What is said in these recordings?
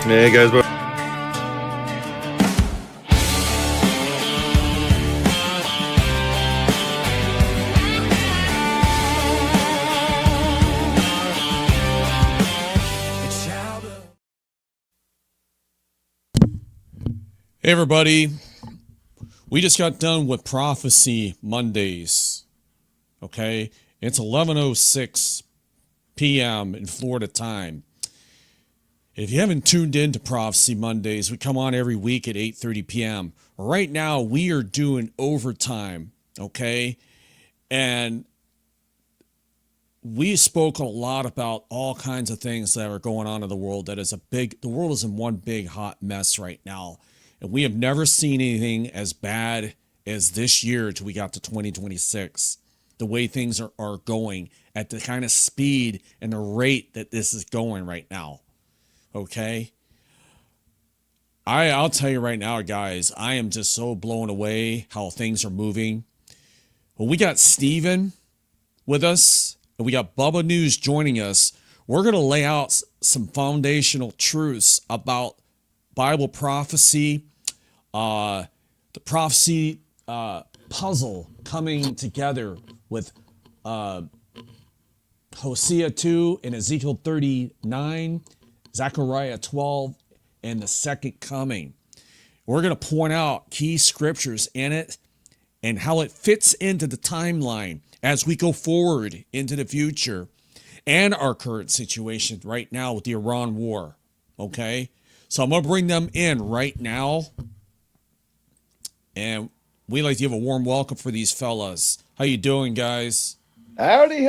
Hey guys, Hey everybody, we just got done with Prophecy Mondays, okay? It's 11:06 p.m. in Florida time. If you haven't tuned in to Prophecy Mondays, we come on every week at 8:30 p.m. Right now, we are doing overtime, okay? And we spoke a lot about all kinds of things that are going on in the world. The world is in one big hot mess right now. And we have never seen anything as bad as this year till we got to 2026. The way things are going at the kind of speed and the rate that this is going right now. Okay? I'll tell you right now, guys, I am just so blown away how things are moving. Well, we got Steven with us, and we got Bubba News joining us. We're going to lay out some foundational truths about Bible prophecy, the prophecy puzzle coming together with Hosea 2 and Ezekiel 39, Zechariah 12, and the second coming. We're going to point out key scriptures in it and how it fits into the timeline as we go forward into the future and our current situation right now with the Iran war. Okay? So I'm going to bring them in right now. And we'd like to give a warm welcome for these fellas. How you doing, guys? Howdy.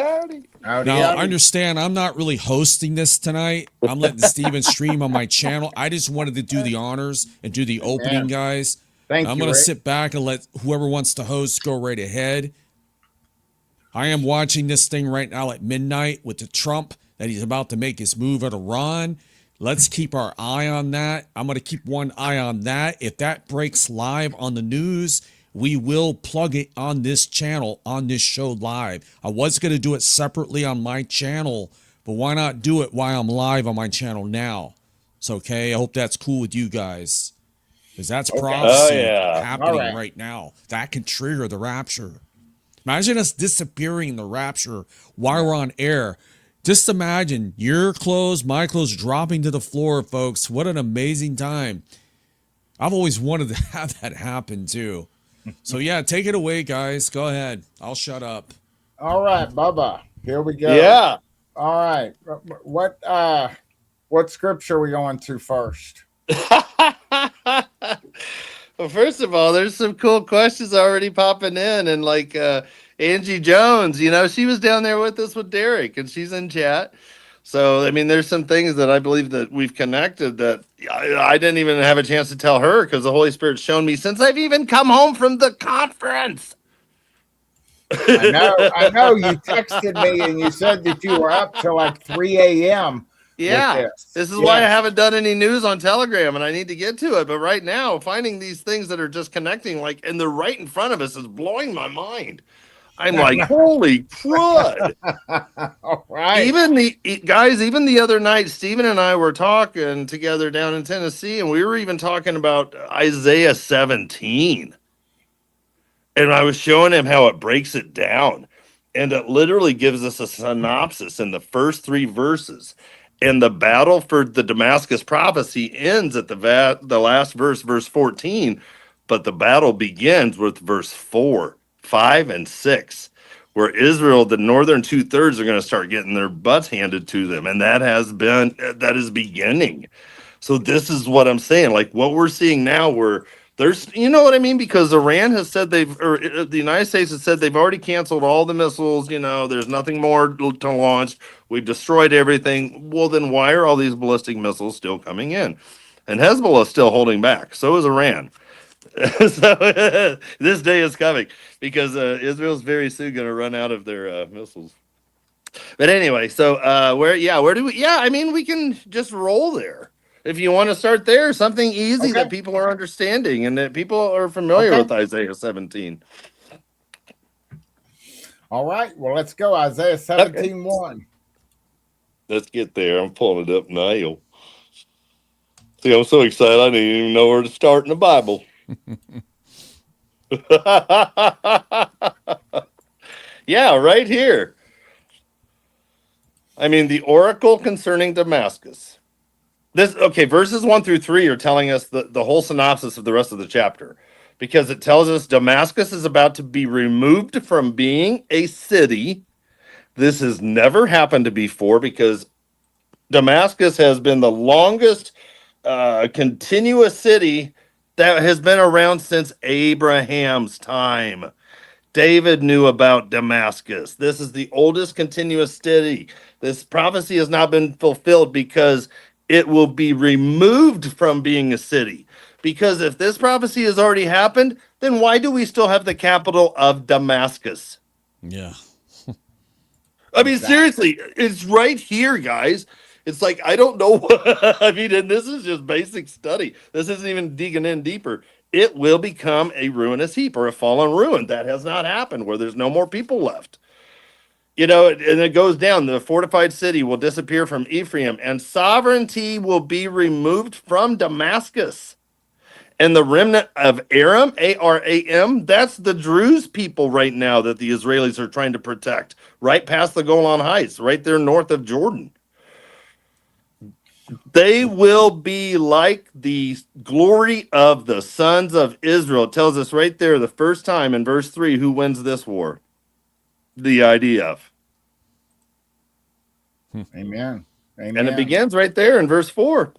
Now, I understand I'm not really hosting this tonight. I'm letting Steven stream on my channel. I just wanted to do the honors and do the opening, guys. Thank you. I'm going to sit back and let whoever wants to host go right ahead. I am watching this thing right now at midnight with the Trump that he's about to make his move at Iran. Let's keep our eye on that. I'm going to keep one eye on that. If that breaks live on the news, we will plug it on this channel, on this show live. I was going to do it separately on my channel, but why not do it while I'm live on my channel now? It's okay. I hope that's cool with you guys. Because that's prophecy happening right now. That can trigger the rapture. Imagine us disappearing in the rapture while we're on air. Just imagine your clothes, my clothes dropping to the floor, folks. What an amazing time. I've always wanted to have that happen too. So yeah, take it away, guys. Go ahead. I'll shut up. All right, Bubba. Here we go. Yeah. All right. What scripture are we going to first? Well, first of all, there's some cool questions already popping in, and like Angie Jones, she was down there with us with Derek, and she's in chat. So, I mean, there's some things that I believe that we've connected that I didn't even have a chance to tell her because the Holy Spirit's shown me since I've even come home from the conference. I know. You texted me and you said that you were up till like 3 a.m. Yeah, this is why I haven't done any news on Telegram, and I need to get to it. But right now, finding these things that are just connecting, and they're right in front of us, is blowing my mind. I'm like, holy crud! All right. Even the other night, Stephen and I were talking together down in Tennessee, and we were even talking about Isaiah 17. And I was showing him how it breaks it down, and it literally gives us a synopsis in the first 3 verses. And the battle for the Damascus prophecy ends at the last verse, verse 14, but the battle begins with verse 4, 5, and 6, where Israel, the northern 2/3, are going to start getting their butts handed to them, and that is beginning. So this is what I'm saying. Like what we're seeing now, there's, you know what I mean? Because Iran has said the United States has said they've already canceled all the missiles. There's nothing more to launch. We've destroyed everything. Well, then why are all these ballistic missiles still coming in? And Hezbollah is still holding back. So is Iran. So this day is coming because Israel's very soon going to run out of their missiles. But anyway, so where do we? Yeah, I mean, we can just roll there. If you want to start there, something easy that people are understanding and that people are familiar with Isaiah 17. All right. Well, let's go. Isaiah 17:1. Let's get there. I'm pulling it up now. See, I'm so excited. I didn't even know where to start in the Bible. Yeah, right here. I mean, the oracle concerning Damascus. Verses 1 through 3 are telling us the whole synopsis of the rest of the chapter, because it tells us Damascus is about to be removed from being a city. This has never happened before, because Damascus has been the longest continuous city that has been around since Abraham's time. David knew about Damascus. This is the oldest continuous city. This prophecy has not been fulfilled because it will be removed from being a city. Because if this prophecy has already happened, then why do we still have the capital of Damascus? Yeah. I mean, seriously, it's right here, guys. It's like, I don't know what, I mean, and this is just basic study. This isn't even digging in deeper. It will become a ruinous heap or a fallen ruin. That has not happened, where there's no more people left. You know, and it goes down. The fortified city will disappear from Ephraim, and sovereignty will be removed from Damascus. And the remnant of Aram, Aram, that's the Druze people right now that the Israelis are trying to protect, right past the Golan Heights, right there north of Jordan. They will be like the glory of the sons of Israel. It tells us right there, the first time in verse 3, who wins this war? The IDF. Amen. Amen. And it begins right there in verse 4.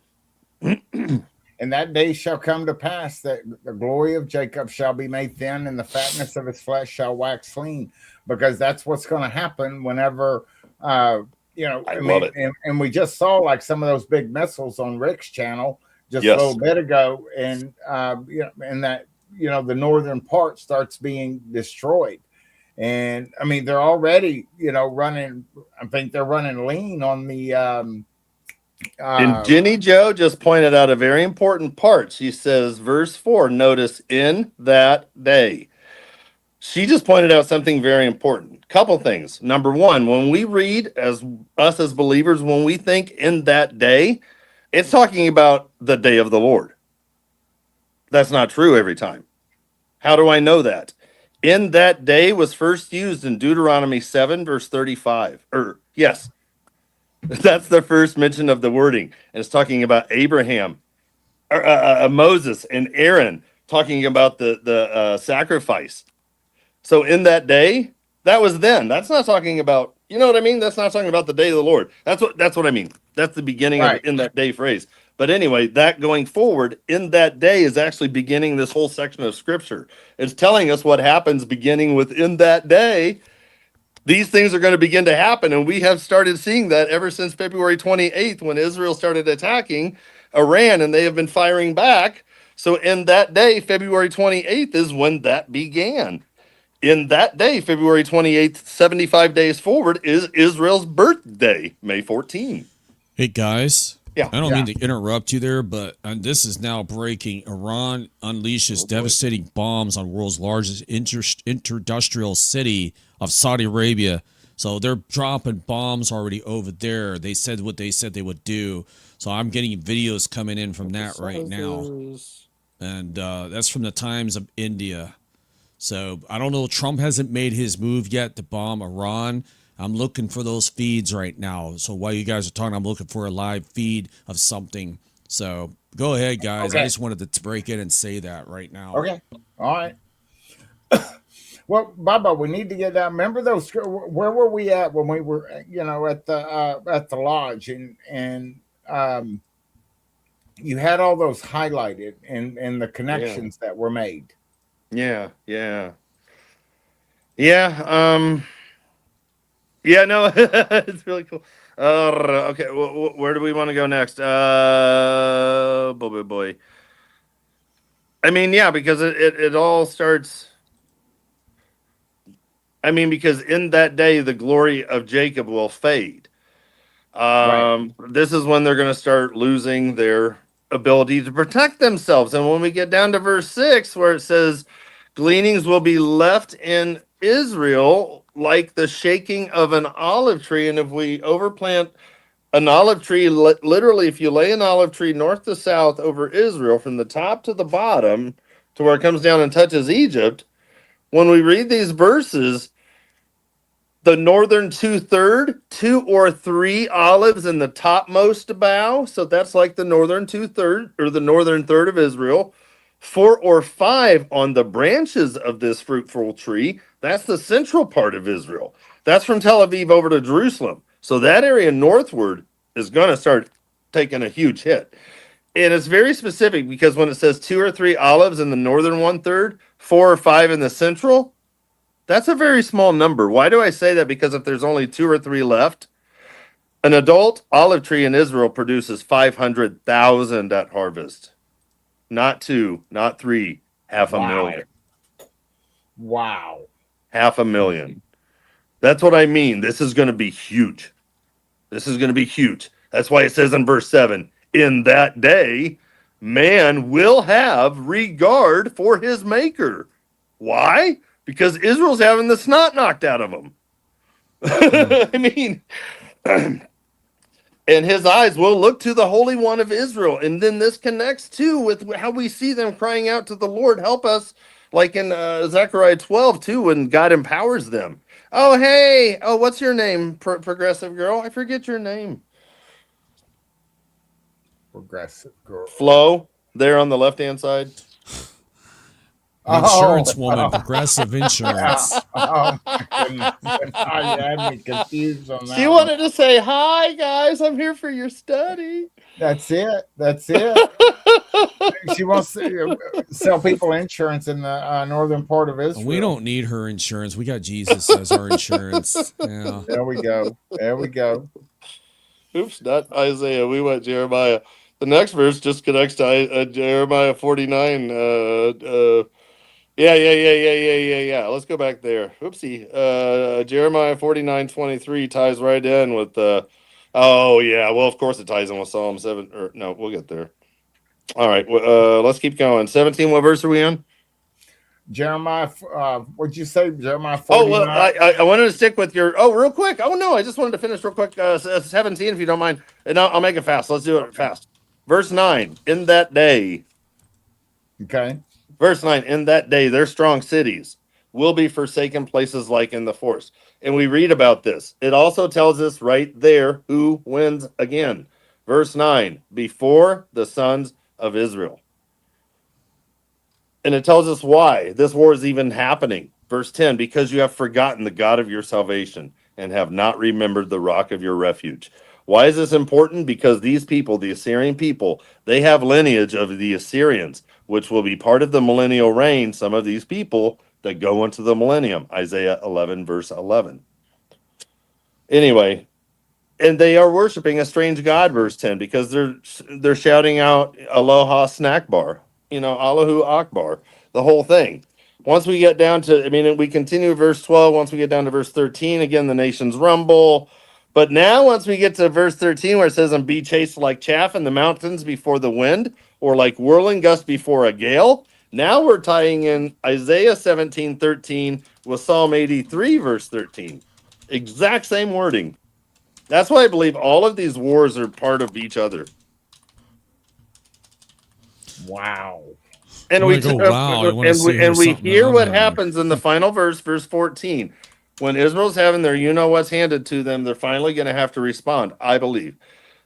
And that day shall come to pass that the glory of Jacob shall be made thin, and the fatness of his flesh shall wax lean, because that's what's going to happen whenever, and we just saw like some of those big missiles on Rick's channel just a little bit ago, and and that the northern part starts being destroyed. And I mean, they're already, running. I think they're running lean on the. And Jenny Joe just pointed out a very important part. She says, verse 4, notice in that day. She just pointed out something very important. Couple things. Number one, when we read as believers, when we think in that day, it's talking about the day of the Lord. That's not true every time. How do I know that? In that day was first used in Deuteronomy 7, verse 35. Yes, that's the first mention of the wording. And it's talking about Abraham, Moses, and Aaron, talking about the sacrifice. So in that day, that was then. That's not talking about, you know what I mean? That's not talking about the day of the Lord. That's what I mean. That's the beginning of in that day phrase. But anyway, that going forward, in that day is actually beginning this whole section of scripture. It's telling us what happens beginning within that day. These things are going to begin to happen. And we have started seeing that ever since February 28th, when Israel started attacking Iran, and they have been firing back. So in that day, February 28th is when that began. In that day, February 28th, 75 days forward, is Israel's birthday, May 14th. Hey, guys. Yeah. I don't mean to interrupt you there, but this is now breaking. Iran unleashes devastating bombs on world's largest industrial city of Saudi Arabia. So they're dropping bombs already over there. They said what they said they would do. So I'm getting videos coming in from that right now. And that's from the Times of India. So I don't know. Trump hasn't made his move yet to bomb Iran. I'm looking for those feeds right now. So while you guys are talking, I'm looking for a live feed of something. So go ahead, guys. Okay. I just wanted to break in and say that right now. Okay. All right. Well, Baba, we need to get that. Remember those? Where were we at when we were, at the lodge, and you had all those highlighted and the connections that were made. Yeah. Yeah, no, it's really cool. Okay, where do we want to go next? Boy. I mean, yeah, because it all starts. I mean, because in that day, the glory of Jacob will fade. Right. This is when they're going to start losing their ability to protect themselves. And when we get down to verse 6, where it says, gleanings will be left in Israel like the shaking of an olive tree. And if we overplant An olive tree, literally, if you lay an olive tree north to south over Israel, from the top to the bottom to where it comes down and touches Egypt, when we read these verses, the northern 2/3, 2 or 3 olives in the topmost bough. So that's like the northern 2/3 or the northern third of Israel. 4 or 5 on the branches of this fruitful tree. That's the central part of Israel. That's from Tel Aviv over to Jerusalem. So that area northward is going to start taking a huge hit. And it's very specific because when it says 2 or 3 olives in the northern 1/3, 4 or 5 in the central, that's a very small number. Why do I say that? Because if there's only 2 or 3 left, an adult olive tree in Israel produces 500,000 at harvest. Not 2, not 3, 500,000. Wow. 500,000. That's what I mean. This is going to be huge. This is going to be huge. That's why it says in verse 7, in that day, man will have regard for his maker. Why? Because Israel's having the snot knocked out of him. I mean, and his eyes will look to the Holy One of Israel. And then this connects too with how we see them crying out to the Lord, help us, like in Zechariah 12 too, when God empowers them. Oh, hey, oh, what's your name, progressive girl? I forget your name. Progressive girl. Flo, there on the left-hand side. Insurance woman, progressive insurance. Oh my goodness. You had me confused on that. She wanted to say, hi, guys, I'm here for your study. That's it. That's it. She wants to sell people insurance in the northern part of Israel. We don't need her insurance. We got Jesus as our insurance. Yeah. There we go. There we go. Oops, not Isaiah. We went Jeremiah. The next verse just connects to Jeremiah 49. Yeah. Let's go back there. Oopsie. Jeremiah 49:23 ties right in with oh yeah. Well, of course it ties in with Psalm 7. Or no, we'll get there. All right. Let's keep going. 17. What verse are we on? Jeremiah. What'd you say? Jeremiah 49? Oh, well, I wanted to stick with your. Oh, real quick. Oh no, I just wanted to finish real quick. 17, if you don't mind, and I'll make it fast. Let's do it fast. Verse 9. In that day. Okay. Verse 9, in that day, their strong cities will be forsaken places like in the forest. And we read about this. It also tells us right there who wins again. Verse 9, before the sons of Israel. And it tells us why this war is even happening. Verse 10, because you have forgotten the God of your salvation and have not remembered the rock of your refuge. Why is this important? Because these people, the Assyrian people, they have lineage of the Assyrians, which will be part of the millennial reign. Some of these people that go into the millennium, Isaiah 11, verse 11. Anyway, and they are worshiping a strange God, verse 10, because they're shouting out Aloha snack bar, Allahu Akbar, the whole thing. Once we get down to, we continue verse 12. Once we get down to verse 13, again, the nations rumble. But now, once we get to verse 13, where it says, and be chased like chaff in the mountains before the wind, or like whirling gust before a gale. Now we're tying in Isaiah 17:13 with Psalm 83, verse 13. Exact same wording. That's why I believe all of these wars are part of each other. Wow. And we hear what happens in the final verse, verse 14. When Israel's having their what's handed to them, they're finally going to have to respond, I believe.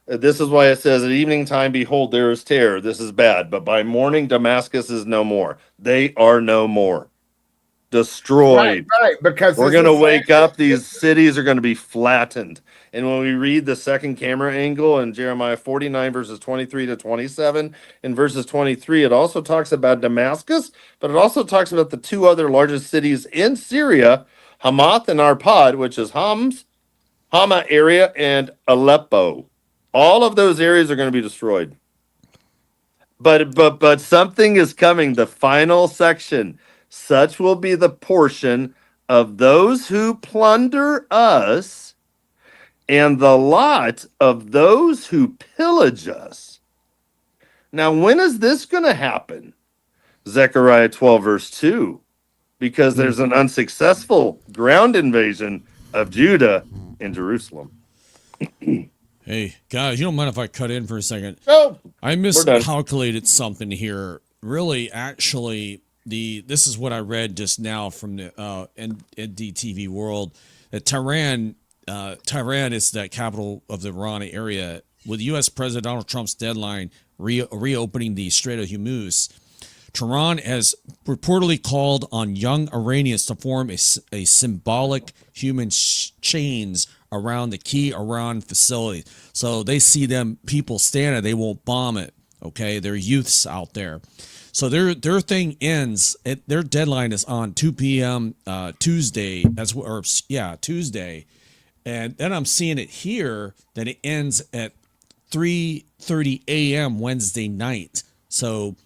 This is why it says, at evening time, behold, there is terror. This is bad. But by morning, Damascus is no more. They are no more. Destroyed. Right, because we're going to wake up. These cities are going to be flattened. And when we read the second camera angle in Jeremiah 49, verses 23 to 27, in verses 23, it also talks about Damascus, but it also talks about the 2 other largest cities in Syria, Hamath and Arpad, which is Hama area, and Aleppo. All of those areas are going to be destroyed. But something is coming. The final section. Such will be the portion of those who plunder us, and the lot of those who pillage us. Now, when is this going to happen? Zechariah 12, verse 2. Because there's an unsuccessful ground invasion of Judah and Jerusalem. And Hey, guys, you don't mind if I cut in for a second? Oh, I We're done. miscalculated something here. Really, actually, this is what I read just now from the NDTV World. That Tehran is the capital of the Iran area. With U.S. President Donald Trump's deadline reopening the Strait of Hormuz, Tehran has reportedly called on young Iranians to form a symbolic human chains around the key Iran facilities. So they see them people standing, they won't bomb it. Okay, they're youths out there. So their thing ends. Their deadline is on 2 p.m. Tuesday. Tuesday, and then I'm seeing it here that it ends at 3:30 a.m. Wednesday night. So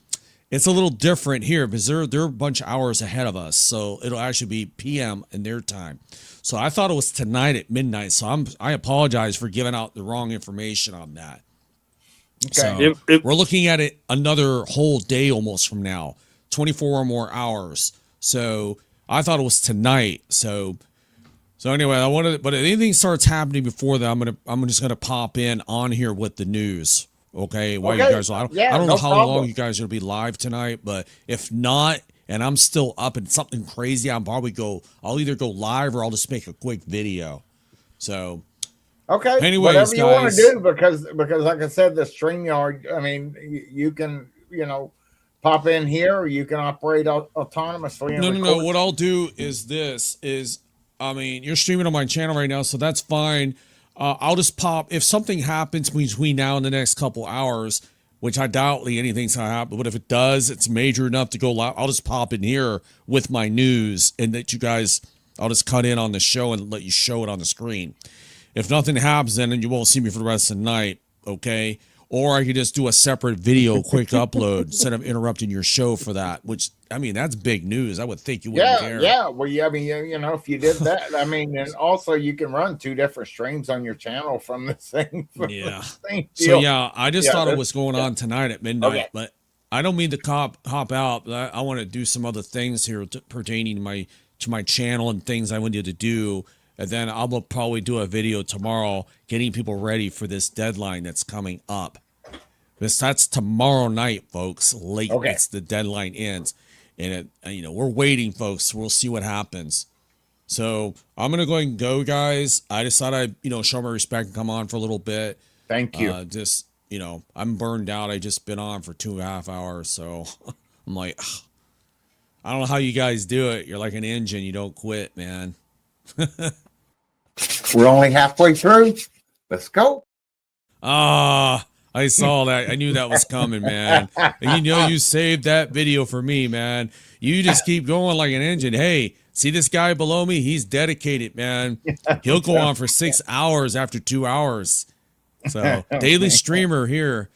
it's a little different here because they're a bunch of hours ahead of us. So it'll actually be p.m. in their time. So I thought it was tonight at midnight. So I apologize for giving out the wrong information on that. okay. So we're looking at it another whole day almost from now, 24 or more hours. So I thought it was tonight. So anyway, but if anything starts happening before that, I'm just gonna pop in on here with the news. Okay, while you guys, I don't know no how problem. long you guys are gonna be live tonight, but if not, and I'm still up and something crazy, I'll either go live or I'll just make a quick video. So Okay. anyways, whatever you want guys, to do, because like I said, the StreamYard. I mean, you can pop in here, or you can operate autonomously and no. record. What I'll do is I mean, you're streaming on my channel right now, so that's fine. I'll just pop if something happens between now and the next couple hours, which I doubt anything's gonna happen. But if it does, it's major enough to go live. I'll just pop in here with my news, and that you guys, I'll just cut in on the show and let you show it on the screen. If nothing happens, then you won't see me for the rest of the night, okay? Or I could just do a separate video, quick upload, instead of interrupting your show for that, which, I mean, that's big news. I would think you wouldn't care. Yeah. Well, I mean, if you did that, I mean, and also you can run 2 different streams on your channel from the same. Yeah. Same So, deal. yeah, I just thought it was going on tonight at midnight, Okay. but I don't mean to hop out. But I want to do some other things here pertaining to my channel and things I wanted to do. And then I'll probably do a video tomorrow getting people ready for this deadline that's coming up. That's tomorrow night, folks. Late. Okay. It's the deadline ends. And we're waiting, folks. We'll see what happens. So I'm gonna go ahead and go, guys. I just thought I'd show my respect and come on for a little bit. Thank you. I'm burned out. I just been on for 2.5 hours, so I'm like, I don't know how you guys do it. You're like an engine. You don't quit, man. We're only halfway through. Let's go. I saw that. I knew that was coming, man. And you saved that video for me, man. You just keep going like an engine. Hey, see this guy below me? He's dedicated, man. He'll go on for 6 hours after 2 hours. So, daily streamer here.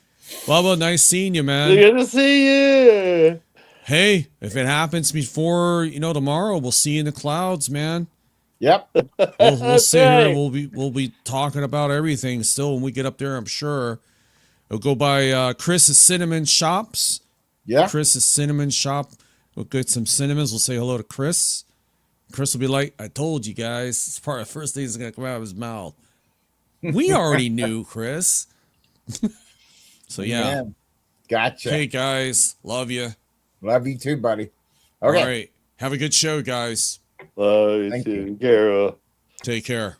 Bubba, nice seeing you, man. Good to see you. Hey, if it happens before, tomorrow, we'll see you in the clouds, man. Yep. We'll sit here. We'll be talking about everything still when we get up there, I'm sure. We'll go by Chris's Cinnamon Shops. Yeah. Chris's Cinnamon Shop. We'll get some cinnamons. We'll say hello to Chris. Chris will be like, I told you guys. It's part of the first thing that's going to come out of his mouth. We already knew, Chris. So, yeah. Gotcha. Hey, guys. Love you. Love you too, buddy. Okay. All right. Have a good show, guys. Love you Thank too, you. Carol. Take care.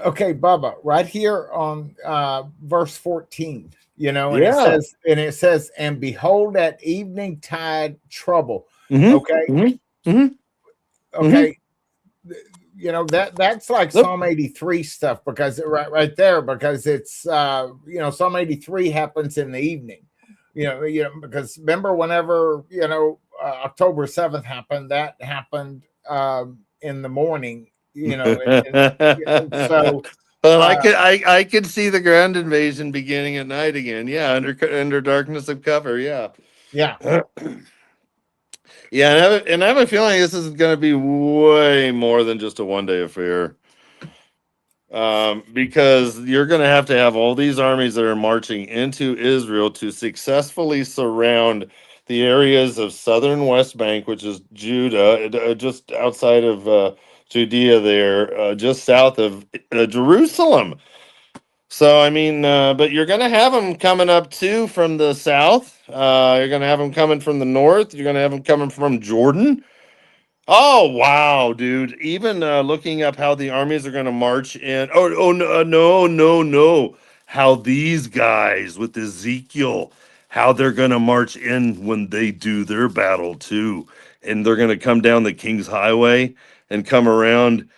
Okay, Bubba, right here on verse 14, and it says, and behold, at evening tide trouble. Mm-hmm. Okay. Mm-hmm. Mm-hmm. Okay. That's like Psalm 83 stuff, because right there, because it's Psalm 83 happens in the evening. Because remember whenever October 7th happened, that happened in the morning. So well, I could see the ground invasion beginning at night again. Yeah, under darkness of cover. Yeah. Yeah, and I have a feeling this is going to be way more than just a one-day affair. Because you're going to have all these armies that are marching into Israel to successfully surround the areas of southern West Bank, which is Judah, just outside of Judea there, just south of Jerusalem. So, I mean, but you're going to have them coming up too from the south. You're going to have them coming from the north. You're going to have them coming from Jordan. Oh, wow, dude. Even looking up how the armies are going to march in. Oh, no, no, no, no. How these guys with Ezekiel, how they're going to march in when they do their battle too. And they're going to come down the King's Highway and come around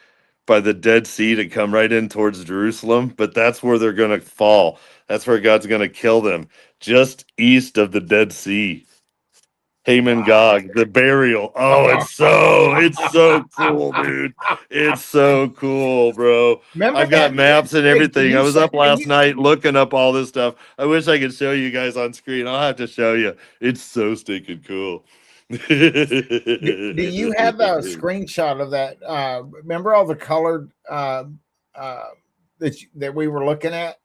by the Dead Sea to come right in towards Jerusalem, but that's where they're going to fall. That's where God's going to kill them, just east of the Dead Sea. Haman Wow. Gog, the burial. Oh, it's so cool, dude. It's so cool, bro. Remember I've got that? maps and Hey, everything. I was up last night looking up all this stuff. I wish I could show you guys on screen. I'll have to show you. It's so stinking cool. do you have a screenshot of that? Remember all the colored that we were looking at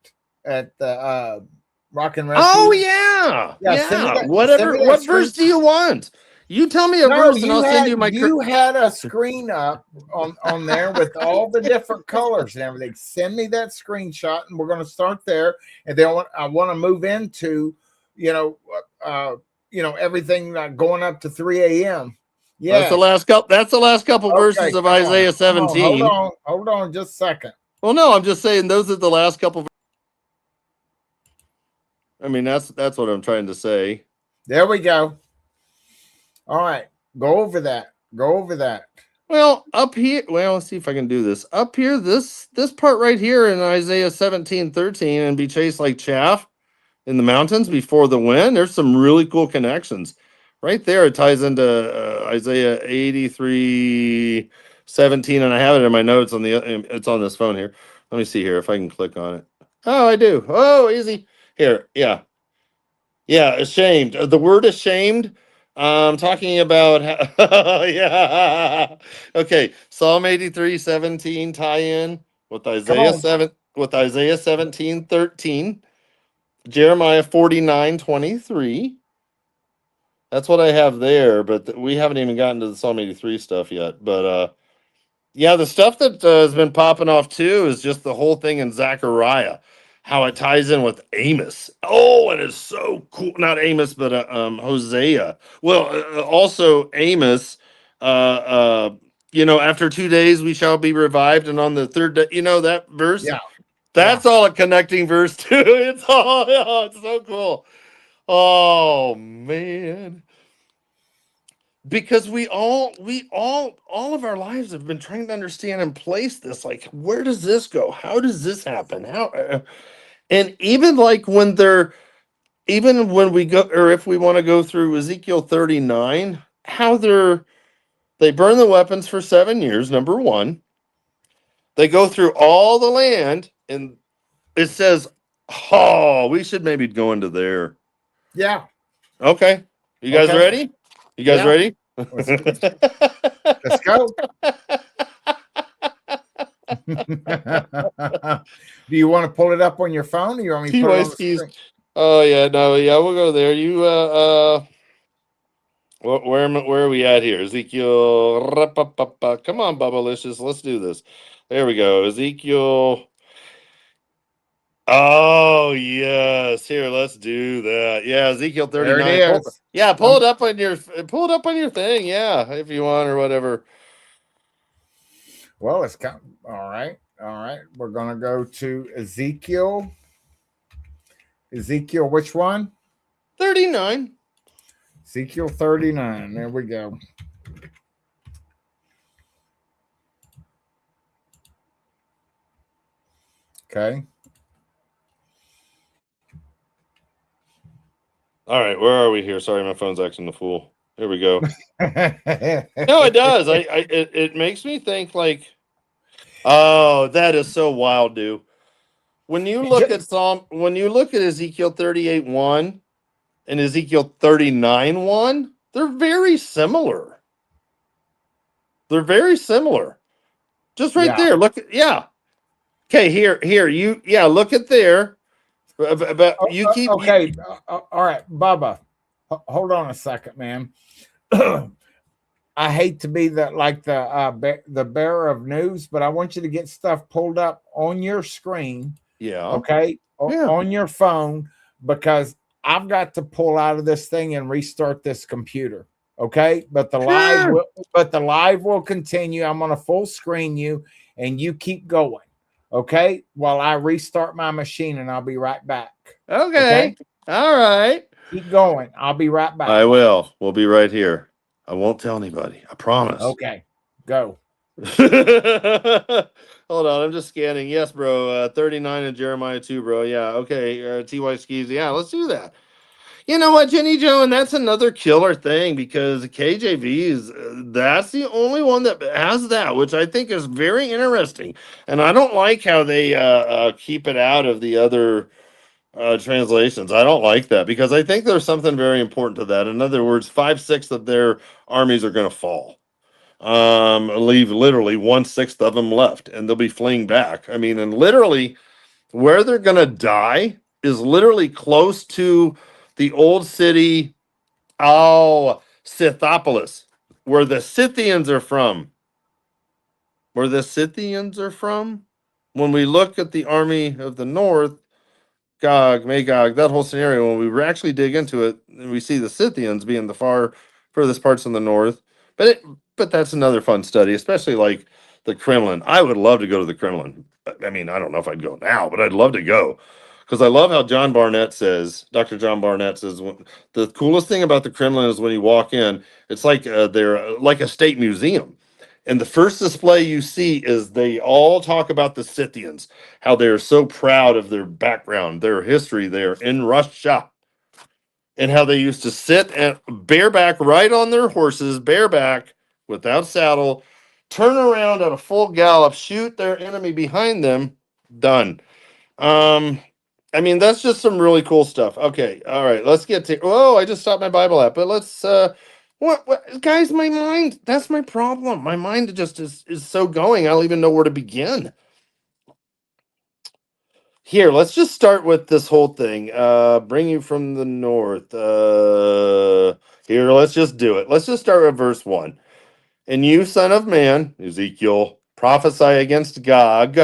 the Rock and Rescue? Oh yeah, yeah. Whatever. What verse do you want? You tell me a verse, and I'll send you my. You had a screen up on there with all the different colors and everything. Send me that screenshot, and we're going to start there. And then I want to move into, everything going up to 3 a.m. Yeah, that's the last couple verses of Isaiah 17. Hold on, just a second. Well, no, I'm just saying those are the last couple. I mean, that's what I'm trying to say. There we go. All right, go over that. Well, up here, let's see if I can do this. Up here, this part right here in Isaiah 17:13, and be chased like chaff in the mountains before the wind. There's some really cool connections. Right there, it ties into Isaiah 83:17, and I have it in my notes it's on this phone here. Let me see here if I can click on it. Oh, I do. Oh, easy. Here, yeah. Yeah, ashamed. The word ashamed. Talking about yeah. Okay, Psalm 83:17 tie-in with Isaiah 17:13. Jeremiah 49:23. That's what I have there, but we haven't even gotten to the Psalm 83 stuff yet. But yeah, the stuff that has been popping off too is just the whole thing in Zechariah, how it ties in with Amos. Oh, and it's so cool. Not Amos, but Hosea. Well, also Amos. After 2 days we shall be revived, and on the third day, that verse. Yeah, that's all a connecting verse too. It's so cool. Oh man. Because we all of our lives have been trying to understand and place this, like, where does this go? How does this happen? And even like when we go, or if we want to go through Ezekiel 39, how they burn the weapons for 7 years, number one. They go through all the land, and it says, oh, we should maybe go into there. Yeah. Okay. You guys ready? You guys ready? Let's go. Do you want to pull it up on your phone, or you want me to put it on the screen? Oh yeah, no, yeah, we'll go there. You where are we at here? Ezekiel. Come on, Bubbalicious, let's do this. There we go. Ezekiel. Oh yes, here, let's do that. Yeah, Ezekiel 39. There it is. Pull it up on your thing. Yeah, if you want or whatever. Well, it's all right. We're gonna go to Ezekiel. Ezekiel, which one? 39. Ezekiel 39. There we go. Okay. All right, where are we here? Sorry, my phone's acting the fool. Here we go. No, it does. It makes me think like, oh, that is so wild, dude. When you look at Ezekiel 38:1 and Ezekiel 39:1, they're very similar. Just right there. Look at Okay, here look at there. But you keep okay. All right, Bubba. Hold on a second, man. I hate to be the bearer of news, but I want you to get stuff pulled up on your screen, Yeah. okay, Yeah. on your phone, because I've got to pull out of this thing and restart this computer. Okay, but Sure. the live will continue. I'm gonna full screen you, and you keep going. Okay, while I restart my machine, and I'll be right back. Okay. Okay, All right. keep going. I'll be right back. I will. We'll be right here. I won't tell anybody. I promise. Okay, go. Hold on, I'm just scanning. Yes, bro. 39 and Jeremiah 2, bro. Yeah, okay. TY skis. Yeah, let's do that. You know what, Jenny Joe, and that's another killer thing because KJV is that's the only one that has that, which I think is very interesting. And I don't like how they keep it out of the other translations. I don't like that because I think there's something very important to that. In other words, 5/6 of their armies are going to fall. Leave literally 1/6 of them left, and they'll be fleeing back. I mean, and literally where they're gonna die is literally close to the old city, Scythopolis, where the Scythians are from. Where the Scythians are from. When we look at the army of the north, Gog, Magog, that whole scenario, when we actually dig into it, we see the Scythians being the furthest parts in the north. But but that's another fun study, especially like the Kremlin. I would love to go to the Kremlin. I mean, I don't know if I'd go now, but I'd love to go because I love how Dr. John Barnett says, the coolest thing about the Kremlin is when you walk in, it's like they're like a state museum. And the first display you see is they all talk about the Scythians, how they're so proud of their background, their history there in Russia, and how they used to sit and bareback right on their horses, bareback without saddle, turn around at a full gallop, shoot their enemy behind them. Done. Um, I mean, that's just some really cool stuff. Okay, all right, let's get to. Oh, I just stopped my Bible app, but let's. What, guys? My mind. That's my problem. My mind just is so going. I don't even know where to begin. Here, let's just start with this whole thing. Bring you from the north. Here, let's just do it. Let's just start with verse 1. And you, son of man, Ezekiel, prophesy against Gog,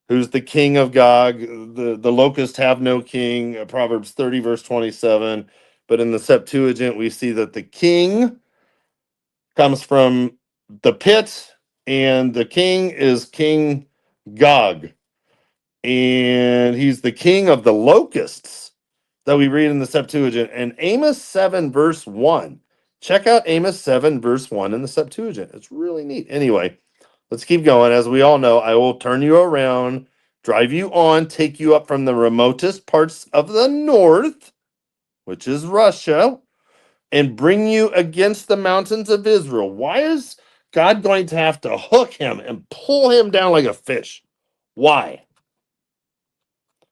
who's the king of Gog. The locusts have no king. Proverbs 30, verse 27. But in the Septuagint, we see that the king comes from the pit, and the king is King Gog. And he's the king of the locusts that we read in the Septuagint. And Amos 7, verse 1. Check out Amos 7, verse 1 in the Septuagint. It's really neat. Anyway, let's keep going. As we all know, I will turn you around, drive you on, take you up from the remotest parts of the north, which is Russia, and bring you against the mountains of Israel. Why is God going to have to hook him and pull him down like a fish? Why?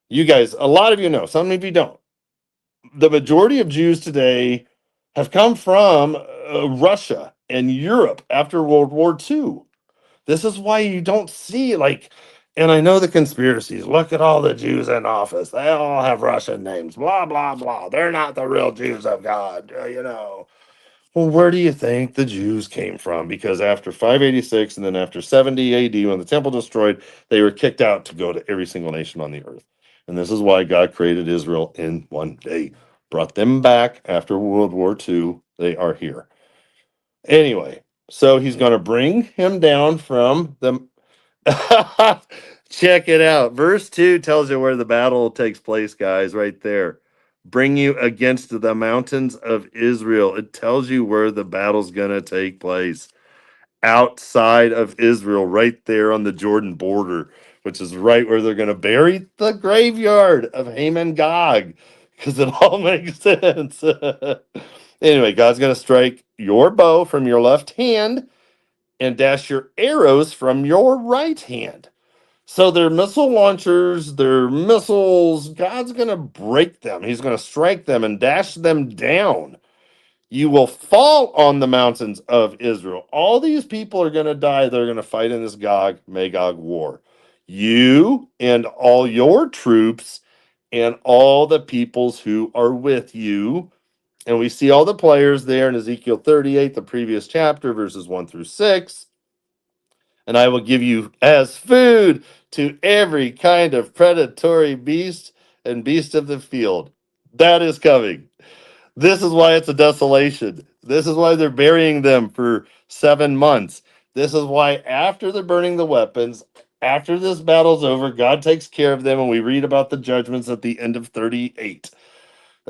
You guys, a lot of you know, some of you don't. The majority of Jews today have come from Russia and Europe after World War II. This is why you don't see and I know the conspiracies. Look at all the Jews in office. They all have Russian names. Blah blah blah. They're not the real Jews of God. Well, where do you think the Jews came from? Because after 586 and then after 70 AD, when the temple destroyed, they were kicked out to go to every single nation on the earth. And this is why God created Israel in one day, brought them back after World War II. They are here. Anyway, so he's going to bring him down from the. Check it out. Verse 2 tells you where the battle takes place, guys, right there. Bring you against the mountains of Israel. It tells you where the battle's going to take place. Outside of Israel, right there on the Jordan border, which is right where they're going to bury the graveyard of Haman Gog, because it all makes sense. Anyway, God's going to strike your bow from your left hand and dash your arrows from your right hand. So their missile launchers, their missiles, God's going to break them. He's going to strike them and dash them down. You will fall on the mountains of Israel. All these people are going to die. They're going to fight in this Gog Magog war. You and all your troops and all the peoples who are with you And we see all the players there in Ezekiel 38, the previous chapter, verses 1 through 6. And I will give you as food to every kind of predatory beast and beast of the field. That is coming. This is why it's a desolation. This is why they're burying them for 7 months. This is why after they're burning the weapons, after this battle's over, God takes care of them, and we read about the judgments at the end of 38.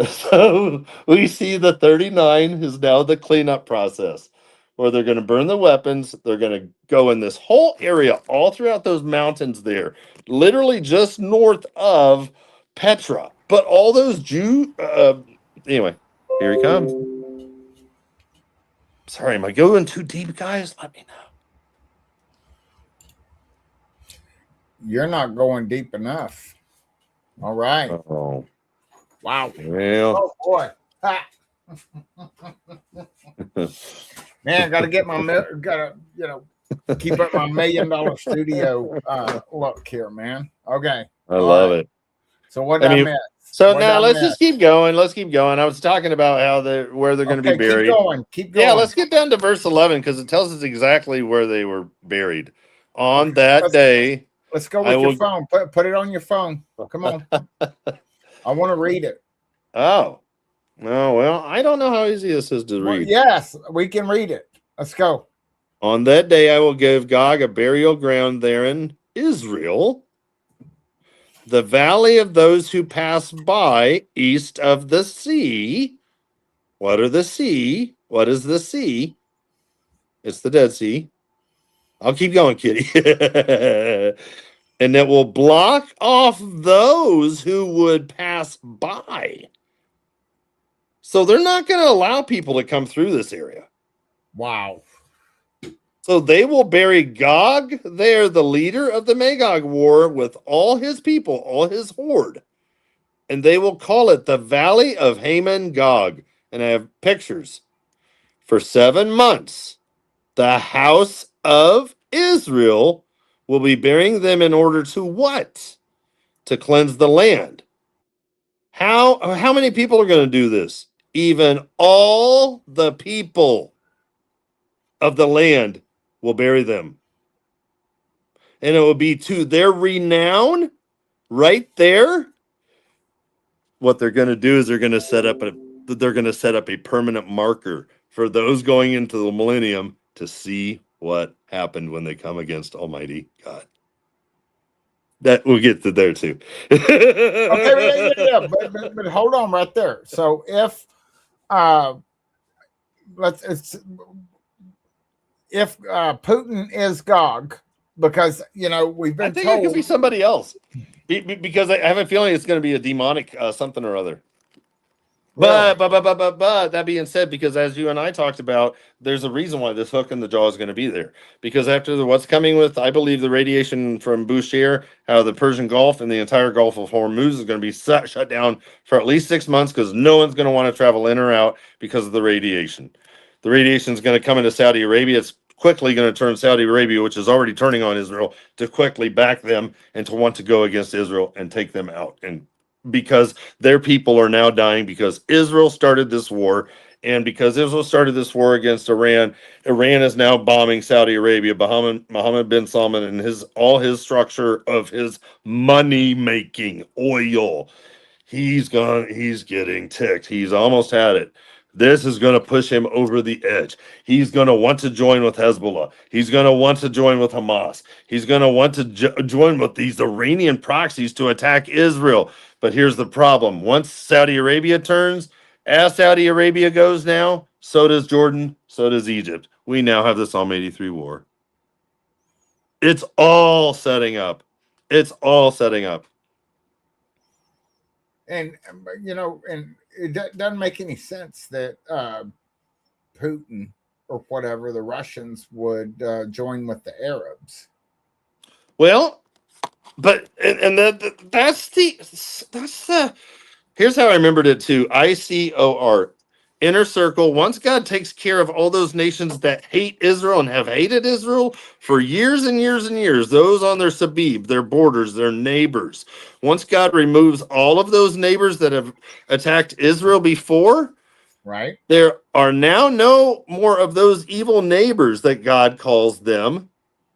So we see the 39 is now the cleanup process, where they're going to burn the weapons. They're going to go in this whole area, all throughout those mountains there, literally just north of Petra. But all those anyway, here he comes. Sorry, am I going too deep, guys? Let me know. You're not going deep enough. All right. Oh, wow. Well. Oh boy. Man, got to get keep up my $1 million studio look here, man. Okay. I love it. So what did I miss? So now let's just keep going. Let's keep going. I was talking about where they're going to be buried. Keep going. Yeah, let's get down to verse 11 because it tells us exactly where they were buried. On that day. Let's go with your phone. Put it on your phone. Come on. I want to read it. Oh, well, I don't know how easy this is to read. Yes, we can read it. Let's go. On that day, I will give Gog a burial ground there in Israel, the valley of those who pass by east of the sea. What are the sea? What is the sea? It's the Dead Sea. I'll keep going, Kitty. And it will block off those who would pass by. So they're not going to allow people to come through this area. Wow. So they will bury Gog there, the leader of the Magog war, with all his people, all his horde. And they will call it the Valley of Haman Gog. And I have pictures. For 7 months, the house of Israel will be burying them in order to what? To cleanse the land. How many people are going to do this? Even all the people of the land will bury them. And it will be to their renown right there. What they're going to do is they're going to set up a permanent marker for those going into the millennium to see what happened when they come against Almighty God. That we'll get to there too. Okay, yeah. But hold on right there. So if Putin is Gog, because we've been told it could be somebody else, because I have a feeling it's going to be a demonic something or other. But that being said, because as you and I talked about, there's a reason why this hook in the jaw is going to be there. Because after what's coming with, I believe, the radiation from Bushehr, out of the Persian Gulf and the entire Gulf of Hormuz is going to be shut down for at least 6 months, because no one's going to want to travel in or out because of the radiation. The radiation is going to come into Saudi Arabia. It's quickly going to turn Saudi Arabia, which is already turning on Israel, to quickly back them and to want to go against Israel and take them out. And because their people are now dying, because Israel started this war, and because Israel started this war against Iran, Iran is now bombing Saudi Arabia. Mohammed bin Salman and all his structure of his money making oil. He's getting ticked. He's almost had it. This is going to push him over the edge. He's going to want to join with Hezbollah. He's going to want to join with Hamas. He's going to want to join with these Iranian proxies to attack Israel. But here's the problem. Once Saudi Arabia turns, as Saudi Arabia goes now, so does Jordan, so does Egypt. We now have the Psalm 83 war. It's all setting up. It's all setting up. And, and it doesn't make any sense that Putin or whatever, the Russians, would join with the Arabs. Well, but that's the here's how I remembered it too. ICOR, inner circle. Once God takes care of all those nations that hate Israel and have hated Israel for years and years and years, those on their Sabib, their borders, their neighbors. Once God removes all of those neighbors that have attacked Israel before, Right. There are now no more of those evil neighbors that God calls them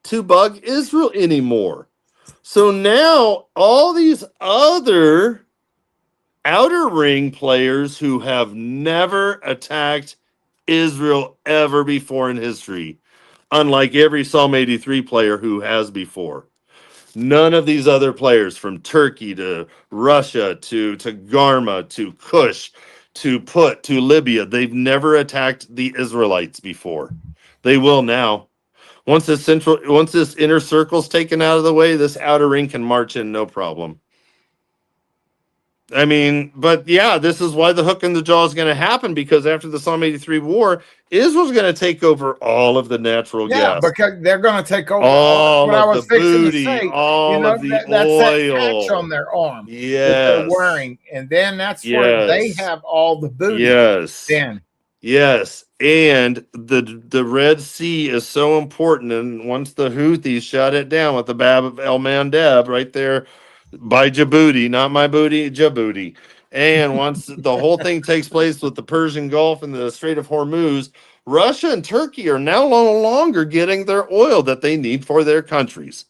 to bug Israel anymore. So now all these other outer ring players who have never attacked Israel ever before in history, unlike every Psalm 83 player who has before. None of these other players, from Turkey to Russia to Garma to Kush to Put to Libya, they've never attacked the Israelites before. They will now. Once this inner circle's taken out of the way, this outer ring can march in no problem. I mean, but yeah, this is why the hook in the jaw is going to happen, because after the Psalm 83 war, Israel's going to take over all of the natural Yeah, gas, because they're going to take over all what I of the was fixing to booty, say. You all know, of the that's that patch on oil. their arm that they're Yes. wearing. And then that's where they Yes. have all the booty. Yes. Then, Yes. And the Red Sea is so important. And once the Houthis shut it down with the Bab of El Mandeb right there by Djibouti, not my booty, Djibouti. And once the whole thing takes place with the Persian Gulf and the Strait of Hormuz, Russia and Turkey are now no longer getting their oil that they need for their countries.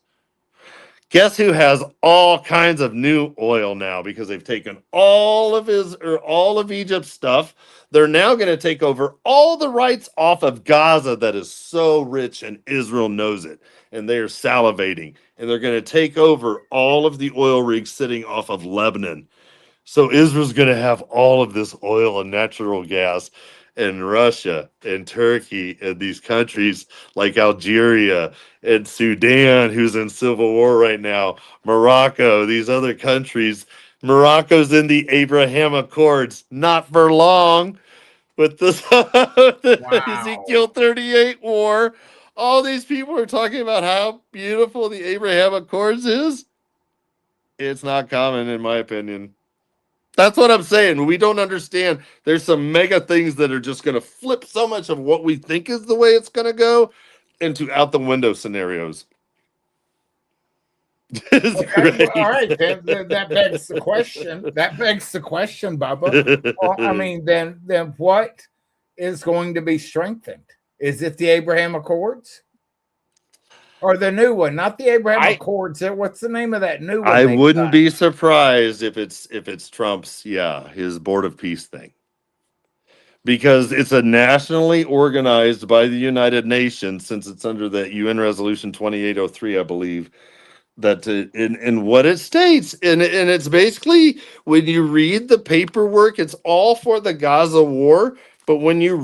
Guess who has all kinds of new oil now, because they've taken all of Egypt's stuff. They're now going to take over all the rights off of Gaza that is so rich, and Israel knows it, and they are salivating, and they're going to take over all of the oil rigs sitting off of Lebanon. So Israel's going to have all of this oil and natural gas, and Russia and Turkey and these countries like Algeria and Sudan, who's in civil war right now, Morocco, these other countries. Morocco's in the Abraham Accords, not for long, with this the wow. Ezekiel 38 war. All these people are talking about how beautiful the Abraham Accords is. It's not common, in my opinion. That's what I'm saying. We don't understand. There's some mega things that are just going to flip so much of what we think is the way it's going to go into out the window scenarios. It's Okay, well, all great. right. Then that begs the question. That begs the question, Bubba. Well, I mean, then what is going to be strengthened? Is it the Abraham Accords or the new one? Not the Abraham I Accords. What's the name of that new one I they wouldn't got? be surprised if it's Trump's his board of peace thing, because it's a nationally organized by the United Nations, since it's under the UN Resolution 2803, I believe. That in what it states, and it's basically, when you read the paperwork, it's all for the Gaza war, but when you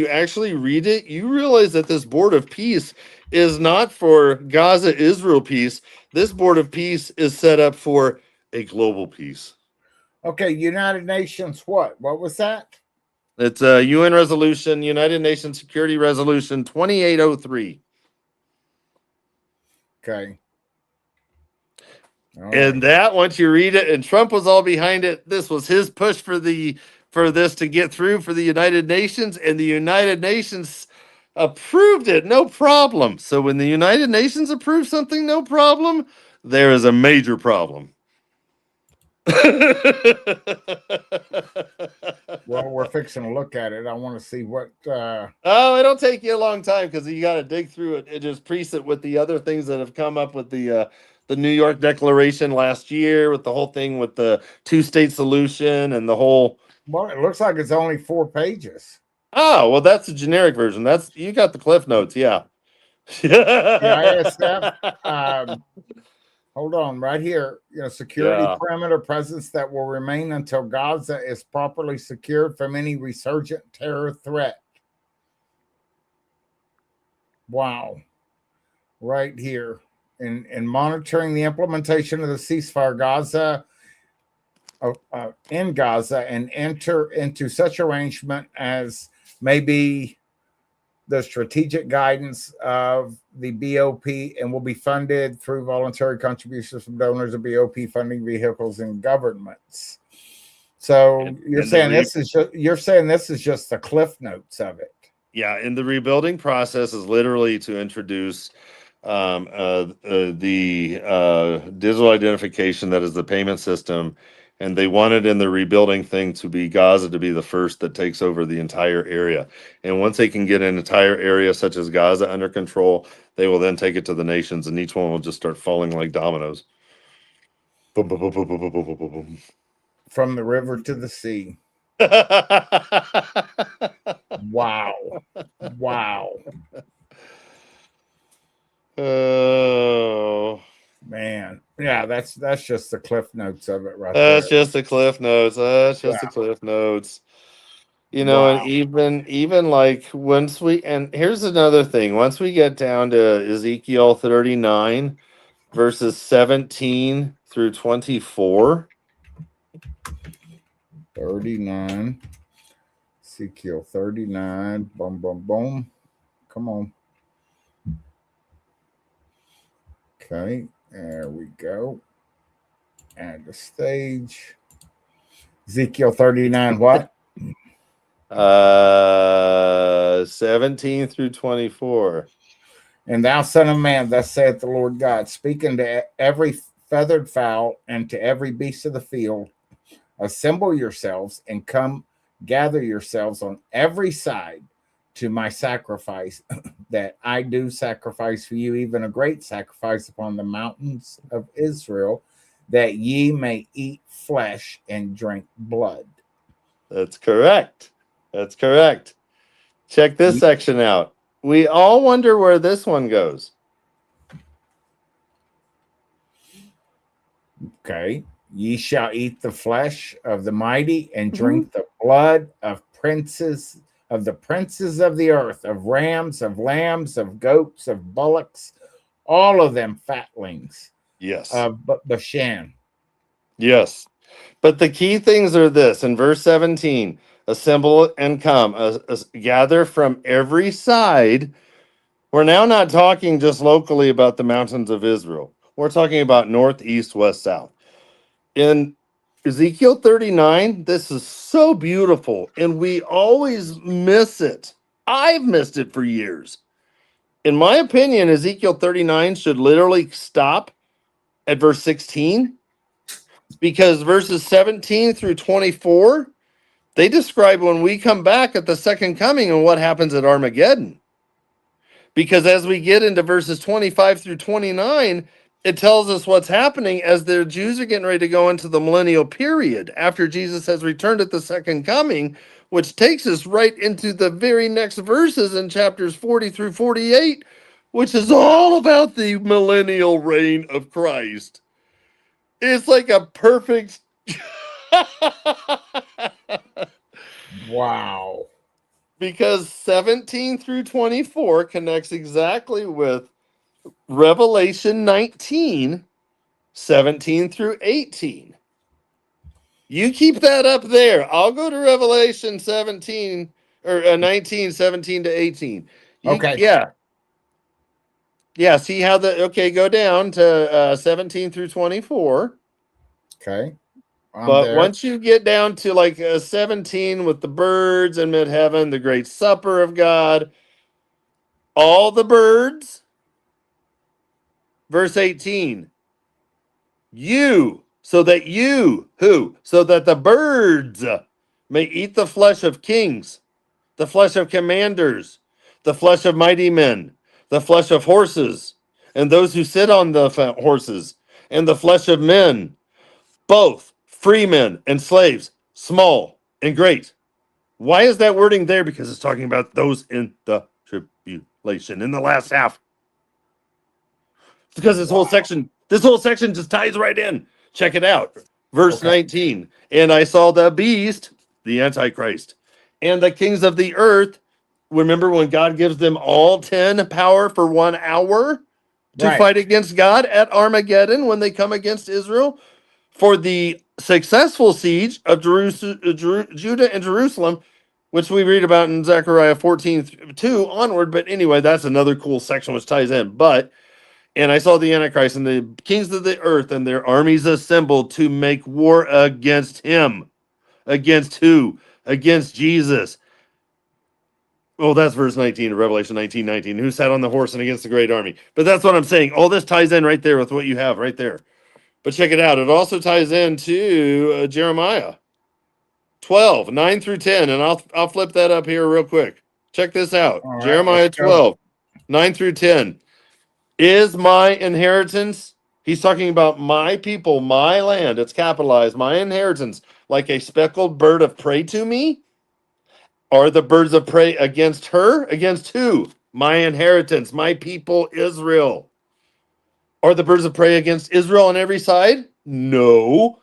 actually read it, you realize that this board of peace is not for Gaza Israel peace. This board of peace is set up for a global peace. Okay, United Nations. What was that? It's a UN resolution, United Nations Security Resolution 2803. Okay. All And right. that, once you read it, and Trump was all behind it, this was his push for this to get through for the United Nations, and the United Nations approved it, no problem. So when the United Nations approves something, no problem, there is a major problem. Well, we're fixing to look at it. I want to see what. Oh, it'll take you a long time, because you got to dig through it and just piece it with the other things that have come up with the New York Declaration last year, with the whole thing with the two-state solution and the whole. Well, it looks like it's only 4 pages. Oh, well, that's the generic version. That's, you got the Cliff Notes, yeah. The ISF. Hold on, right here. Security Yeah. perimeter presence that will remain until Gaza is properly secured from any resurgent terror threat. Wow. Right here. In monitoring the implementation of the ceasefire in Gaza, and enter into such arrangement as may be the strategic guidance of the BOP, and will be funded through voluntary contributions from donors of BOP funding vehicles and governments. So you're saying this is just the cliff notes of it. Yeah, and the rebuilding process is literally to introduce the digital identification that is the payment system, And they wanted in the rebuilding thing to be Gaza to be the first that takes over the entire area. And once they can get an entire area such as Gaza under control, they will then take it to the nations, and each one will just start falling like dominoes. Boom, boom, boom, boom, boom, boom, boom, boom, boom. From the river to the sea. Wow. Wow. Oh. Man. Yeah, that's just the cliff notes of it right That's there. just the cliff notes. That's just the cliff notes. You know, Wow. and even like once we, and here's another thing. Once we get down to Ezekiel 39, verses 17 through 24. 39. Ezekiel 39. Boom, boom, boom. Come on. Okay, there we go. Add the stage. Ezekiel 39, what? 17 through 24. And thou, son of man, thus saith the Lord God, speaking to every feathered fowl and to every beast of the field, assemble yourselves and come gather yourselves on every side to my sacrifice that I do sacrifice for you, even a great sacrifice upon the mountains of Israel, that ye may eat flesh and drink blood. That's correct. That's correct. Check this section out. We all wonder where this one goes. Okay. Ye shall eat the flesh of the mighty and drink the blood of princes, of the princes of the earth, of rams, of lambs, of goats, of bullocks, all of them fatlings. Yes. Of Bashan. Yes. But the key things are this in verse 17: assemble and come, gather from every side. We're now not talking just locally about the mountains of Israel. We're talking about north, east, west, south. In Ezekiel 39, this is so beautiful, and we always miss it. I've missed it for years. In my opinion, Ezekiel 39 should literally stop at verse 16, because verses 17 through 24, they describe when we come back at the second coming and what happens at Armageddon. Because as we get into verses 25 through 29, it tells us what's happening as the Jews are getting ready to go into the millennial period after Jesus has returned at the second coming, which takes us right into the very next verses in chapters 40 through 48, which is all about the millennial reign of Christ. It's like a perfect. Wow. Because 17 through 24 connects exactly with Revelation 19, 17 through 18. You keep that up there. I'll go to Revelation 17 or 19, 17 to 18. Okay. Yeah. Yeah. See how okay, go down to 17 through 24. Okay. But once you get down to like 17 with the birds and mid heaven, the great supper of God, all the birds, verse 18, so that the birds may eat the flesh of kings, the flesh of commanders, the flesh of mighty men, the flesh of horses, and those who sit on the horses, and the flesh of men, both free men and slaves, small and great. Why is that wording there? Because it's talking about those in the tribulation in the last half. Because this whole section just ties right in. Check it out. Verse 19. And I saw the beast, the Antichrist, and the kings of the earth. Remember when God gives them all 10 power for 1 hour to fight against God at Armageddon when they come against Israel? For the successful siege of Judah and Jerusalem, which we read about in Zechariah 14:2 onward. But anyway, that's another cool section which ties in. And I saw the Antichrist and the kings of the earth and their armies assembled to make war against him. Against who? Against Jesus. Well, that's verse 19 of Revelation 19:19. Who sat on the horse and against the great army. But that's what I'm saying. All this ties in right there with what you have right there. But check it out. It also ties into Jeremiah 12, 9 through 10. And I'll flip that up here real quick. Check this out. All right, Jeremiah let's go. 12, 9 through 10. Is my inheritance? He's talking about my people, my land. It's capitalized. My inheritance, like a speckled bird of prey to me? Are the birds of prey against her? Against who? My inheritance, my people, Israel. Are the birds of prey against Israel on every side? No.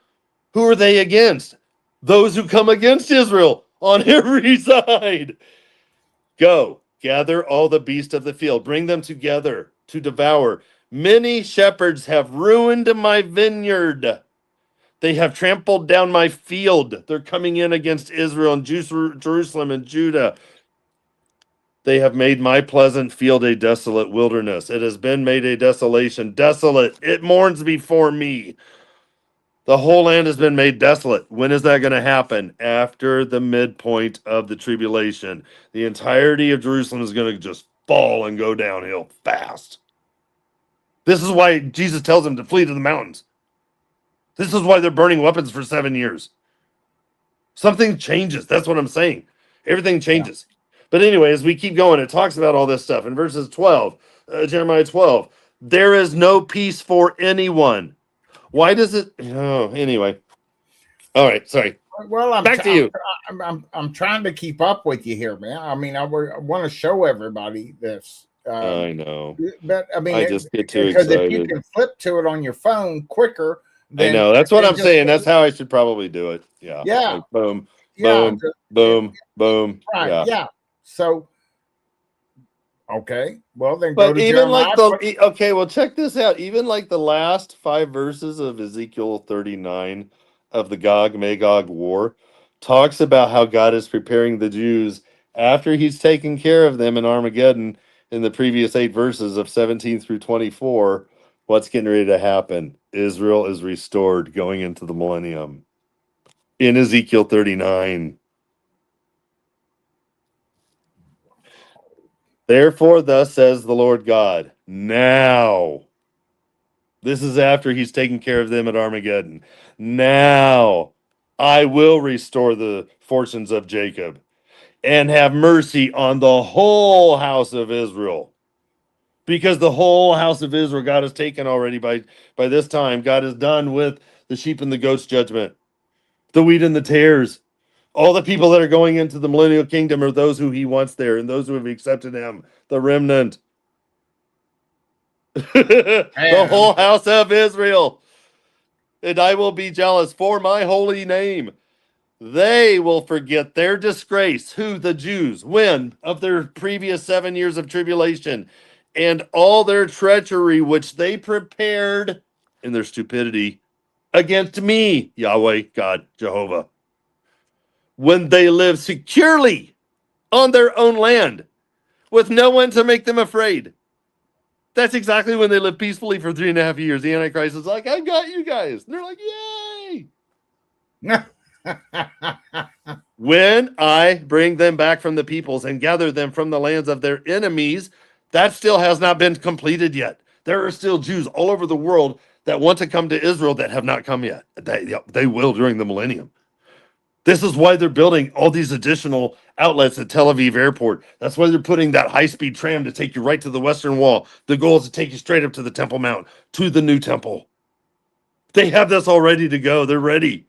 Who are they against? Those who come against Israel on every side. Go, gather all the beasts of the field, bring them together to devour. Many shepherds have ruined my vineyard. They have trampled down my field. They're coming in against Israel and Jerusalem and Judah. They have made my pleasant field a desolate wilderness. It has been made a desolation, desolate. It mourns before me. The whole land has been made desolate. When is that going to happen? After the midpoint of the tribulation. The entirety of Jerusalem is going to just fall and go downhill fast. This is why Jesus tells them to flee to the mountains. This is why they're burning weapons for 7 years. Something changes. That's what I'm saying. Everything changes. Yeah. But anyway, as we keep going, it talks about all this stuff in verses 12, Jeremiah 12. There is no peace for anyone. Why does it? Oh, anyway. All right, sorry. Well, back to you. I'm trying to keep up with you here, man. I mean, I want to show everybody this. I know, but I mean, I just get too excited. Because if you can flip to it on your phone quicker, I know that's what I'm saying. That's how I should probably do it. Yeah. Yeah. Like boom, boom, boom, boom. Right. Yeah. So. Okay. Well, then but go to even Jeremiah. like okay. Well, check this out. Even like the last 5 verses of Ezekiel 39 of the Gog Magog war talks about how God is preparing the Jews after He's taken care of them in Armageddon. In the previous 8 verses of 17 through 24, what's getting ready to happen? Israel is restored going into the millennium. In Ezekiel 39. Therefore, thus says the Lord God, now. This is after He's taken care of them at Armageddon. Now I will restore the fortunes of Jacob and have mercy on the whole house of Israel. Because the whole house of Israel God has taken already by this time. God is done with the sheep and the goats judgment, the wheat and the tares. All the people that are going into the millennial kingdom are those who He wants there and those who have accepted Him, the remnant. The whole house of Israel. And I will be jealous for my holy name. They will forget their disgrace. Who? The Jews. When? Of their previous 7 years of tribulation. And all their treachery, which they prepared in their stupidity against me, Yahweh, God, Jehovah. When they live securely on their own land with no one to make them afraid. That's exactly when they live peacefully for 3.5 years. The Antichrist is like, I've got you guys. And they're like, yay. When I bring them back from the peoples and gather them from the lands of their enemies, that still has not been completed yet. There are still Jews all over the world that want to come to Israel that have not come yet. They will during the millennium. This is why they're building all these additional outlets at Tel Aviv airport. That's why they're putting that high-speed tram to take you right to the Western Wall. The goal is to take you straight up to the Temple Mount, to the new temple. They have this all ready to go. They're ready.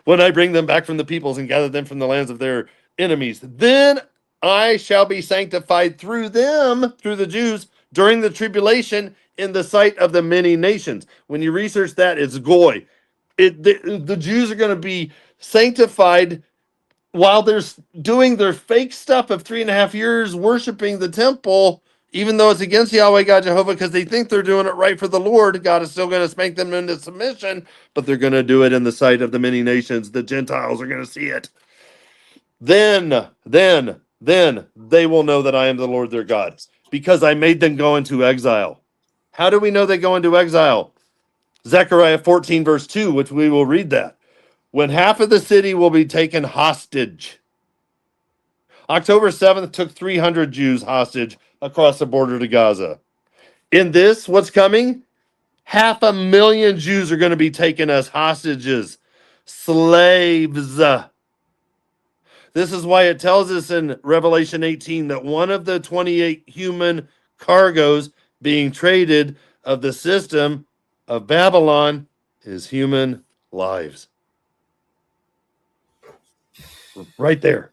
When I bring them back from the peoples and gather them from the lands of their enemies, then I shall be sanctified through them, through the Jews, during the tribulation in the sight of the many nations. When you research that, it's goy. The Jews are going to be sanctified while they're doing their fake stuff of 3.5 years worshiping the temple, even though it's against Yahweh God Jehovah, because they think they're doing it right for the Lord. God is still going to spank them into submission, but they're going to do it in the sight of the many nations. The Gentiles are going to see it. Then they will know that I am the Lord their God, because I made them go into exile. How do we know they go into exile? Zechariah 14, verse 2, which we will read that. When half of the city will be taken hostage. October 7th took 300 Jews hostage across the border to Gaza. In this, what's coming? 500,000 Jews are going to be taken as hostages, slaves. This is why it tells us in Revelation 18 that one of the 28 human cargoes being traded of the system of Babylon is human lives. Right there.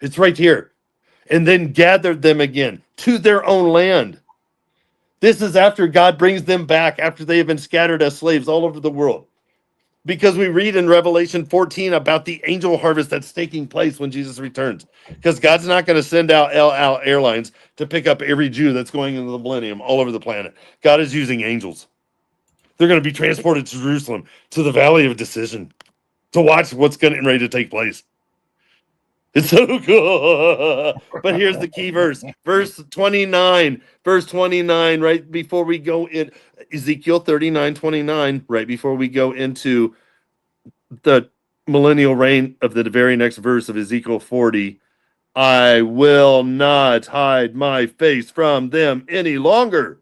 It's right here. And then gathered them again to their own land. This is after God brings them back, after they have been scattered as slaves all over the world. Because we read in Revelation 14 about the angel harvest that's taking place when Jesus returns. Because God's not going to send out El Al Airlines to pick up every Jew that's going into the millennium all over the planet. God is using angels. They're going to be transported to Jerusalem, to the Valley of Decision, to watch what's getting ready to take place. It's so cool. But here's the key verse. Verse 29. Verse 29, right before we go in Ezekiel 39:29, right before we go into the millennial reign of the very next verse of Ezekiel 40. I will not hide my face from them any longer,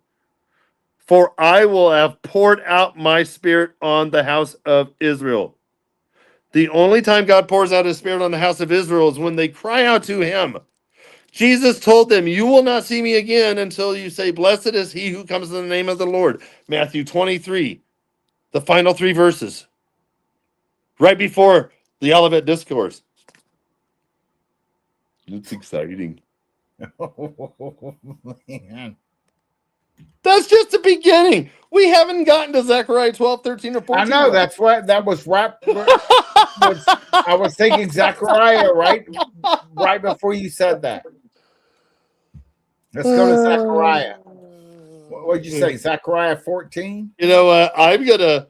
for I will have poured out my spirit on the house of Israel. The only time God pours out his spirit on the house of Israel is when they cry out to him. Jesus told them, you will not see me again until you say, blessed is he who comes in the name of the Lord. Matthew 23, the final 3 verses, right before the Olivet Discourse. It's exciting. Oh, man. That's just the beginning. We haven't gotten to Zechariah 12, 13, or 14. I know, that's what that was right. I was thinking Zechariah right before you said that. Let's go to Zechariah. What'd you say? Zechariah 14? You know what? I'm gonna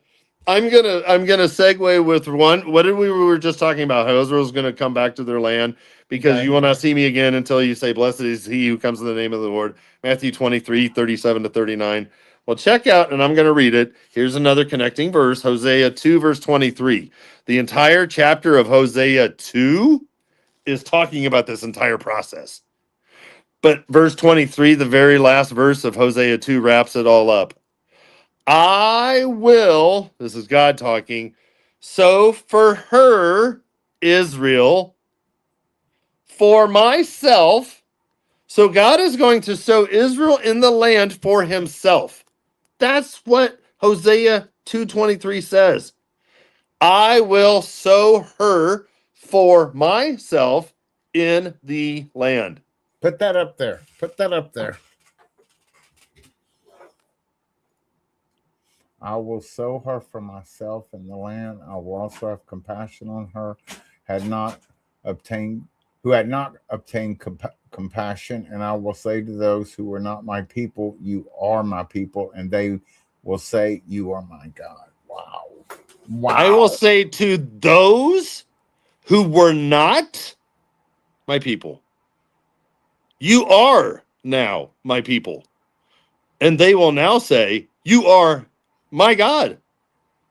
segue with one. What did we were just talking about? How Israel's gonna come back to their land because Okay. you will not see me again until you say, blessed is he who comes in the name of the Lord. Matthew 23, 37 to 39. Well, check out, and I'm going to read it. Here's another connecting verse, Hosea 2, verse 23. The entire chapter of Hosea 2 is talking about this entire process. But verse 23, the very last verse of Hosea 2, wraps it all up. I will, this is God talking, sow for her, Israel, for myself. So God is going to sow Israel in the land for himself. That's what Hosea 2:23 says. I will sow her for myself in the land. Put that up there. Put that up there. I will sow her for myself in the land. I will also have compassion on her, who had not obtained compassion. And I will say to those who were not my people, you are my people. And they will say, you are my God. Wow. Wow. I will say to those who were not my people, you are now my people. And they will now say, you are my God.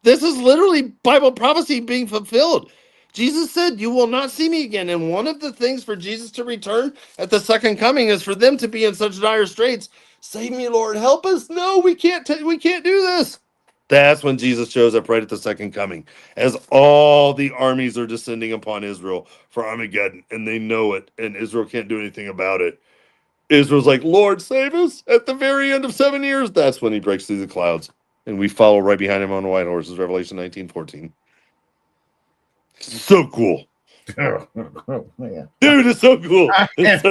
This is literally Bible prophecy being fulfilled. Jesus said, you will not see me again. And one of the things for Jesus to return at the second coming is for them to be in such dire straits. Save me, Lord, help us. No, we can't do this. That's when Jesus shows up right at the second coming, as all the armies are descending upon Israel for Armageddon, and they know it, and Israel can't do anything about it. Israel's like, Lord, save us at the very end of 7 years. That's when he breaks through the clouds, and we follow right behind him on white horses, Revelation 19:14. So cool. Yeah. Dude, it's so cool. This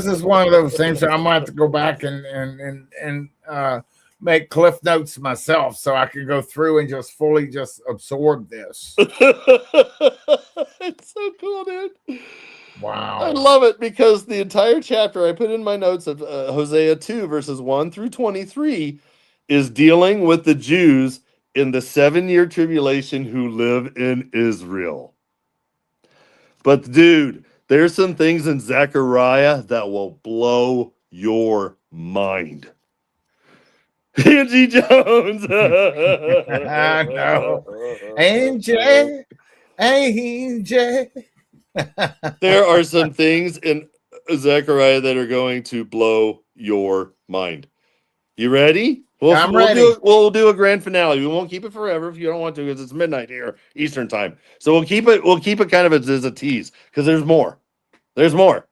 is one of those things that I might have to go back and make cliff notes myself so I can go through and just fully just absorb this. It's so cool, dude. Wow. I love it because the entire chapter I put in my notes of Hosea 2 verses 1 through 23 is dealing with the Jews in the 7-year tribulation who live in Israel. But dude, there's some things in Zechariah that will blow your mind. Angie Jones. I know. AJ. There are some things in Zechariah that are going to blow your mind. You ready? I'm ready. We'll do a grand finale. We won't keep it forever if you don't want to, because it's midnight here Eastern time. So we'll keep it kind of as a tease, because there's more. There's more.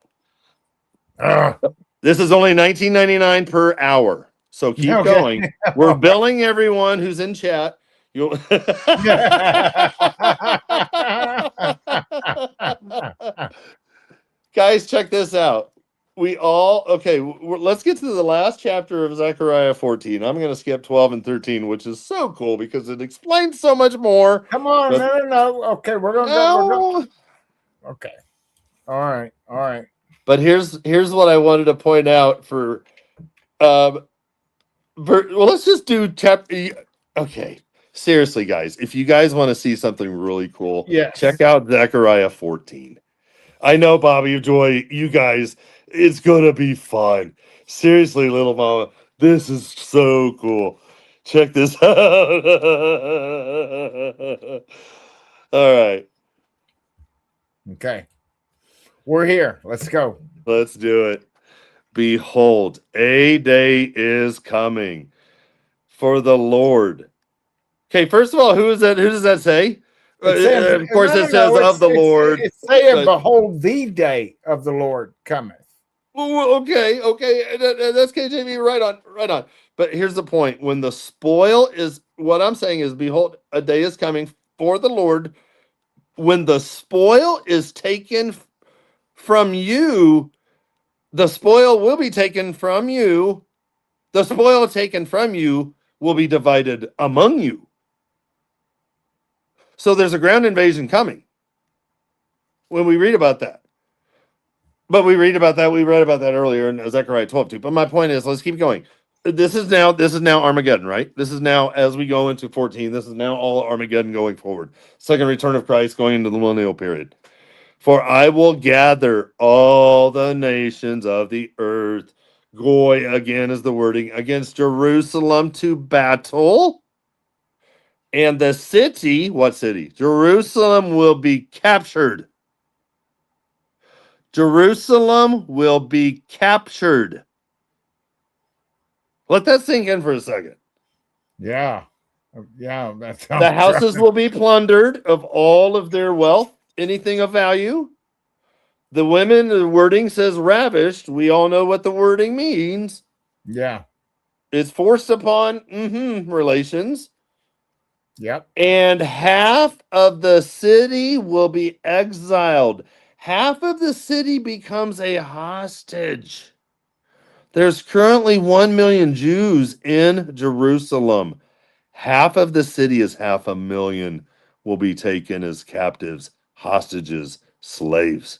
This is only $19.99 per hour. So keep going. We're billing everyone who's in chat. You'll Guys, check this out. Let's get to the last chapter of Zechariah 14. I'm going to skip 12 and 13, which is so cool because it explains so much more. Come on, but, no. Okay, we're going to go. Okay. All right. But here's what I wanted to point out for let's just do chapter. Okay, seriously, guys, if you guys want to see something really cool, check out Zechariah 14. I know, Bobby Joy, you guys, it's gonna be fun. Seriously, little mama, this is so cool. Check this out. All right. Okay. We're here. Let's go. Let's do it. Behold, a day is coming for the Lord. Okay, first of all, who is that? Who does that say? Of course, it says of the Lord. It's saying, behold, the day of the Lord cometh. Okay. That's KJV, right on. But here's the point. When the spoil is, what I'm saying is, behold, a day is coming for the Lord. When the spoil is taken from you, the spoil will be taken from you. The spoil taken from you will be divided among you. So there's a ground invasion coming when we read about that. But we read about that. We read about that earlier in Zechariah 12 too. But my point is, let's keep going. This is now Armageddon, right? This is now, as we go into 14, this is now all Armageddon going forward. Second return of Christ going into the millennial period. For I will gather all the nations of the earth. Goy, again, is the wording, against Jerusalem to battle. And the city, what city? Jerusalem will be captured. Jerusalem will be captured. Let that sink in for a second. Yeah. That sounds the houses will be plundered of all of their wealth, anything of value. The women, the wording says ravished. We all know what the wording means. Yeah. It's forced upon relations. Yep. And half of the city will be exiled. Half of the city becomes a hostage. There's currently 1 million Jews in Jerusalem. Half of the city is 500,000 will be taken as captives, hostages, slaves.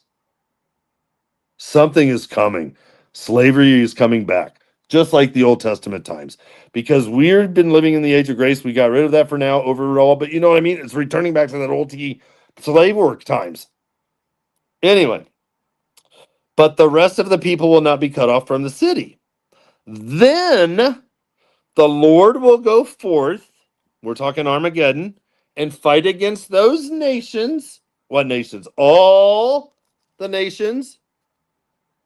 Something is coming. Slavery is coming back, just like the Old Testament times. Because we've been living in the age of grace, we got rid of that for now overall. But you know what I mean? It's returning back to that old slave work times. Anyway, but the rest of the people will not be cut off from the city. Then the Lord will go forth, we're talking Armageddon, and fight against those nations. What nations? All the nations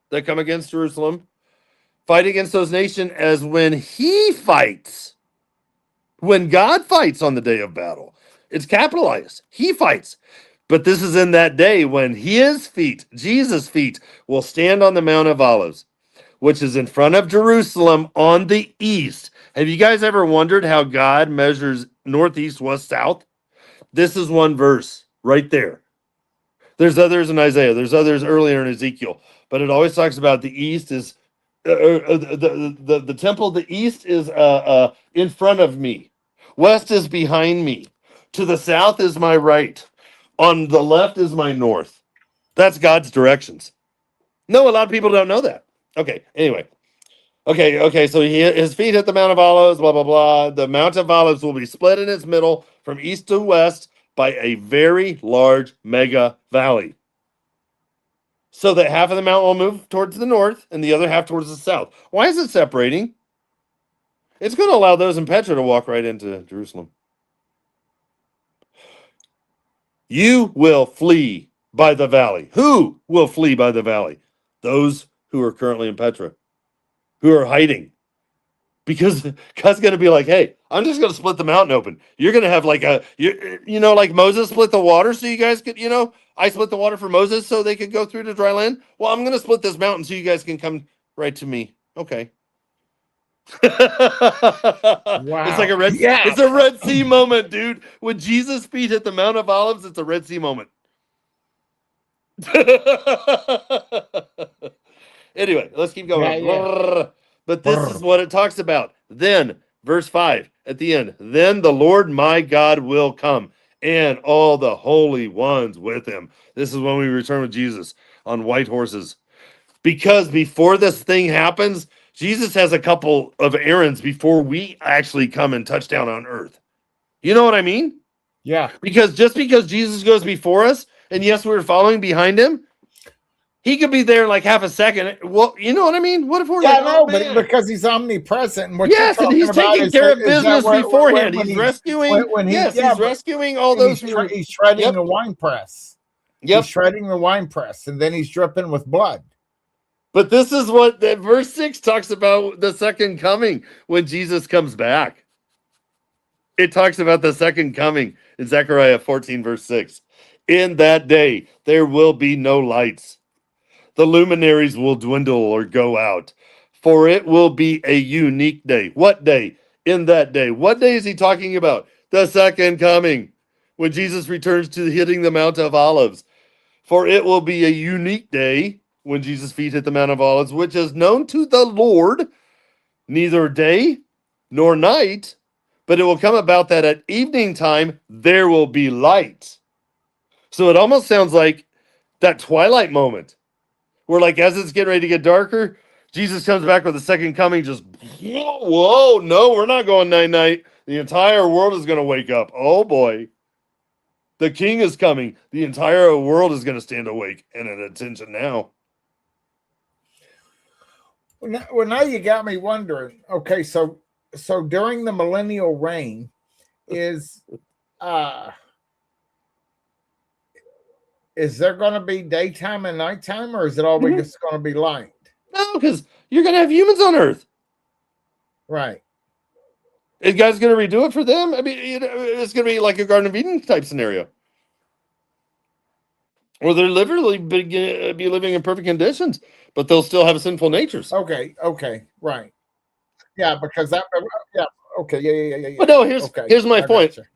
that come against Jerusalem. Fight against those nations as when he fights. When God fights on the day of battle. It's capitalized. He fights. But this is in that day when his feet, Jesus' feet, will stand on the Mount of Olives, which is in front of Jerusalem on the east. Have you guys ever wondered how God measures northeast, west, south? This is one verse right there. There's others in Isaiah. There's others earlier in Ezekiel. But it always talks about the east is the temple. The east is in front of me. West is behind me. To the south is my right. On the left is my north. That's God's directions. No, a lot of people don't know that. Okay, anyway. Okay, so his feet hit the Mount of Olives, blah, blah, blah. The Mount of Olives will be split in its middle from east to west by a very large mega valley. So that half of the mountain will move towards the north and the other half towards the south. Why is it separating? It's going to allow those in Petra to walk right into Jerusalem. You will flee by the valley. Who will flee by the valley? Those who are currently in Petra, who are hiding. Because God's going to be like, hey, I'm just going to split the mountain open. You're going to have like like Moses split the water so you guys could, I split the water for Moses so they could go through to dry land. Well, I'm going to split this mountain so you guys can come right to me. Okay. It's like Wow. Yeah. it's a Red Sea moment, dude. When Jesus' feet hit the Mount of Olives, it's a Red Sea moment. Anyway, let's keep going. Yeah. But this is what it talks about. Then, verse 5 at the end, then the Lord my God will come, and all the holy ones with him. This is when we return with Jesus on white horses. Because before this thing happens, Jesus has a couple of errands before we actually come and touch down on earth. You know what I mean? Yeah. Because just because Jesus goes before us, and yes, we're following behind him, he could be there in like half a second. Well, you know what I mean? What if we're but because he's omnipresent. And yes, and he's taking care of business beforehand. He's rescuing. He's rescuing all those. He's shredding the wine press. He's shredding the wine press, and then he's dripping with blood. But this is what verse 6 talks about: the second coming when Jesus comes back. It talks about the second coming in Zechariah 14, verse 6. In that day, there will be no lights. The luminaries will dwindle or go out, for it will be a unique day. What day? In that day. What day is he talking about? The second coming, when Jesus returns to hitting the Mount of Olives. For it will be a unique day when Jesus' feet hit the Mount of Olives, which is known to the Lord, neither day nor night, but it will come about that at evening time there will be light. So it almost sounds like that twilight moment. Where like as it's getting ready to get darker, Jesus comes back with the second coming. Just whoa, no, we're not going night. The entire world is going to wake up. Oh boy, the King is coming. The entire world is going to stand awake and at attention now. Well, now you got me wondering. Okay, so during the millennial reign, is there going to be daytime and nighttime, or is it always just going to be light? No, because you're going to have humans on Earth. Right. And God's going to redo it for them. I mean, it's going to be like a Garden of Eden type scenario. Or they're literally be living in perfect conditions, but they'll still have sinful natures. Okay, right. Yeah, because that, yeah, okay, yeah. But no, here's my point. Gotcha.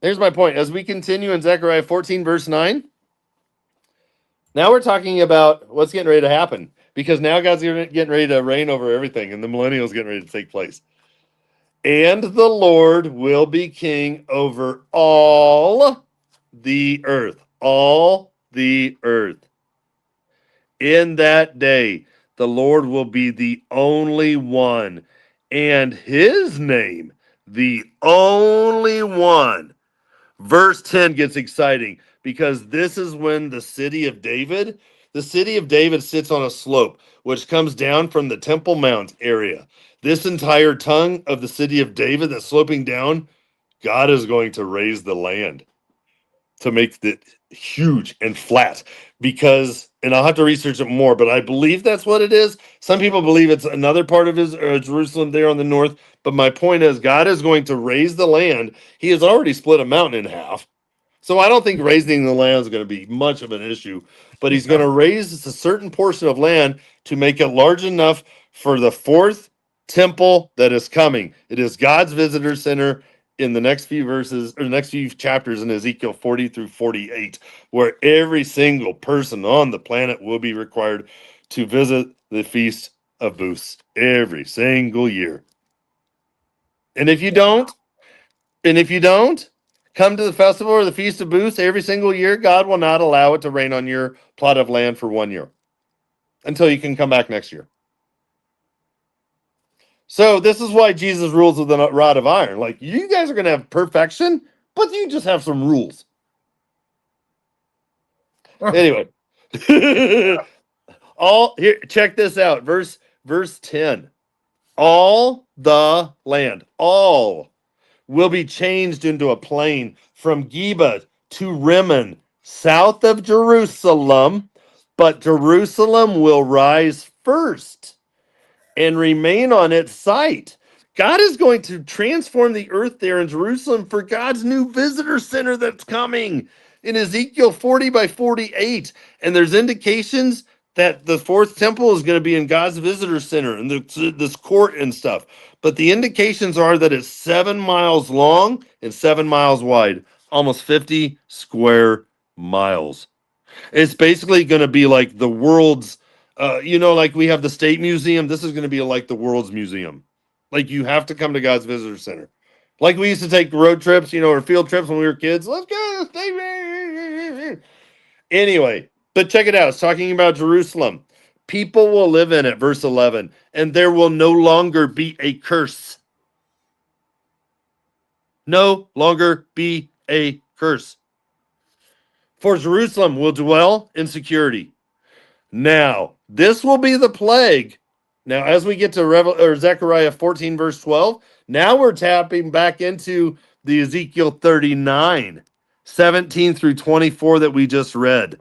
Here's my point. As we continue in Zechariah 14, verse 9, now we're talking about what's getting ready to happen, because now God's getting ready to reign over everything, and the millennial's getting ready to take place. And the Lord will be king over all the earth. All the earth. In that day, the Lord will be the only one, and his name, the only one. Verse 10 gets exciting because this is when the city of David sits on a slope, which comes down from the Temple Mount area. This entire tongue of the city of David that's sloping down, God is going to raise the land to make it huge and flat because, and I'll have to research it more, but I believe that's what it is. Some people believe it's another part of Jerusalem there on the north. But my point is, God is going to raise the land. He has already split a mountain in half. So I don't think raising the land is going to be much of an issue, but he's going to raise a certain portion of land to make it large enough for the fourth temple that is coming. It is God's visitor center in the next few verses or the next few chapters in Ezekiel 40 through 48, where every single person on the planet will be required to visit the Feast of Booths every single year. And if you don't come to the festival or the Feast of Booths every single year, God will not allow it to rain on your plot of land for 1 year until you can come back next year. So this is why Jesus rules with a rod of iron. Like, you guys are going to have perfection, but you just have some rules. Anyway, check this out. Verse 10. All the land, all will be changed into a plain from Geba to Rimmon, south of Jerusalem, but Jerusalem will rise first and remain on its site. God is going to transform the earth there in Jerusalem for God's new visitor center that's coming in Ezekiel 40:48. And there's indications that the fourth temple is going to be in God's visitor center and this court and stuff. But the indications are that it's 7 miles long and 7 miles wide, almost 50 square miles. It's basically going to be like the world's, like we have the State Museum. This is going to be like the world's museum. Like you have to come to God's Visitor Center. Like we used to take road trips, or field trips when we were kids. Let's go. Anyway, but check it out. It's talking about Jerusalem. People will live in it, verse 11, and there will no longer be a curse. No longer be a curse. For Jerusalem will dwell in security. Now, this will be the plague. Now, as we get to Zechariah 14, verse 12, now we're tapping back into the Ezekiel 39, 17 through 24 that we just read,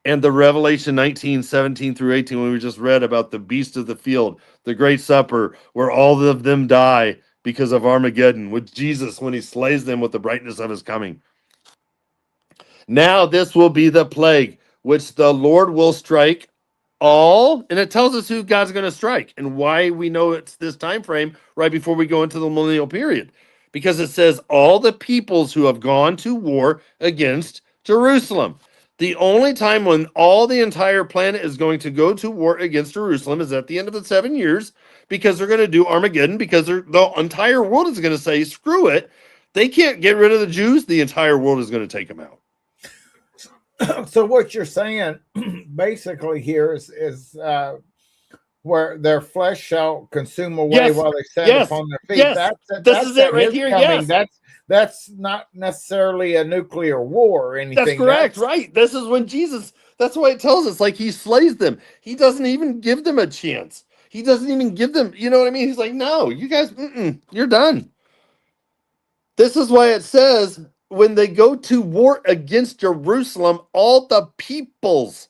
and the Revelation 19, 17 through 18, when we just read about the beast of the field, the great supper, where all of them die because of Armageddon, with Jesus when he slays them with the brightness of his coming. Now this will be the plague which the Lord will strike all, and it tells us who God's going to strike and why we know it's this time frame right before we go into the millennial period, because it says all the peoples who have gone to war against Jerusalem. The only time when all the entire planet is going to go to war against Jerusalem is at the end of the 7 years, because they're going to do Armageddon, because the entire world is going to say, screw it. They can't get rid of the Jews. The entire world is going to take them out. So what you're saying basically here is where their flesh shall consume away while they stand upon their feet. Yes. This is it right here. Coming. Yes. That's not necessarily a nuclear war or anything. That's correct, right? This is when Jesus, that's why it tells us, like, he slays them. He doesn't even give them a chance. He doesn't even give them, you know what I mean? He's like, no, you guys, you're done. This is why it says, when they go to war against Jerusalem, all the peoples,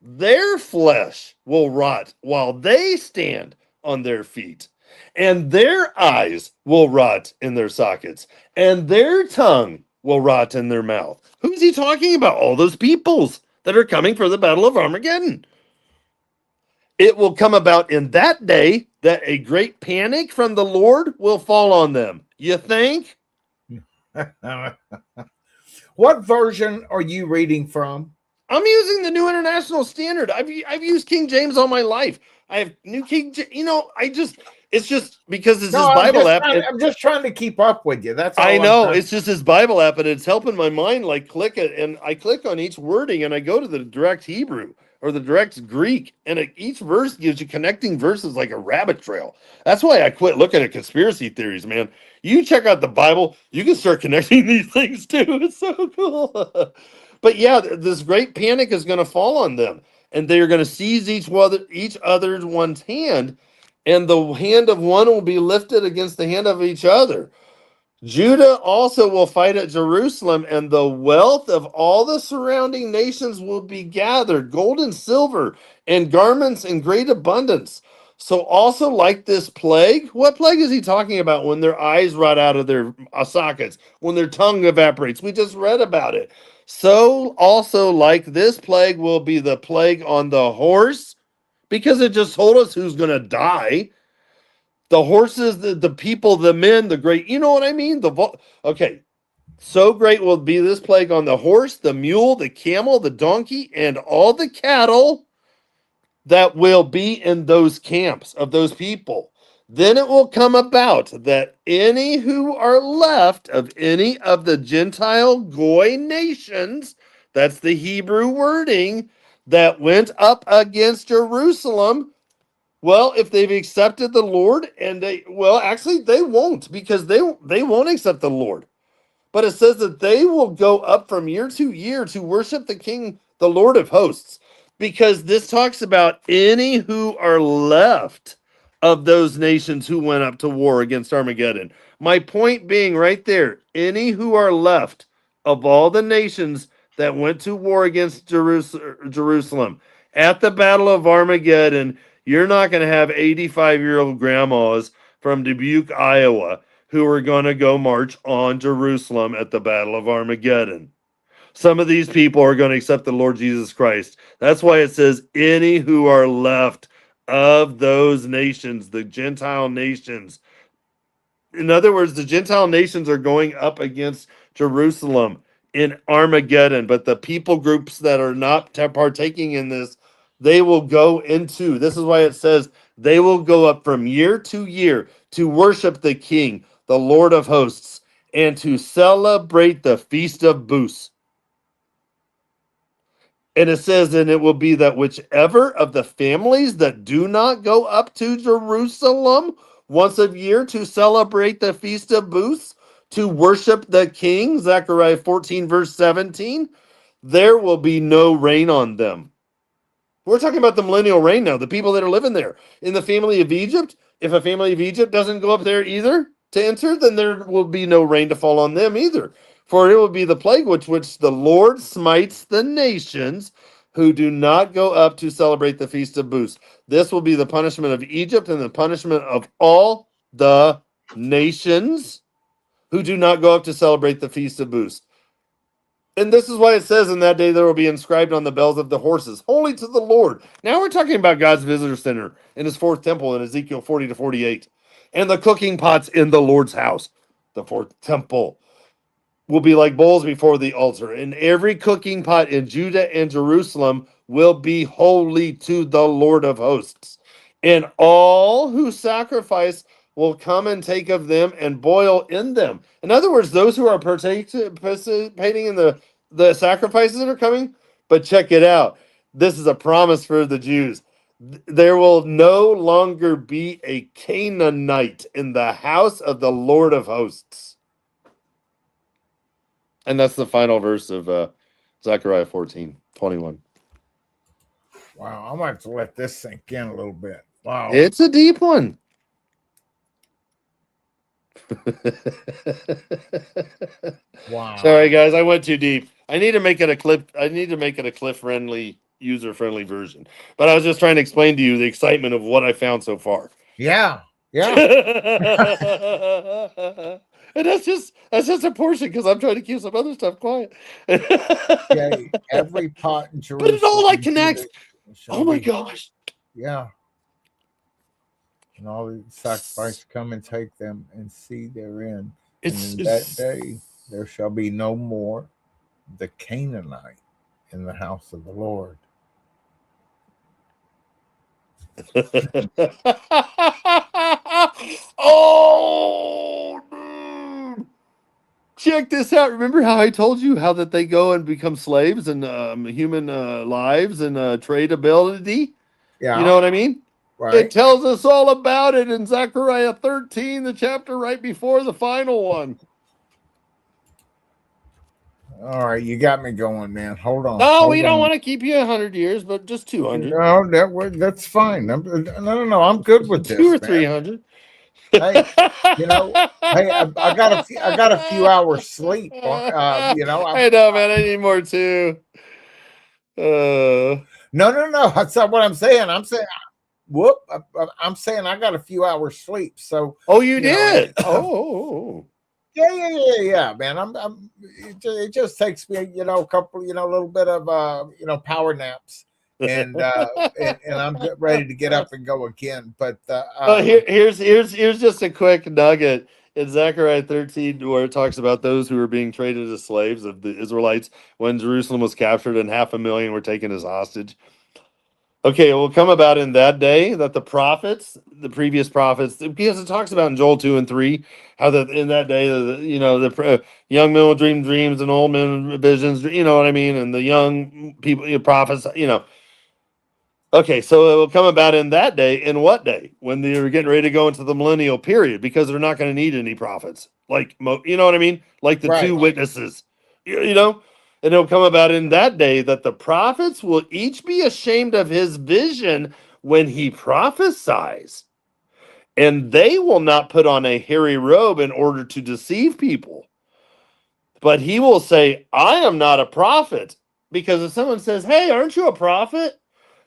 their flesh will rot while they stand on their feet, and their eyes will rot in their sockets, and their tongue will rot in their mouth. Who's he talking about? All those peoples that are coming for the Battle of Armageddon. It will come about in that day that a great panic from the Lord will fall on them. You think? What version are you reading from? I'm using the New International Standard. I've used King James all my life. I have New King James. It's just because it's his Bible app. I'm just trying to keep up with you. That's all I know. It's just his Bible app, and it's helping my mind. Like, click it, and I click on each wording, and I go to the direct Hebrew or the direct Greek, and each verse gives you connecting verses like a rabbit trail. That's why I quit looking at conspiracy theories, man. You check out the Bible, you can start connecting these things too. It's so cool. But yeah, this great panic is going to fall on them, and they're going to seize each other's one's hand, and the hand of one will be lifted against the hand of each other. Judah also will fight at Jerusalem, and the wealth of all the surrounding nations will be gathered, gold and silver, and garments in great abundance. So also like this plague, what plague is he talking about when their eyes rot out of their sockets, when their tongue evaporates? We just read about it. So also like this plague will be the plague on the horse, because it just told us who's going to die. The horses, the people, the men, the great, you know what I mean? Okay, so great will be this plague on the horse, the mule, the camel, the donkey, and all the cattle that will be in those camps of those people. Then it will come about that any who are left of any of the Gentile Goy nations, that's the Hebrew wording, that went up against Jerusalem. Well, if they've accepted the Lord, and they won't, because they won't accept the Lord. But it says that they will go up from year to year to worship the King, the Lord of hosts, because this talks about any who are left of those nations who went up to war against Armageddon. My point being right there, any who are left of all the nations that went to war against Jerusalem at the Battle of Armageddon. You're not going to have 85-year-old grandmas from Dubuque, Iowa, who are going to go march on Jerusalem at the Battle of Armageddon. Some of these people are going to accept the Lord Jesus Christ. That's why it says, any who are left of those nations, the Gentile nations. In other words, the Gentile nations are going up against Jerusalem in Armageddon, but the people groups that are not partaking in this, they will go into, this is why it says, they will go up from year to year to worship the King, the Lord of hosts, and to celebrate the Feast of Booths. And it says, and it will be that whichever of the families that do not go up to Jerusalem once a year to celebrate the Feast of Booths, to worship the King, Zechariah 14, verse 17, there will be no rain on them. We're talking about the millennial reign now, the people that are living there. In the family of Egypt, if a family of Egypt doesn't go up there either to enter, then there will be no rain to fall on them either. For it will be the plague which the Lord smites the nations who do not go up to celebrate the Feast of Booths. This will be the punishment of Egypt and the punishment of all the nations who do not go up to celebrate the Feast of Booths. And this is why it says, in that day there will be inscribed on the bells of the horses, holy to the Lord. Now we're talking about God's visitor center in his fourth temple in Ezekiel 40 to 48. And the cooking pots in the Lord's house, the fourth temple, will be like bowls before the altar. And every cooking pot in Judah and Jerusalem will be holy to the Lord of hosts. And all who sacrifice will come and take of them and boil in them. In other words, those who are participating in the sacrifices that are coming, but check it out. This is a promise for the Jews. There will no longer be a Canaanite in the house of the Lord of hosts. And that's the final verse of Zechariah 14:21. Wow, I might have to let this sink in a little bit. Wow. It's a deep one. Wow. Sorry, guys, I went too deep. I need to make it a cliff friendly, user friendly version. But I was just trying to explain to you the excitement of what I found so far. Yeah. Yeah. And that's just a portion because I'm trying to keep some other stuff quiet. Okay, every pot in Jerusalem. But it all like connects. Oh my gosh. Yeah. And all the sacrifices come and take them and see therein. And in that day there shall be no more the Canaanite in the house of the Lord. Oh, dude. Check this out. Remember how I told you how that they go and become slaves and human lives and tradability? Yeah. You know what I mean? Right. It tells us all about it in Zechariah 13, the chapter right before the final one. All right, you got me going, man. Hold on. No, we don't want to keep you 100 years, but just 200. No, that's fine. No. I'm good with this. 200 or 300. Hey, I got a few hours sleep. I know, man. I need more too. No. That's not what I'm saying. I'm saying, I'm saying I got a few hours sleep. So. Oh, you did. Oh. Yeah, man. It just takes me, a couple, a little bit of, power naps, and I'm ready to get up and go again. But here's just a quick nugget in Zechariah 13 where it talks about those who were being traded as slaves of the Israelites when Jerusalem was captured and 500,000 were taken as hostage. Okay, it will come about in that day that the prophets, the previous prophets, because it talks about in Joel 2 and 3, how that in that day, the young men will dream dreams and old men visions, you know what I mean? And the young people, prophets, Okay, so it will come about in that day. In what day? When they're getting ready to go into the millennial period, because they're not going to need any prophets. Like, you know what I mean? Like the two witnesses, And it'll come about in that day that the prophets will each be ashamed of his vision when he prophesies. And they will not put on a hairy robe in order to deceive people. But he will say, I am not a prophet. Because if someone says, hey, aren't you a prophet?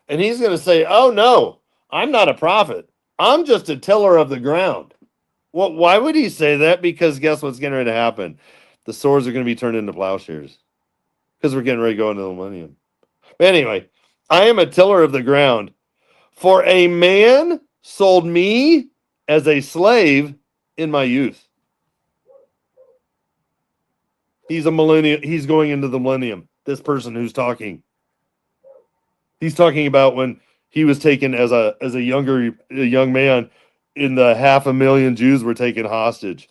And he's going to say, oh, no, I'm not a prophet. I'm just a tiller of the ground. Well, why would he say that? Because guess what's getting ready to happen? The swords are going to be turned into plowshares because we're getting ready to go into the millennium. But anyway, I am a tiller of the ground. For a man sold me as a slave in my youth. He's a millennium. He's going into the millennium. This person who's talking. He's talking about when he was taken as a young man, in the 500,000 Jews were taken hostage.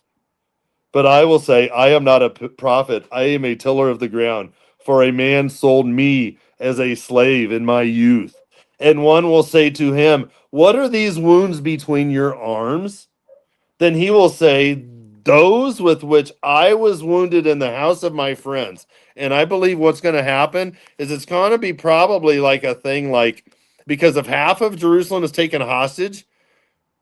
But I will say, I am not a prophet. I am a tiller of the ground. For a man sold me as a slave in my youth. And one will say to him, what are these wounds between your arms? Then he will say, those with which I was wounded in the house of my friends. And I believe what's going to happen is it's going to be probably like a thing like, because if half of Jerusalem is taken hostage,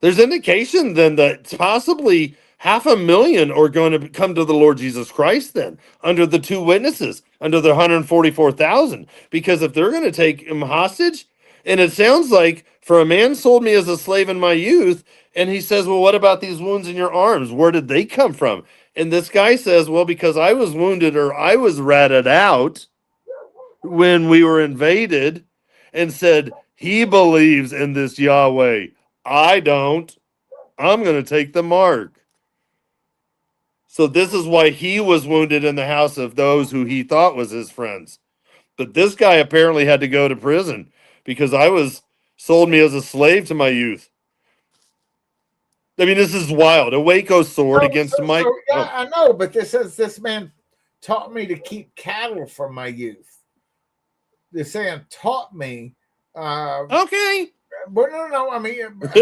there's indication then that possibly 500,000 are going to come to the Lord Jesus Christ then, under the two witnesses, under the 144,000. Because if they're going to take him hostage, and it sounds like, for a man sold me as a slave in my youth, and he says, well, what about these wounds in your arms? Where did they come from? And this guy says, well, because I was wounded or I was ratted out when we were invaded, and said, he believes in this Yahweh. I don't. I'm going to take the mark. So this is why he was wounded in the house of those who he thought was his friends. But this guy apparently had to go to prison because I was sold me as a slave to my youth. I mean, this is wild. A Waco sword against Mike. Yeah, I know, but this says this man taught me to keep cattle from my youth. They're saying taught me. Okay. But no. I mean, I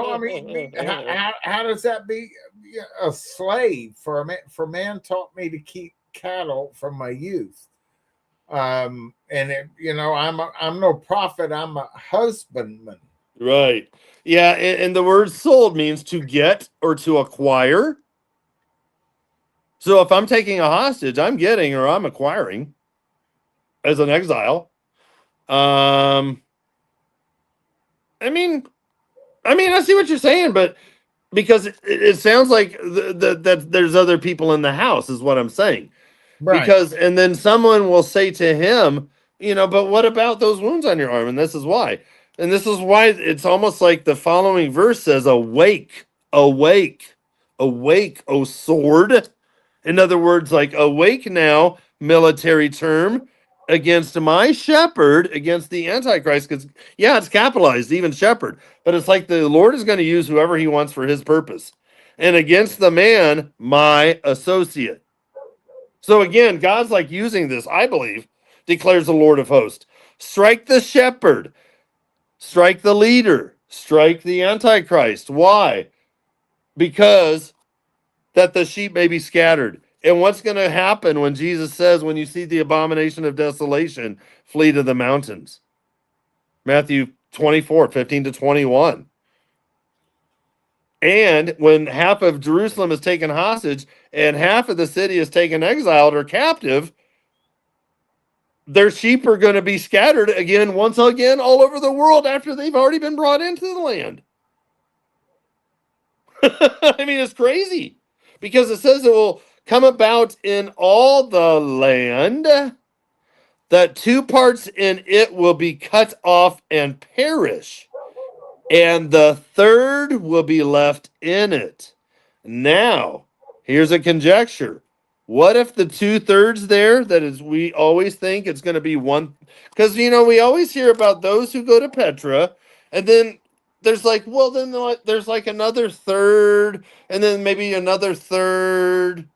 mean, how does that be a slave for a man? For man taught me to keep cattle from my youth. And I'm no prophet. I'm a husbandman. Right. Yeah, and the word sold means to get or to acquire. So if I'm taking a hostage, I'm getting or I'm acquiring as an exile. I mean, I see what you're saying, but because it sounds like that there's other people in the house, is what I'm saying. Right. Because, and then someone will say to him, but what about those wounds on your arm? And this is why. And this is why it's almost like the following verse says, awake, awake, awake, O sword. In other words, like, awake now, military term, against my shepherd, against the Antichrist. Because, yeah, it's capitalized, even shepherd. But it's like the Lord is going to use whoever he wants for his purpose. And against the man, my associate. So again, God's like using this, I believe, declares the Lord of hosts. Strike the shepherd, strike the leader, strike the Antichrist. Why? Because that the sheep may be scattered. And what's going to happen when Jesus says, when you see the abomination of desolation, flee to the mountains? Matthew 24:15-21. And when half of Jerusalem is taken hostage and half of the city is taken exiled or captive, their sheep are going to be scattered again, once again, all over the world after they've already been brought into the land. I mean, it's crazy because it says it will come about in all the land that two parts in it will be cut off and perish, and the third will be left in it. Now, here's a conjecture. What if the 2/3 there, that is, we always think it's going to be one, because, we always hear about those who go to Petra, and then there's like, well, then there's like another third, and then maybe another third.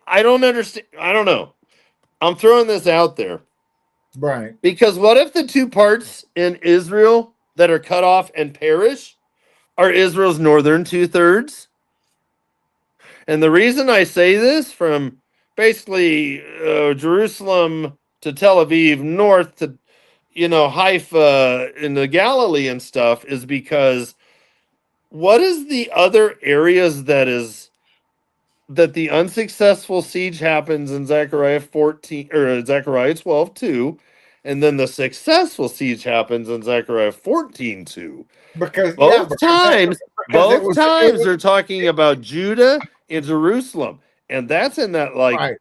I don't understand. I don't know. I'm throwing this out there. Right. Because what if the two parts in Israel that are cut off and perish are Israel's northern 2/3? And the reason I say this, from basically Jerusalem to Tel Aviv, north to, Haifa in the Galilee and stuff, is because what is the other areas that the unsuccessful siege happens in Zechariah 14 or Zechariah 12:2, and then the successful siege happens in Zechariah 14:2. Because both times Both times they're talking about Judah and Jerusalem, and that's in that like right.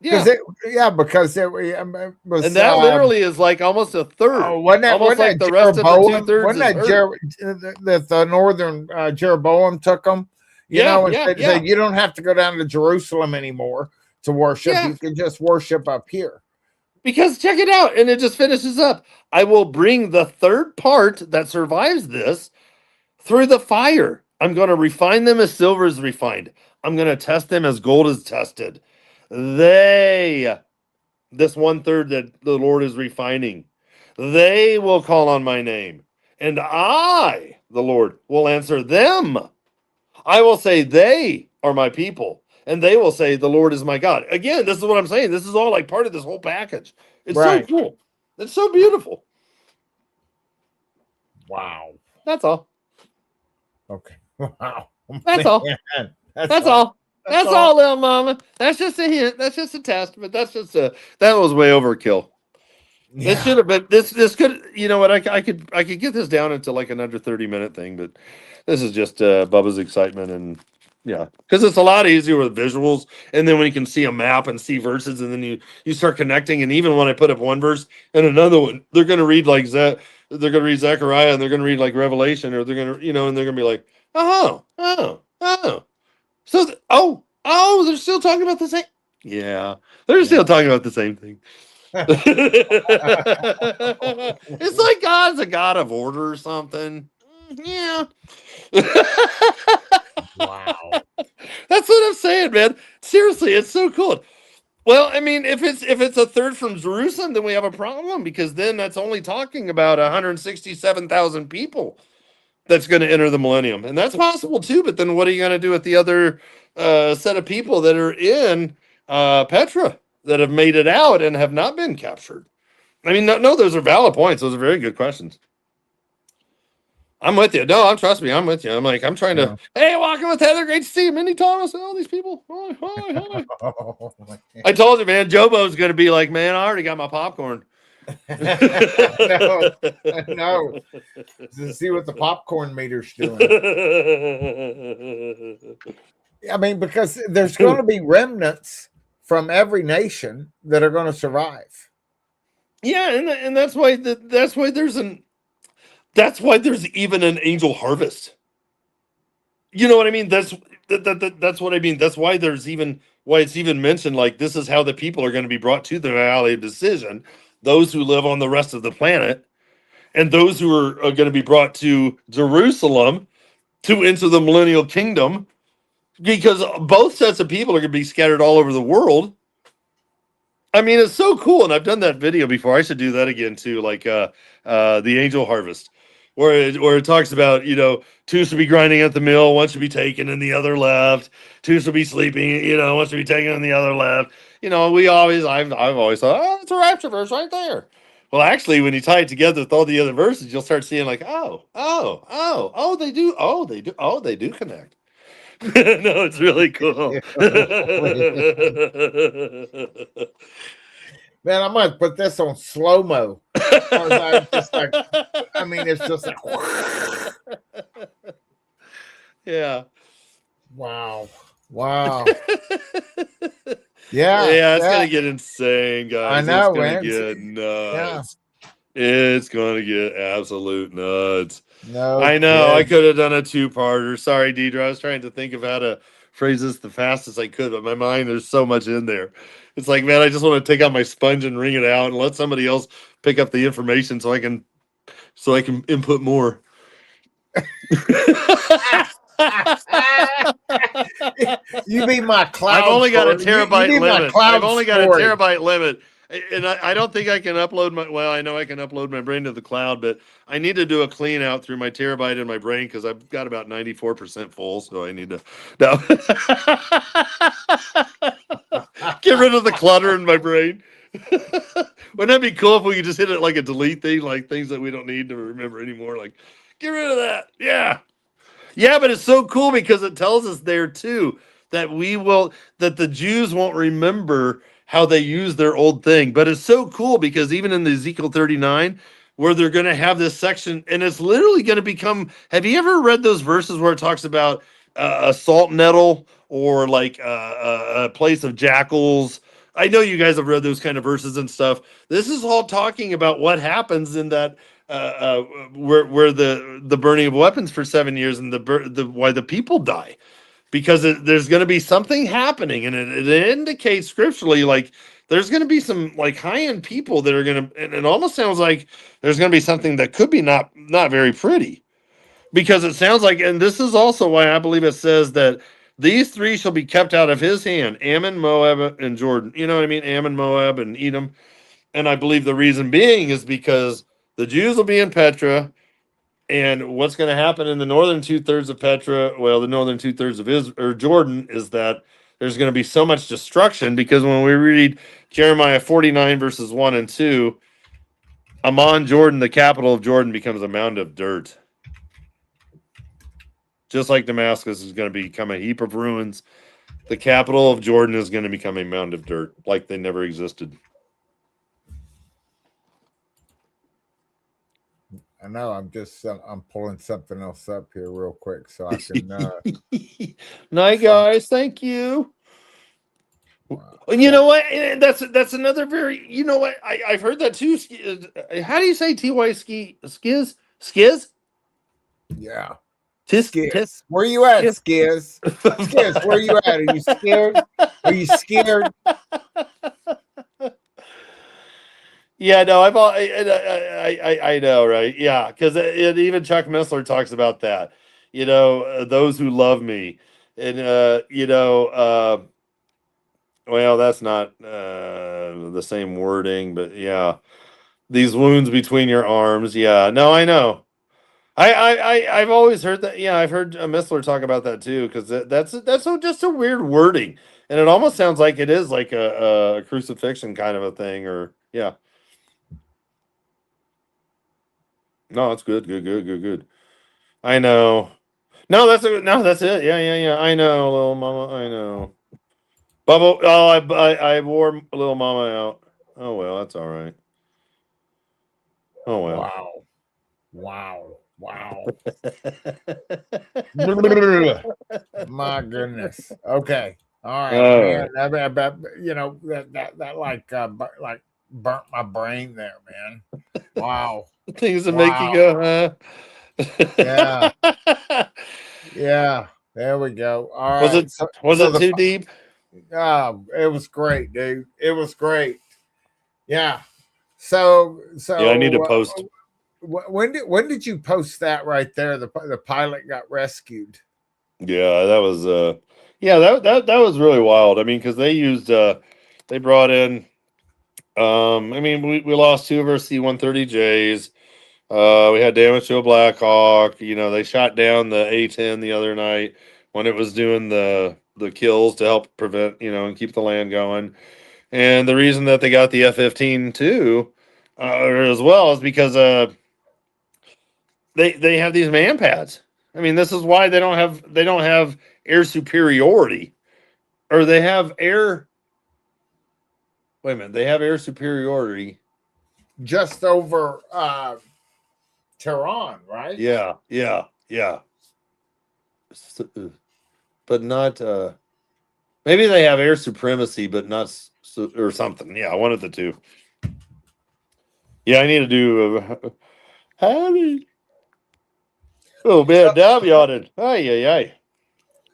yeah, Because it was, and that literally is like almost a third, almost like the rest of the 2/3 is that the northern Jeroboam took them, and said, you don't have to go down to Jerusalem anymore to worship. Yeah. You can just worship up here. Because check it out, and it just finishes up. I will bring the third part that survives this through the fire. I'm going to refine them as silver is refined. I'm going to test them as gold is tested. This 1/3 that the Lord is refining, they will call on my name, and I, the Lord, will answer them. I will say they are my people, and they will say the Lord is my God. Again, this is what I'm saying. This is all like part of this whole package. It's so cool. It's so beautiful. Wow. That's all. Okay. Wow. That's all. That's all. That's all, little mama. That's just a hint. That's just a test. But that was way overkill. Yeah. This should have been this could, you know what, I could get this down into like an under 30-minute thing, but this is just Bubba's excitement, and yeah, because it's a lot easier with visuals, and then when you can see a map and see verses, and then you start connecting, and even when I put up one verse and another one, they're gonna read like they're gonna read Zechariah, and they're gonna read like Revelation, or they're gonna, and they're gonna be like, oh, so they're still talking about the same. Yeah, they're still talking about the same thing. It's like God's a God of order or something. Yeah. Wow. That's what I'm saying, man. Seriously, it's so cool. Well, I mean, if it's a third from Jerusalem, then we have a problem, because then that's only talking about 167,000 people that's going to enter the millennium, and that's possible too. But then, what are you going to do with the other set of people that are in Petra that have made it out and have not been captured? I mean, no, those are valid points. Those are very good questions. I'm with you. No, trust me, I'm with you. I'm trying to. Hey, walking with Heather. Great to see you, Minnie Thomas, and all these people. Hi. I told you, man. Jobo's going to be like, man, I already got my popcorn. No. To see what the popcorn meter's doing. I mean, because there's going to be remnants from every nation that are going to survive. Yeah, and that's why there's even an angel harvest. You know what I mean? That's what I mean. That's why it's even mentioned, like, this is how the people are going to be brought to the valley of decision. Those who live on the rest of the planet, and those who are going to be brought to Jerusalem to enter the millennial kingdom, because both sets of people are going to be scattered all over the world. I mean, it's so cool, and I've done that video before. I should do that again too, like the angel harvest, where it talks about, two should be grinding at the mill, one should be taken, and the other left. Two should be sleeping, one should be taken, and the other left. I've always thought, oh, it's a rapture verse right there. Well, actually, when you tie it together with all the other verses, you'll start seeing like, they do connect. No, it's really cool. Man, I might put this on slow-mo. It's just like yeah. Wow. It's gonna get insane, guys. I know, it's gonna get nuts. It's gonna get absolute nuts. No, I know. I could have done a 2-parter. Sorry, Deidre. I was trying to think of how to phrase this the fastest I could, but my mind, there's so much in there. It's like, man, I just want to take out my sponge and wring it out and let somebody else pick up the information so I can input more. You mean my cloud? I've only got a terabyte limit. I've only got a terabyte limit. And I don't think I can upload I know I can upload my brain to the cloud, but I need to do a clean out through my terabyte in my brain, because I've got about 94% full. So I need to get rid of the clutter in my brain. Wouldn't that be cool if we could just hit it like a delete thing, like things that we don't need to remember anymore? Like, get rid of that. Yeah. Yeah, but it's so cool because it tells us there too that the Jews won't remember how they use their old thing. But it's so cool because even in the Ezekiel 39, where they're going to have this section, and it's literally going to become. Have you ever read those verses where it talks about a salt nettle or like a place of jackals? I know you guys have read those kind of verses and stuff. This is all talking about what happens in that where the burning of weapons for 7 years and the why the people die, because there's going to be something happening, and it indicates scripturally like there's going to be some like high-end people that are going to, and it almost sounds like there's going to be something that could be not very pretty, because it sounds like, and this is also why I believe it says that these three shall be kept out of his hand: Ammon, Moab, and Jordan. You know what I mean? Ammon, Moab, and Edom. And I believe the reason being is because the Jews will be in Petra, and what's going to happen in the northern 2/3 of Petra, well, the northern 2/3 of Israel or Jordan, is that there's going to be so much destruction, because when we read Jeremiah 49 verses 1 and 2, Amman, Jordan, the capital of Jordan, becomes a mound of dirt. Just like Damascus is going to become a heap of ruins, the capital of Jordan is going to become a mound of dirt, like they never existed. I know. I'm pulling something else up here real quick so I can. Night, guys. Thank you. Wow. You know what? That's another very. You know what? I've heard that too. How do you say ty skiz? Yeah. Skiz. Where you at, Skiz? Skiz, where you at? Are you scared? Are you scared? Yeah, no, I know, right? Yeah, because even Chuck Missler talks about that. Those who love me, and well, that's not the same wording, but yeah, these wounds between your arms. Yeah, no, I know. I've always heard that. Yeah, I've heard Missler talk about that too, because that's just a weird wording, and it almost sounds like it is like a crucifixion kind of a thing, or yeah. No, it's good. I know. No, that's it. Yeah. I know, little mama. I know. Bubba. Oh, I wore little mama out. Oh well, that's all right. Oh well. Wow. My goodness. Okay. All right, man. That like burnt my brain there, man. Wow. Things that make you go, huh? Yeah. There we go. All right. Was it too deep? It was great, dude. It was great. Yeah. So yeah, I need to post. When did you post that right there? The pilot got rescued. Yeah, that was that was really wild. I mean, because they used they brought in I mean, we lost 2 of our C-130Js. We had damage to a Black Hawk. They shot down the A-10 the other night when it was doing the kills to help prevent, and keep the land going. And the reason that they got the F-15 too, as well, is because they have these man pads. I mean, this is why they don't have air superiority, or they have air. Wait a minute, they have air superiority just over Tehran, right? Yeah. But not. Maybe they have air supremacy, but not or something. Yeah, one of the two. Yeah, I need to do. Oh man, now I'm yawning. Ay.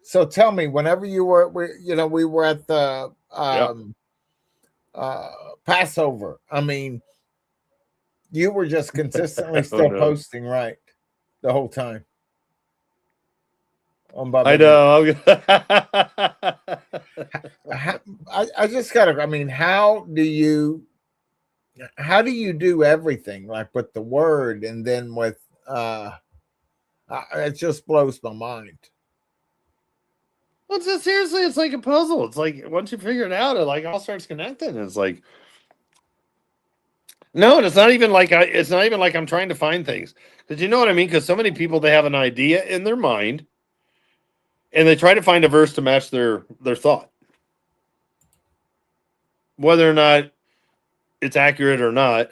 So tell me, whenever we were at the Passover. I mean, you were just consistently still posting, right, the whole time. I know. I just gotta. I mean, how do you do everything, like with the word, and then with it just blows my mind. Well, seriously, it's like a puzzle. It's like once you figure it out, it like all starts connecting. It's like no, and it's not even like I'm trying to find things. Because you know what I mean? Because so many people, they have an idea in their mind, and they try to find a verse to match their thought, whether or not it's accurate or not.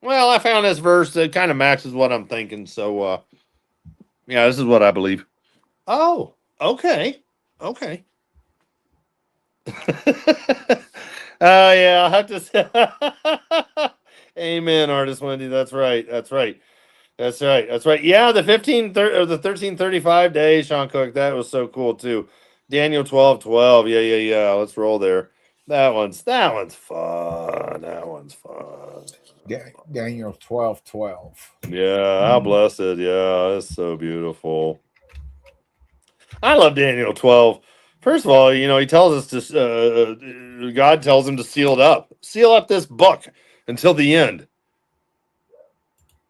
Well, I found this verse that kind of matches what I'm thinking. So, yeah, this is what I believe. Oh, okay. Okay. Yeah, I'll have to say. Amen, artist Wendy. That's right. That's right. That's right. That's right. Yeah, the 1335 days, Sean Cook. That was so cool too. Daniel 12:12. Yeah, yeah, yeah. Let's roll there. That one's fun. That one's fun. Daniel 12:12. Yeah, how blessed. Yeah, that's so beautiful. I love Daniel 12. First of all, he tells us to, God tells him to seal up this book until the end.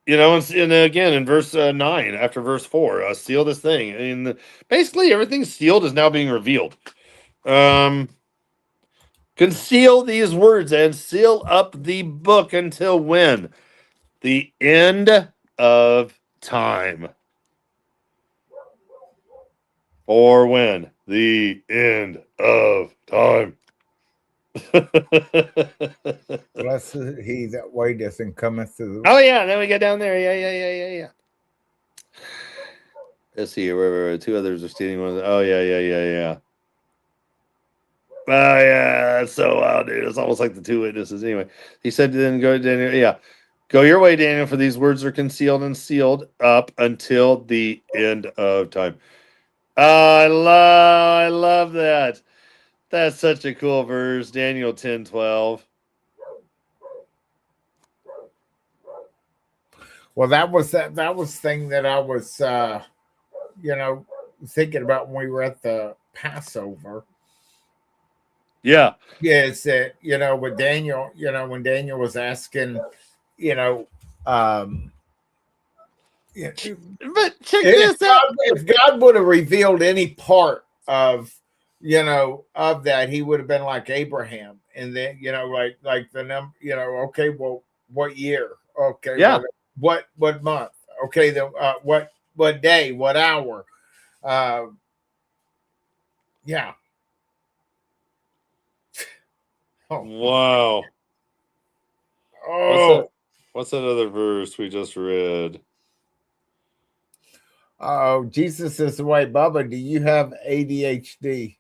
And again in verse 9, after verse 4, seal this thing. And basically, everything sealed is now being revealed. Conceal these words and seal up the book until when? The end of time. Or when? The end of time. Blessed he that waiteth and cometh to the. Oh yeah, then we get down there. Yeah. Let's see here. Where two others are stealing one. Oh yeah. Oh yeah, that's so wild, dude. It's almost like the two witnesses. Anyway, he said, "Then go, Daniel. Yeah, go your way, Daniel. For these words are concealed and sealed up until the end of time." I love that. That's such a cool verse, Daniel 10:12. Well, that was thing that I was thinking about when we were at the Passover. Yeah. Is that with Daniel, when Daniel was asking, But check this out. If God would have revealed any part of of that, he would have been like Abraham, and then like the number, okay, well, what year? Okay, Yeah. what month? Okay, the what day? What hour? Yeah. Oh. Wow. Oh. What's that other verse we just read? Oh, Jesus is the way. Bubba, do you have ADHD?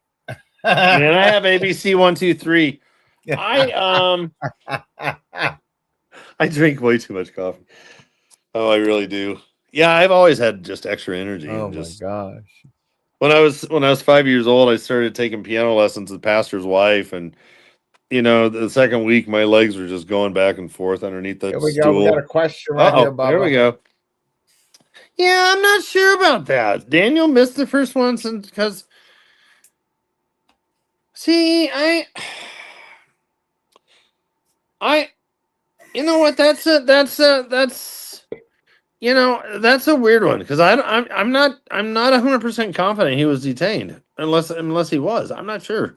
Man, I have ABC 1, 2, 3. I drink way too much coffee. Oh, I really do. Yeah, I've always had just extra energy. Oh and my just, gosh. When I was 5 years old, I started taking piano lessons with the pastor's wife, and the second week my legs were just going back and forth underneath that Here we go. We got a stool. question right here, Bubba. There we go. Yeah, I'm not sure about that. Daniel missed the first one because see, you know what? That's a weird one because I'm not 100% confident he was detained unless he was. I'm not sure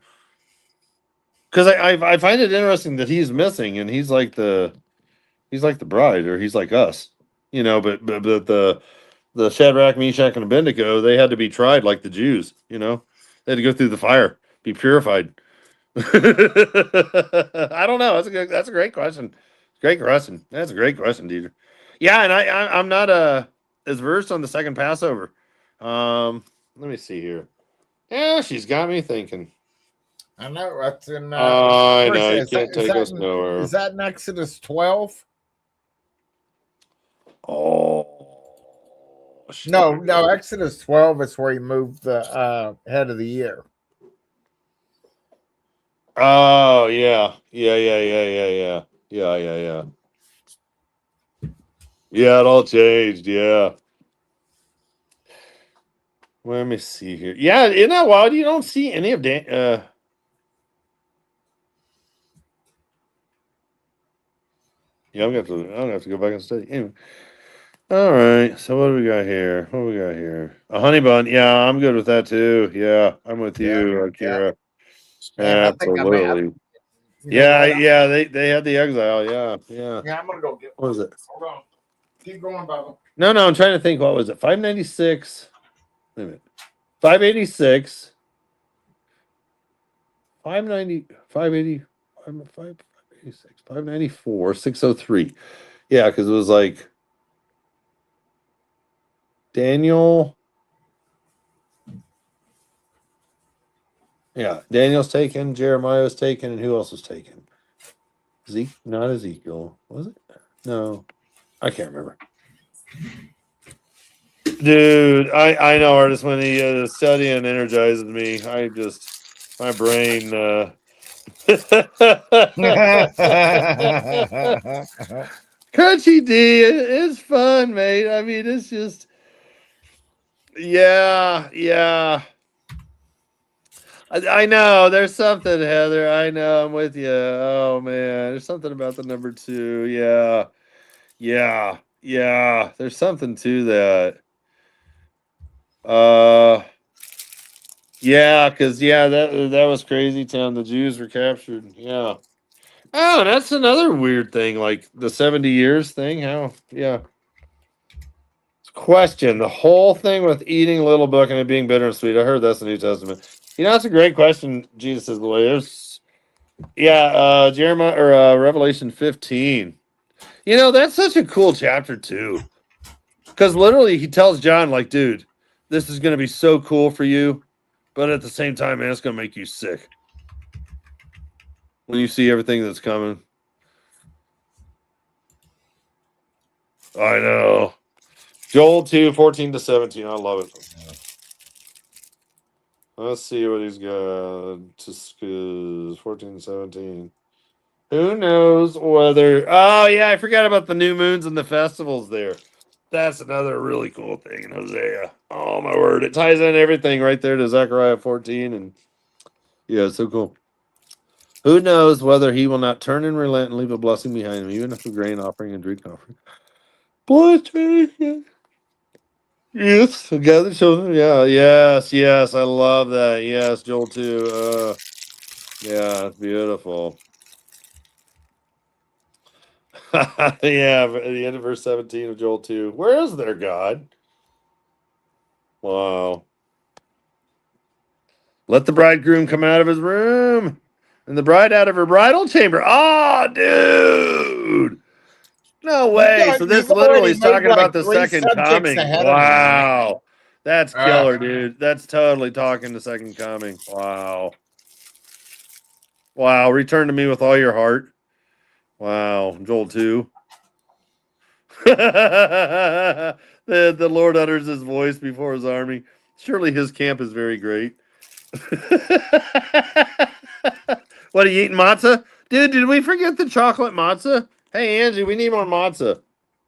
because I find it interesting that he's missing and he's like the bride, or he's like us, but the Shadrach, Meshach, and Abednego, they had to be tried like the Jews, they had to go through the fire, be purified. I don't know. That's a great question. Great question. That's a great question, Deidre. Yeah, and I'm not as versed on the second Passover. Let me see here. Yeah, she's got me thinking. I know that's in. I know you can't take us nowhere. Is that in Exodus 12? Oh no. Exodus 12 is where he moved the head of the year. Oh yeah. Yeah. Yeah, it all changed. Yeah. Let me see here. Yeah, isn't that wild? You don't see any of Dan. Yeah, I'm gonna have to go back and study. Anyway. All right. So what do we got here? A honey bun. Yeah, I'm good with that too. Yeah, I'm with you, Akira. And Absolutely. Yeah. They had the exile. Yeah. Yeah, I'm gonna go get. What was it? Hold on. Keep going, Bubba. No, I'm trying to think. What was it? 596. Wait a minute. 586. 590. 580. 586. 594. 603. Yeah, because it was like Daniel. Yeah, Daniel's taken, Jeremiah was taken, and who else was taken? Not Ezekiel, was it? No, I can't remember. Dude, I know artists when he studying energizes me. My brain. Crunchy D, it's fun, mate. I mean, it's just, yeah. I know there's something, Heather. I know I'm with you. Oh man, there's something about the number 2. Yeah. There's something to that. Yeah, because that was crazy town. The Jews were captured. Yeah. Oh, that's another weird thing, like the 70 years thing. How? Yeah. Question: the whole thing with eating a little book and it being bitter and sweet. I heard that's the New Testament. That's a great question. Jesus is the way. Jeremiah or Revelation 15. That's such a cool chapter too, because literally he tells John, like, dude, this is gonna be so cool for you, but at the same time, man, it's gonna make you sick when you see everything that's coming. I know. Joel 2:14-17. I love it. Let's see what he's got. Just 14-17. Who knows whether? Oh yeah, I forgot about the new moons and the festivals there. That's another really cool thing in Hosea. Oh my word, it ties in everything right there to Zechariah 14, and yeah, it's so cool. Who knows whether he will not turn and relent and leave a blessing behind him, even if a grain offering and drink offering. Blessing. Yes, gather children. Yeah, yes, I love that. Yes, Joel 2. Yeah, it's beautiful. Yeah, the end of verse 17 of Joel 2. Where is their God? Wow. Let the bridegroom come out of his room and the bride out of her bridal chamber. Oh, dude. No way. So this You've literally already is moved talking about like the 3 second subjects coming. ahead of me, man. Wow. That's killer, dude. That's totally talking the second coming. Wow. Wow. Return to me with all your heart. Wow. Joel 2. The Lord utters his voice before his army. Surely his camp is very great. What are you eating, matzah? Dude, did we forget the chocolate matzah? Hey, Angie, we need more matzah.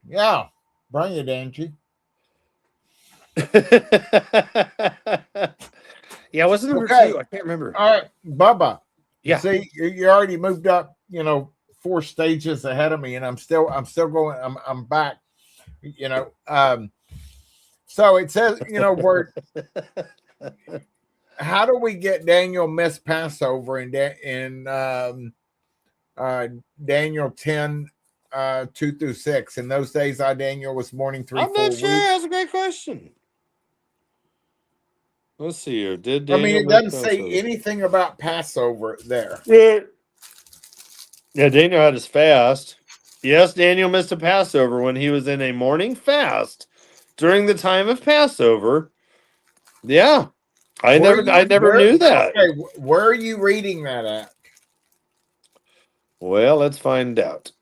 Yeah, bring it, Angie. Yeah, what's number Okay. 2? I can't remember. All right, Bubba. Yeah. See, you already moved up, 4 stages ahead of me, and I'm still going. I'm back. So it says, where. How do we get Daniel missed Passover in Daniel 10, 2-6? In those days, Daniel was mourning 3 I'm full not sure. weeks. That's a great question. Let's see here. Did I mean, Daniel it doesn't miss say Passover? anything about Passover there. Yeah, Daniel had his fast. Yes, Daniel missed a Passover when he was in a morning fast during the time of Passover. Yeah. I never knew that. Okay, where are you reading that at? Well, let's find out.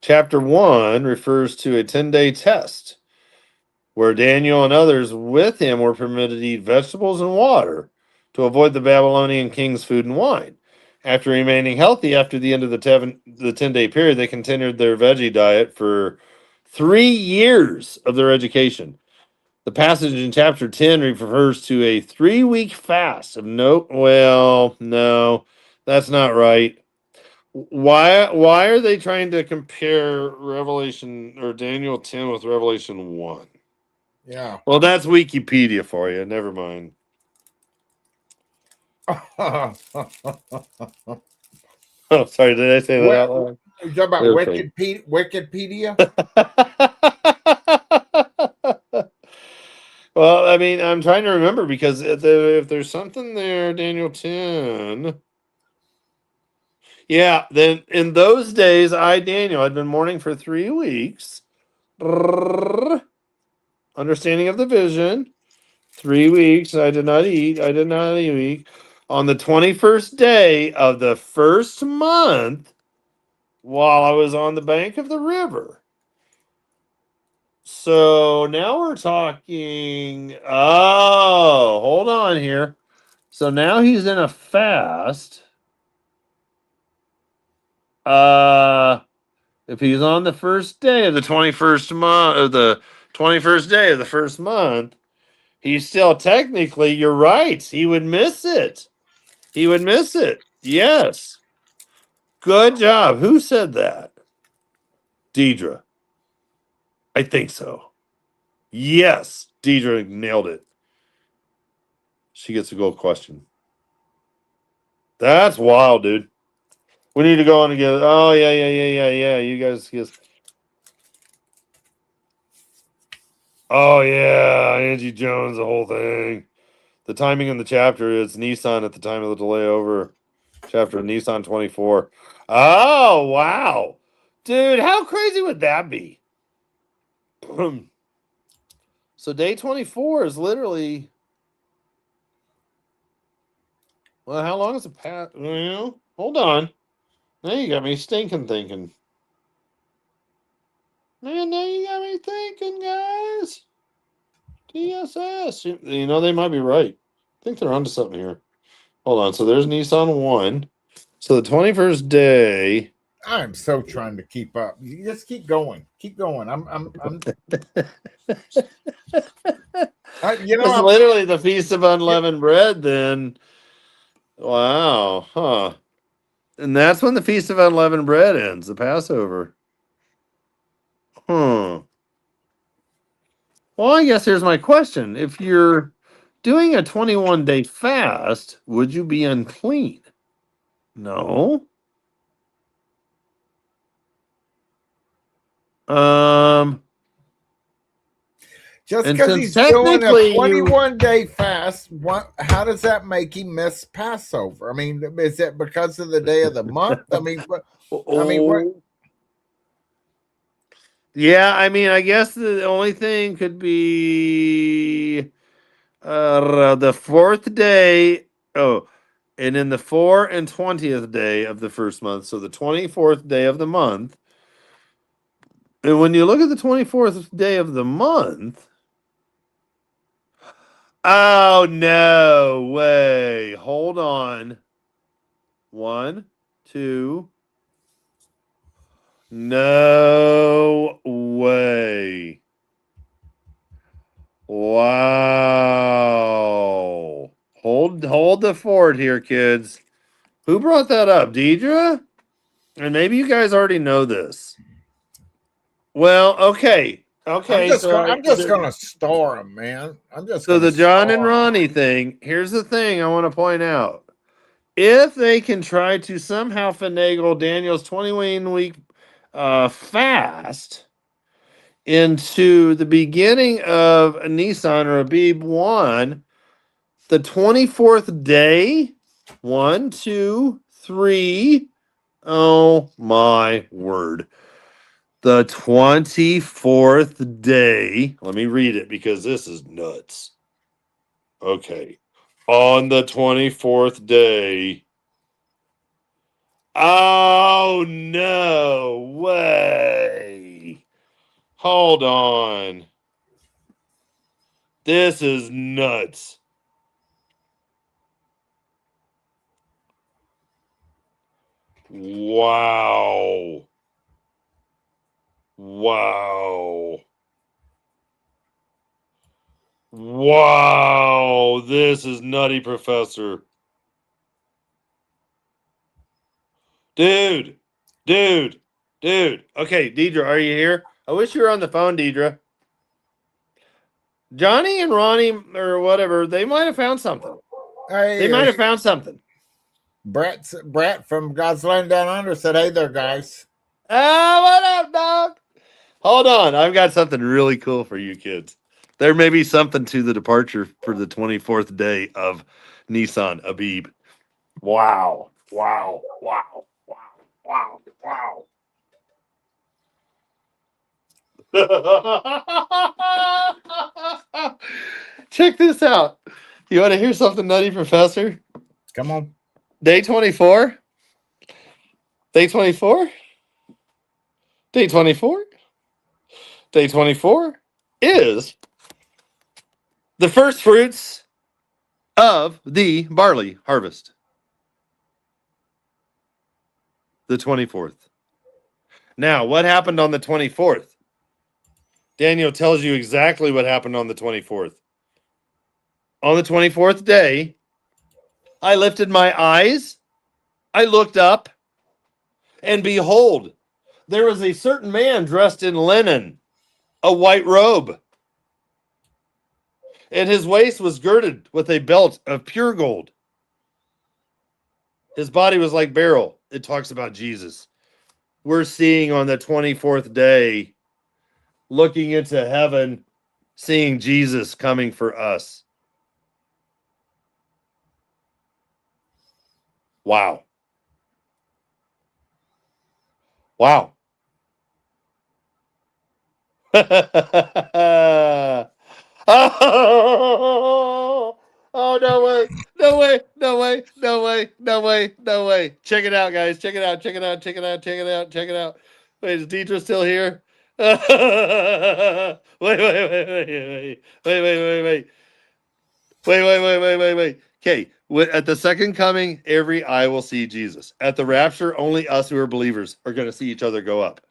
Chapter 1 refers to a 10-day test where Daniel and others with him were permitted to eat vegetables and water to avoid the Babylonian king's food and wine. After remaining healthy after the end of the 10-day period, they continued their veggie diet for 3 years of their education. The passage in chapter 10 refers to a 3-week fast of no, that's not right. Why are they trying to compare Revelation or Daniel 10 with Revelation 1? Yeah. Well, that's Wikipedia for you. Never mind. Oh, sorry. Did I say that out loud? You talking about Okay. Wikipedia? Well, I mean, I'm trying to remember because if there's something there, Daniel 10. Yeah, then in those days, Daniel, had been mourning for 3 weeks. Understanding of the vision. 3 weeks, I did not eat. I did not eat. On the 21st day of the first month, while I was on the bank of the river. So now we're talking. Oh, hold on here. So now he's in a fast. If he's on the first day of the 21st month, or the 21st day of the first month, he's still technically, you're right. He would miss it. He would miss it. Yes. Good job. Who said that? Deidre. I think so. Yes. Deidre nailed it. She gets a gold question. That's wild, dude. We need to go on together. Oh, yeah. You guys just. Oh, yeah. Angie Jones, the whole thing. The timing in the chapter is Nissan at the time of the delay over. Chapter Nissan 24. Oh, wow. Dude, how crazy would that be? So day 24 is literally. Well, how long is it past? Well, hold on. Now you got me stinking thinking. Man, now you got me thinking, guys. TSS. You know, they might be right. I think they're onto something here. Hold on. So there's Nissan 1. So the 21st day. I'm so trying to keep up. You just keep going. Keep going. It's literally the Feast of Unleavened Bread, then. Wow. Huh. And that's when the Feast of Unleavened Bread ends, the Passover. Well, I guess here's my question. If you're doing a 21-day fast, would you be unclean? No. Just because he's doing a 21-day fast, how does that make him miss Passover? I mean, is it because of the day of the month? I mean, what? Yeah, I mean, I guess the only thing could be the 4th day. Oh, and in the 4th and 20th day of the first month. So the 24th day of the month. And when you look at the 24th day of the month. Oh, no way. Hold on. 1, 2. No way. Wow. Hold the fort here, kids. Who brought that up? Deidre? And maybe you guys already know this. Well, okay. Okay. I'm just gonna star him, man. So the John and Ronnie thing, here's the thing I want to point out. If they can try to somehow finagle Daniel's 21-week fast into the beginning of Nissan or Abib 1, the 24th day, 1, 2, 3. Oh my word. The 24th day. Let me read it because this is nuts. Okay. On the 24th day. Oh, no way. Hold on. This is nuts. Wow. Wow. This is nutty, Professor. Dude. Okay, Deidre, are you here? I wish you were on the phone, Deidre. Johnny and Ronnie or whatever, they might have found something. They might have found something. Brett from God's Land Down Under said, "Hey there, guys." What up, dog? Hold on. I've got something really cool for you kids. There may be something to the departure for the 24th day of Nissan Abib. Wow. Wow. Check this out. You want to hear something nutty, Professor? Come on. Day 24. Day 24. Day 24. Day 24 is the first fruits of the barley harvest. The 24th. Now, what happened on the 24th? Daniel tells you exactly what happened on the 24th. On the 24th day, I lifted my eyes, I looked up, and behold, there was a certain man dressed in linen, a white robe, and his waist was girded with a belt of pure gold. His body was like beryl. It talks about Jesus. We're seeing on the 24th day, looking into heaven, seeing Jesus coming for us. Wow. Wow. Oh, oh, no way. No way. No way. No way. No way. No way. Check it out, guys. Check it out. Check it out. Check it out. Check it out. Check it out. Wait, is Deidre still here? Wait, wait, wait, wait, wait, wait, wait, wait, wait, wait. Wait, wait, wait, wait, wait, wait. Okay, at the second coming, every eye will see Jesus. At the rapture, only us who are believers are going to see each other go up.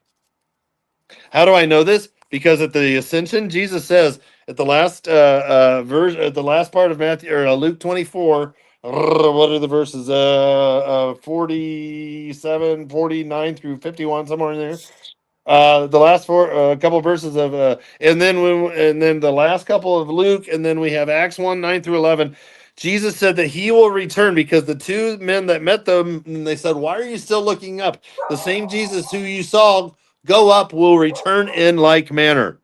How do I know this? Because at the ascension, Jesus says at the last verse, at the last part of Matthew or Luke 24. What are the verses? 47, 49 through 51, somewhere in there. The last couple of verses of and then the last couple of Luke, and then we have Acts 1, 9 through 11. Jesus said that he will return because the two men that met them, and they said, "Why are you still looking up? The same Jesus who you saw go up will return in like manner."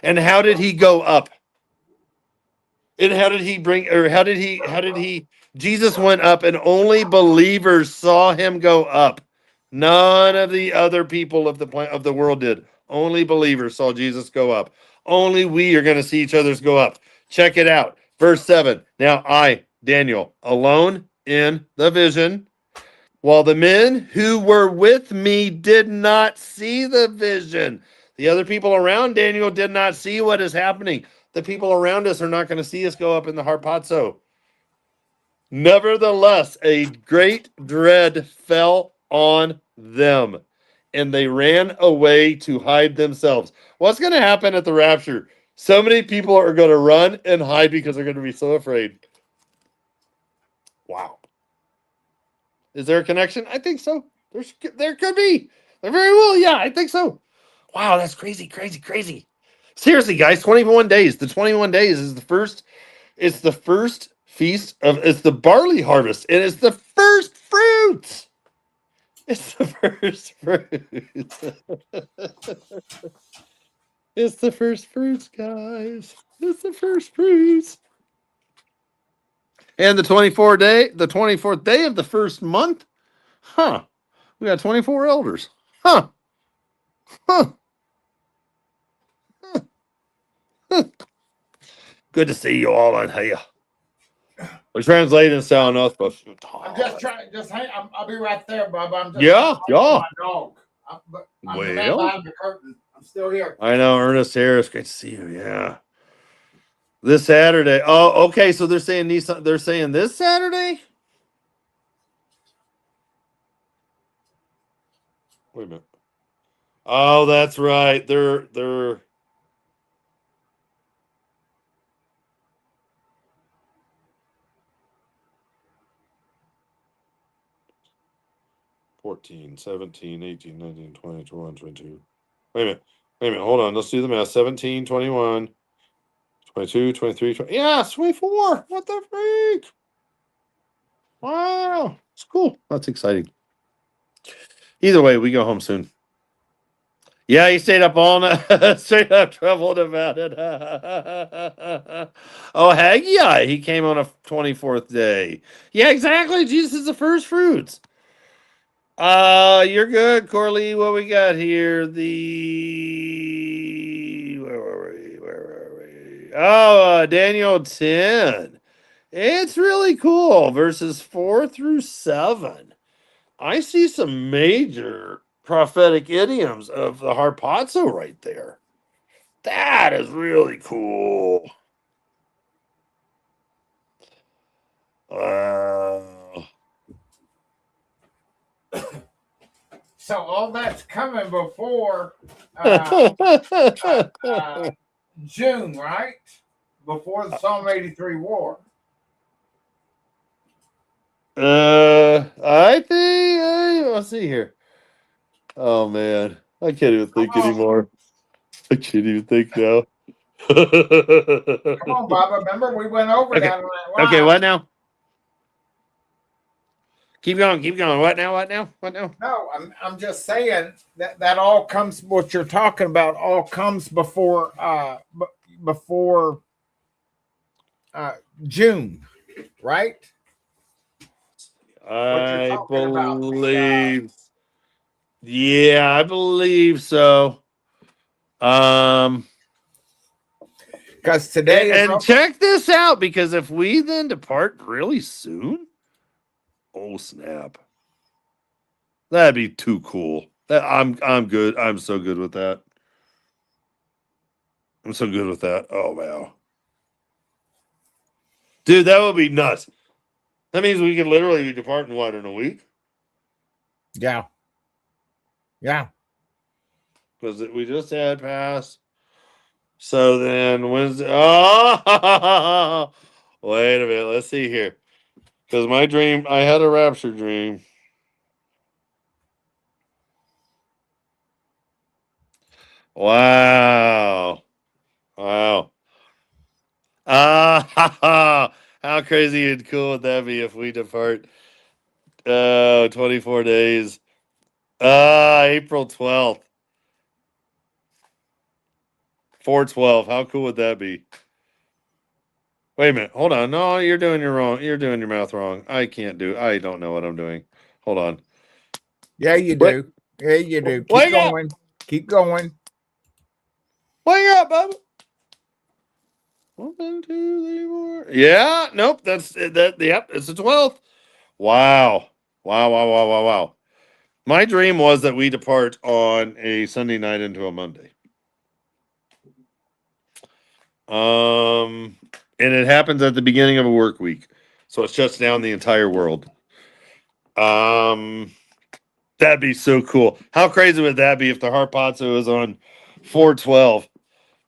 And how did he go up? And how did he bring, or how did he, Jesus went up and only believers saw him go up. None of the other people of the world did. Only believers saw Jesus go up. Only we are going to see each other's go up. Check it out. Verse 7. Now I, Daniel, alone in the vision, while the men who were with me did not see the vision. The other people around Daniel did not see what is happening. The people around us are not going to see us go up in the harpazo. Nevertheless, a great dread fell on them, and they ran away to hide themselves. What's going to happen at the rapture? So many people are going to run and hide because they're going to be so afraid. Wow. Is there a connection? I think so. There could be. There very well. Yeah, I think so. Wow, that's crazy, crazy, crazy. Seriously, guys, 21 days. The 21 days is the first. It's the first feast of. It's the barley harvest, and it's the first fruits. It's the first fruits. It's the first fruits, guys. It's the first fruits. And the 24th day of the first month. Huh. We got 24 elders. Huh. Huh. Good to see you all on here. We're translating sound us, but I'm just trying. Just hang. I'll be right there, Bob. I'm just yeah. my dog. I'm the man Well, behind the curtain. I'm still here. I know, Ernest Harris. Great to see you. Yeah. This Saturday. Oh, okay. So they're saying They're saying this Saturday. Wait a minute. Oh, that's right. They're 14, 17, 18, 19, 20, 21, 22. Wait a minute. Wait a minute. Hold on. Let's do the math. 17, 21, 22, 23, 20. Yeah, 24. What the freak? Wow. It's cool. That's exciting. Either way, we go home soon. Yeah, he stayed up all night, straight up troubled about it. Oh, Haggai, he came on a 24th day. Yeah, exactly. Jesus is the first fruits. You're good, Corley. What we got here? Where were we? Where were we? Oh, Daniel 10. It's really cool. Verses 4 through 7. I see some major prophetic idioms of the harpazo right there. That is really cool. So all that's coming before June, right? Before the Psalm 83 war. I think let's see here. Oh man, I can't even think anymore. I can't even think now. Come on, Baba. Remember we went over that on that line. Okay, what now? Keep going, keep going. What now? What now? What now? No, I'm just saying that all comes. What you're talking about all comes before June, right? I believe. Yeah, I believe so. Because today and check this out, because if we then depart really soon, oh snap, that'd be too cool. I'm good. I'm so good with that. I'm so good with that. Oh wow, dude, that would be nuts. That means we could literally be departing in a week. Yeah. Yeah. Because we just had pass. So then Wednesday. Oh, wait a minute. Let's see here. Because my dream, I had a rapture dream. Wow. Wow. How crazy and cool would that be if we depart 24 days? April 12th. 4/12. How cool would that be? Wait a minute. Hold on. No, you're doing your math wrong. I don't know what I'm doing. Hold on. Yeah, you do. Yeah, you do. Keep going. Keep going. Wake up, Bubba. 1, 2, 3, 4. Yeah, nope. That's that. Yep, it's the 12th. Wow. Wow. My dream was that we depart on a Sunday night into a Monday. And it happens at the beginning of a work week. So it shuts down the entire world. That'd be so cool. How crazy would that be if the Harpazo is on 4/12?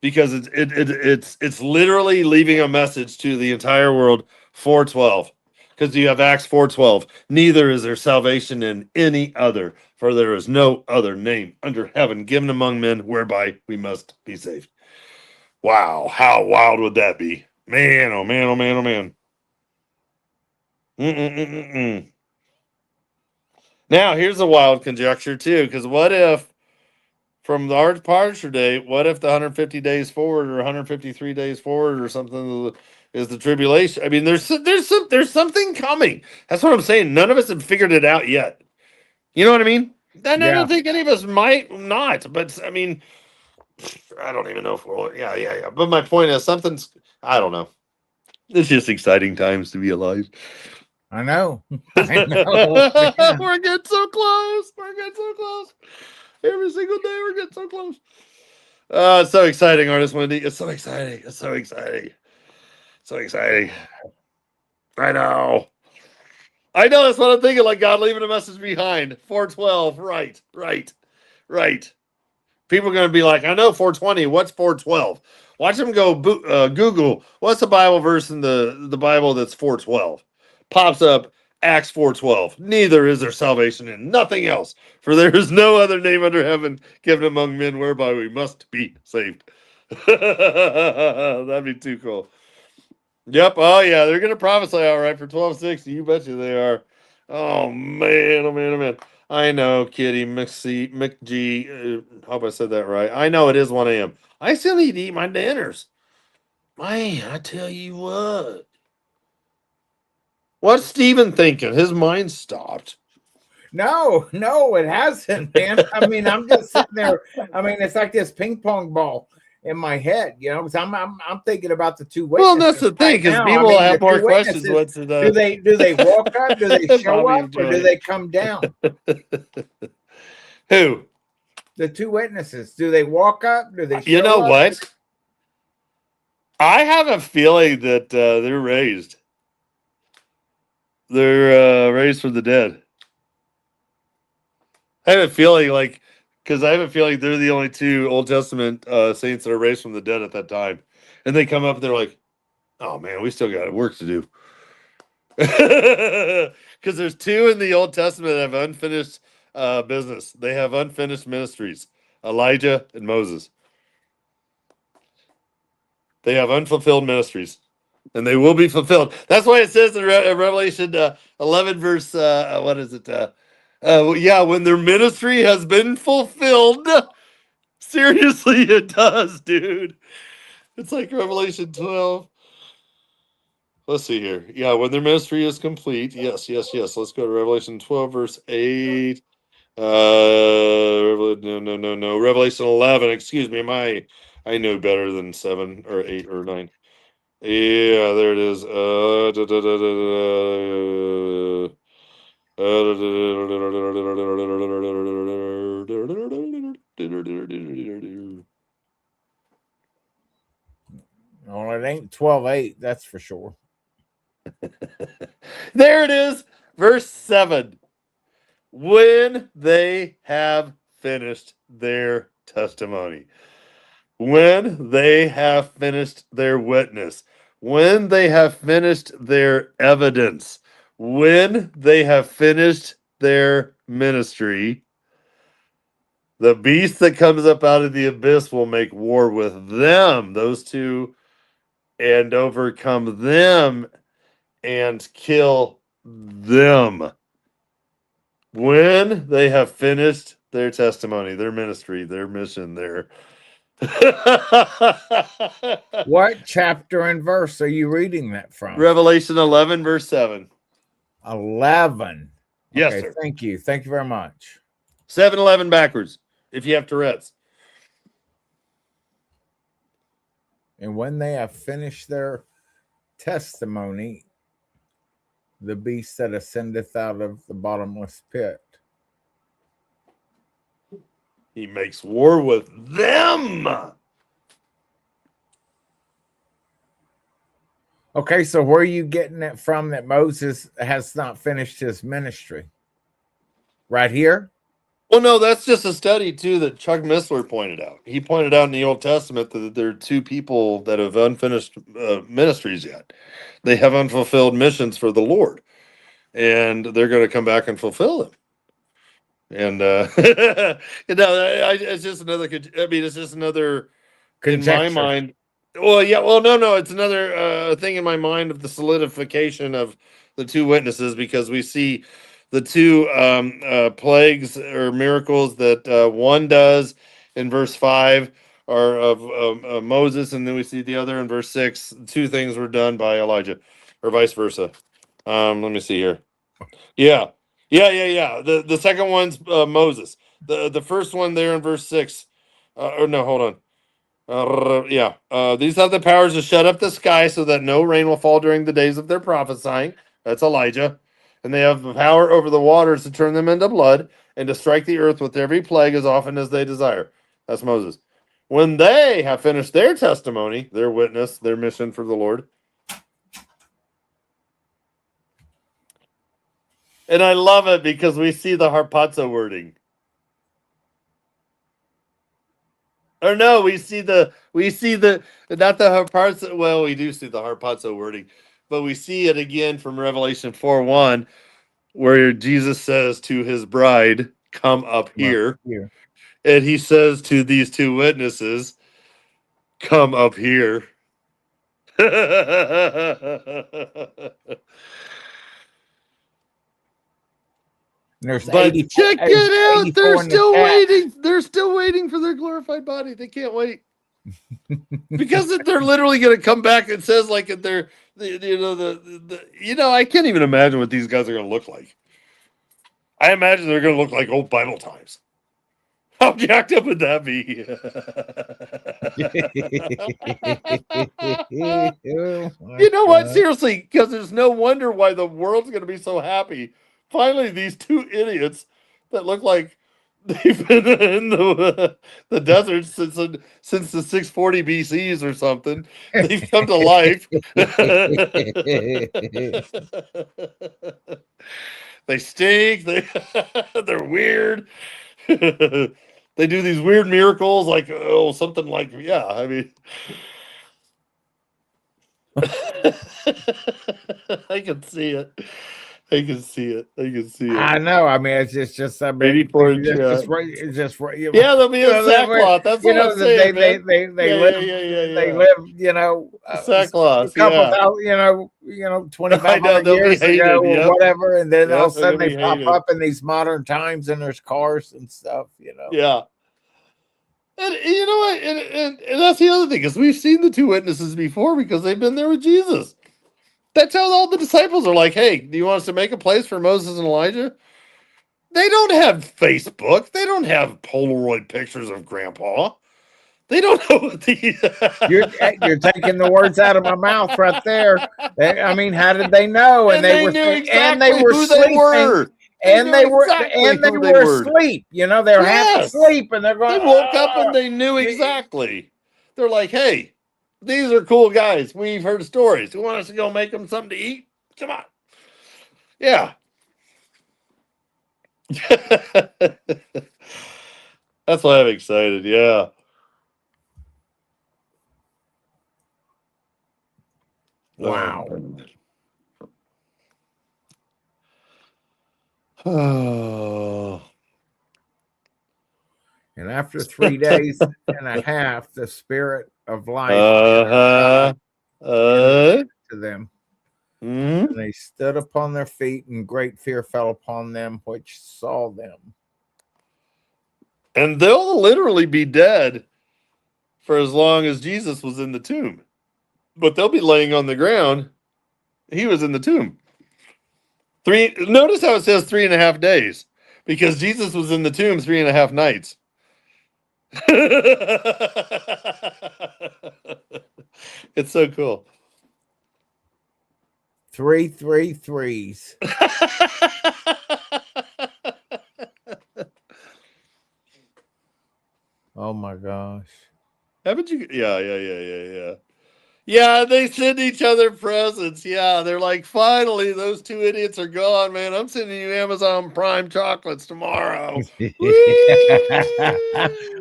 Because it's literally leaving a message to the entire world 4/12. Because you have Acts 4:12. Neither is there salvation in any other, for there is no other name under heaven given among men whereby we must be saved. Wow, how wild would that be? Man, oh man, oh man, oh man. Mm-mm-mm-mm-mm. Now, here's a wild conjecture, too, because what if, from our departure date, what if the 150 days forward or 153 days forward or something is the tribulation? I mean, there's something coming. That's what I'm saying. None of us have figured it out yet. You know what I mean? And I don't think any of us might not, but I mean, I don't even know if we'll. Yeah. But my point is, I don't know. It's just exciting times to be alive. I know. We're getting so close. We're getting so close. Every single day we're getting so close. It's so exciting, Artist Wendy. It's so exciting. It's so exciting. So exciting. I know. That's what I'm thinking. Like God leaving a message behind. 4/12. Right. People are going to be like, I know 420. What's 4/12? Watch them go Google. What's the Bible verse in the Bible that's 4/12? Pops up Acts 4:12. Neither is there salvation in nothing else, for there is no other name under heaven given among men whereby we must be saved. That'd be too cool. Yep. Oh yeah, they're gonna prophesy all right for 1260. You bet you they are. Oh man. Oh man. I know, Kitty McG. Hope I said that right. I know it is 1 a.m. I still need to eat my dinners. Man, I tell you what. What's Steven thinking? His mind stopped. No, it hasn't, man. I mean, I'm just sitting there. I mean, it's like this ping pong ball in my head, because I'm thinking about the two Well, witnesses that's the thing, right because now. I people mean, have the more two questions. witnesses. What's it? Do they walk up? Do they show Bobby up, and or do Johnny. they come down? Who? The two witnesses. Do they walk up? Do they show You know up? what? I have a feeling that they're raised. They're raised from the dead. I have a feeling because I have a feeling they're the only two Old Testament saints that are raised from the dead at that time. And they come up and they're like, oh man, we still got work to do. Because there's two in the Old Testament that have unfinished business. They have unfinished ministries. Elijah and Moses. They have unfulfilled ministries. And they will be fulfilled. That's why it says in Revelation 11, verse, what is it? When their ministry has been fulfilled. Seriously, it does, dude. It's like Revelation 12. Let's see here. Yeah, when their ministry is complete. Yes. Let's go to Revelation 12, verse 8. No. Revelation 11. Excuse me. I know better than 7 or 8 or 9. Yeah, there it is. Well, it ain't 12:8. That's for sure. There it is. Verse 7. When they have finished their testimony, when they have finished their witness, when they have finished their evidence, when they have finished their ministry, the beast that comes up out of the abyss will make war with them, those two, and overcome them and kill them. When they have finished their testimony, their ministry, their mission, their What chapter and verse are you reading that from? Revelation 11, verse 7. 11. Yes, Okay, sir. thank you. Thank you very much. 7-11 backwards, if you have Tourette's. And when they have finished their testimony, the beast that ascendeth out of the bottomless pit. He makes war with them. Okay, so where are you getting it from that Moses has not finished his ministry? Right here? Well, no, that's just a study, too, that Chuck Missler pointed out. He pointed out in the Old Testament that there are two people that have unfinished ministries yet. They have unfulfilled missions for the Lord, and they're going to come back and fulfill them. And, it's just another, it's just another, Conjecture. in my mind. Well, yeah, no, it's another thing in my mind of the solidification of the two witnesses, because we see the two plagues or miracles that one does in verse 5 are of Moses, and then we see the other in verse 6. Two things were done by Elijah, or vice versa. Let me see here. Yeah. The second one's Moses. The first one there in verse 6. Or no, hold on. These have the powers to shut up the sky so that no rain will fall during the days of their prophesying. That's Elijah. And they have the power over the waters to turn them into blood and to strike the earth with every plague as often as they desire. That's Moses. When they have finished their testimony, their witness, their mission for the Lord. And I love it because we see the harpazo wording. Or no, we see the not the harpazo. Well, we do see the harpazo wording, but we see it again from Revelation 4:1, where Jesus says to his bride, "Come up here," and he says to these two witnesses, "Come up here." There's But 80, check it out. They're 84 in the still chat. waiting. They're still waiting for their glorified body. They can't wait. Because they're literally going to come back. It says like they're I can't even imagine what these guys are going to look like. I imagine they're going to look like old Bible times. How jacked up would that be? You know what? Seriously, because there's no wonder why the world's going to be so happy. Finally, these two idiots that look like they've been in the desert since the 640 BCs or something. They've come to life. They stink. They're weird. They do these weird miracles, like something like I mean, I can see it. I can see it. I can see it. I know. I mean, it's just I mean, 84 inch. it's just Yeah, they'll be in sackcloth. That's what I'm saying, man. They Yeah. live, Sackcloth. a couple Yeah. thousand, 2,500 they'll be years hated, ago or yep. whatever, and then all of a They're sudden gonna they be pop hated. up in these modern times, and there's cars and stuff. Yeah. And you know what? And that's the other thing, is we've seen the two witnesses before because they've been there with Jesus. That's how all the disciples are like, hey, do you want us to make a place for Moses and Elijah? They don't have Facebook. They don't have Polaroid pictures of Grandpa. They don't know what You're taking the words out of my mouth right there. I mean, how did they know? And they knew exactly who they were. And they were asleep. They're half asleep, and they're going. They woke up and they knew exactly. They're like, hey, these are cool guys. We've heard stories. You want us to go make them something to eat? Come on. Yeah. That's why I'm excited. Yeah. Wow. Oh. And after 3 days and a half, the spirit of life to them. Mm-hmm. And they stood upon their feet, and great fear fell upon them which saw them. And they'll literally be dead for as long as Jesus was in the tomb. But they'll be laying on the ground. He was in the tomb. Notice how it says 3.5 days. Because Jesus was in the tomb 3.5 nights. It's so cool. 3 3 3s. Oh my gosh. Haven't you? Yeah. Yeah, they send each other presents. Yeah, they're like, finally, those two idiots are gone, man. I'm sending you Amazon Prime chocolates tomorrow.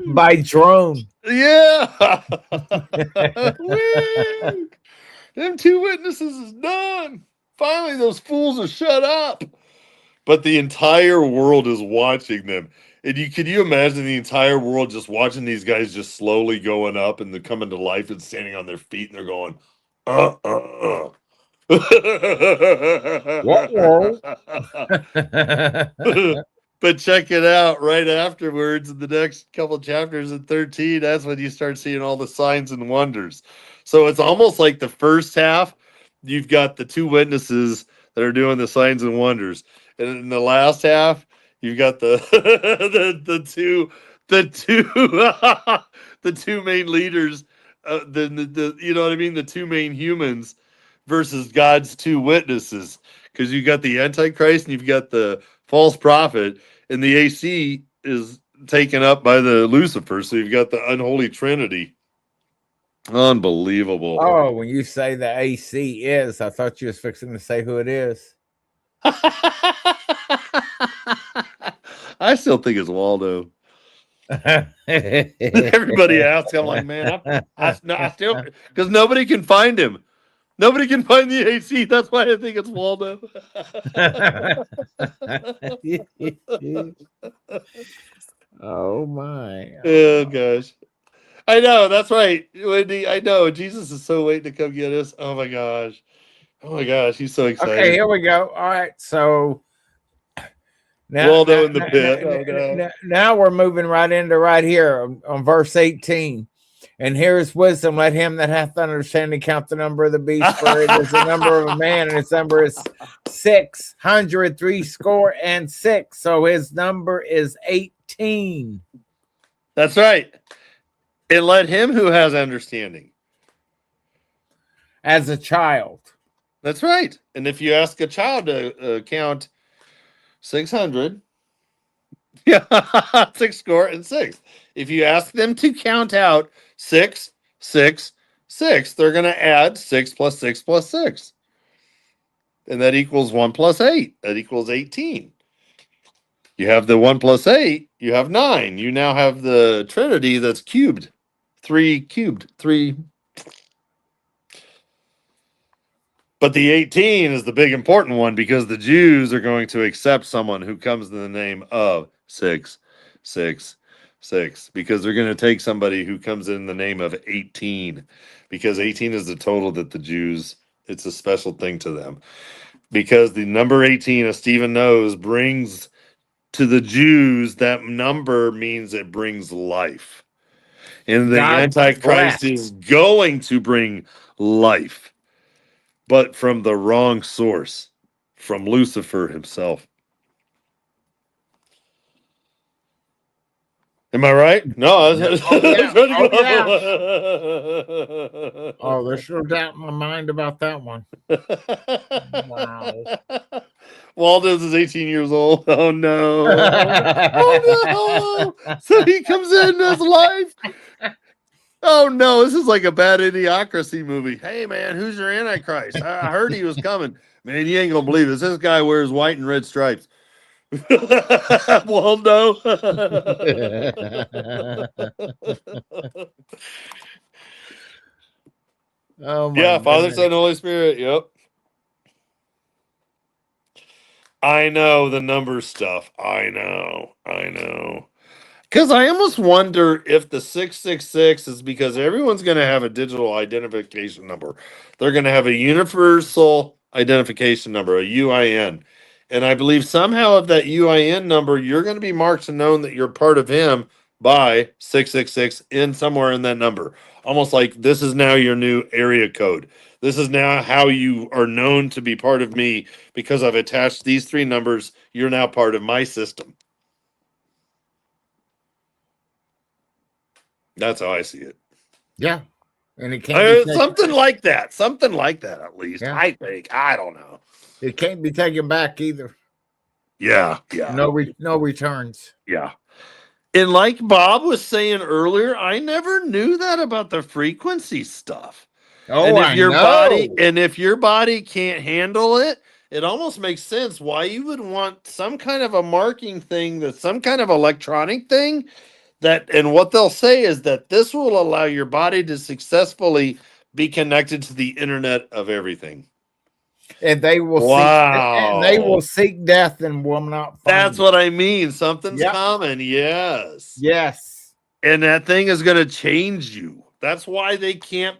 By drone. Yeah. Them two witnesses is done. Finally, those fools are shut up. But the entire world is watching them. And could you imagine the entire world just watching these guys just slowly going up and they're coming to life and standing on their feet and they're going, What? But check it out, right afterwards in the next couple chapters in 13, that's when you start seeing all the signs and wonders. So it's almost like the first half, you've got the two witnesses that are doing the signs and wonders. And in the last half, you've got the the two main leaders, the you know what I mean, the two main humans versus God's two witnesses. Because you got the Antichrist and you've got the false prophet, and the AC is taken up by the Lucifer. So you've got the unholy trinity. Unbelievable. Oh, when you say the AC is, I thought you was fixing to say who it is. I still think it's Waldo. Everybody asks, I'm like, man, I still, because nobody can find him. Nobody can find the AC. That's why I think it's Waldo. Oh my. Oh gosh. I know, that's right, Wendy. I know. Jesus is so waiting to come get us. Oh my gosh. Oh my gosh, he's so excited. Okay, here we go. All right, so Waldo in the pit. Now we're moving right into right here on verse 18. And here is wisdom. Let him that hath understanding count the number of the beast, for it is the number of a man, and its number is 666. So his number is 18. That's right. And let him who has understanding. As a child. That's right. And if you ask a child to count 600, yeah, 6 score and 6. If you ask them to count out 6, 6, 6, they're going to add 6 plus 6 plus 6. And that equals 1 plus 8. That equals 18. You have the 1 plus 8, you have 9. You now have the trinity that's cubed. 3 cubed. 3. But the 18 is the big important one because the Jews are going to accept someone who comes in the name of 666, because they're going to take somebody who comes in the name of 18, because 18 is the total that the Jews, it's a special thing to them. Because the number 18, as Stephen knows, brings to the Jews, that number means it brings life. And the Antichrist is going to bring life, but from the wrong source, from Lucifer himself. Am I right? No. Yeah. Oh, there's no doubt in my mind about that one. Wow. Waldo's is 18 years old. Oh no. Oh no. So he comes in as life. Oh no, this is like a bad idiocracy movie. Hey man, who's your Antichrist? I heard he was coming. Man, you ain't gonna believe this. This guy wears white and red stripes. Waldo. Oh my yeah, Father, goodness. Son, Holy Spirit. Yep. I know the number stuff. I know. Because I almost wonder if the 666 is because everyone's going to have a digital identification number. They're going to have a universal identification number, a UIN. And I believe somehow of that UIN number, you're going to be marked and known that you're part of him by 666 in somewhere in that number. Almost like this is now your new area code. This is now how you are known to be part of me because I've attached these 3 numbers. You're now part of my system. That's how I see it. Yeah. And it can't be something like that. Something like that, at least. Yeah. I think. I don't know. It can't be taken back either. Yeah. No returns. Yeah. And like Bob was saying earlier, I never knew that about the frequency stuff. Oh, and if your body can't handle it, it almost makes sense why you would want some kind of a marking thing, that's some kind of electronic thing. And what they'll say is that this will allow your body to successfully be connected to the internet of everything. And they will seek death and will not find That's it. what I mean. Something's coming. Yes. And that thing is going to change you. That's why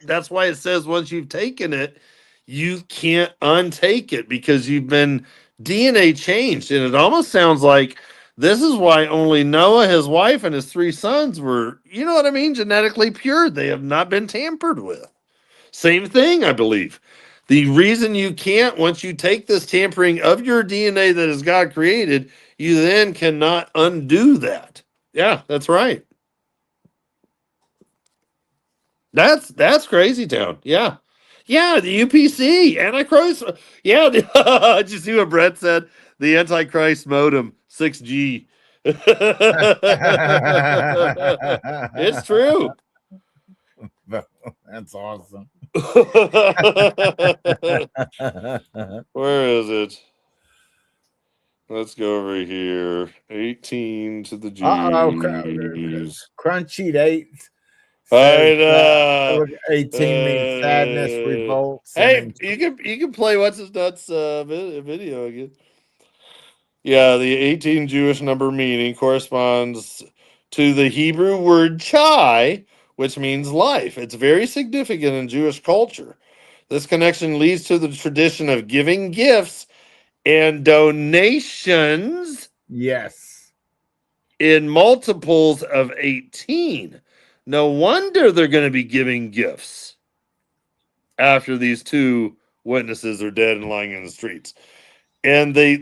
that's why it says once you've taken it, you can't untake it because you've been DNA changed. And it almost sounds like this is why only Noah, his wife, and his 3 sons were, you know what I mean, genetically pure. They have not been tampered with. Same thing, I believe. The reason you can't, once you take this tampering of your DNA that is God created, you then cannot undo that. Yeah, that's right. That's crazy town. Yeah. Yeah, the UPC, Antichrist. Yeah, did you see what Brett said? The Antichrist modem, 6G. It's true. That's awesome. Where is it? Let's go over here. 18 to the G's. Crunchy 8. I know. 18 means sadness, revolt. Hey, you can play what's his nuts video again. Yeah, the 18 Jewish number meaning corresponds to the Hebrew word chai, which means life. It's very significant in Jewish culture. This connection leads to the tradition of giving gifts and donations. Yes. In multiples of 18. No wonder they're going to be giving gifts after these two witnesses are dead and lying in the streets. And they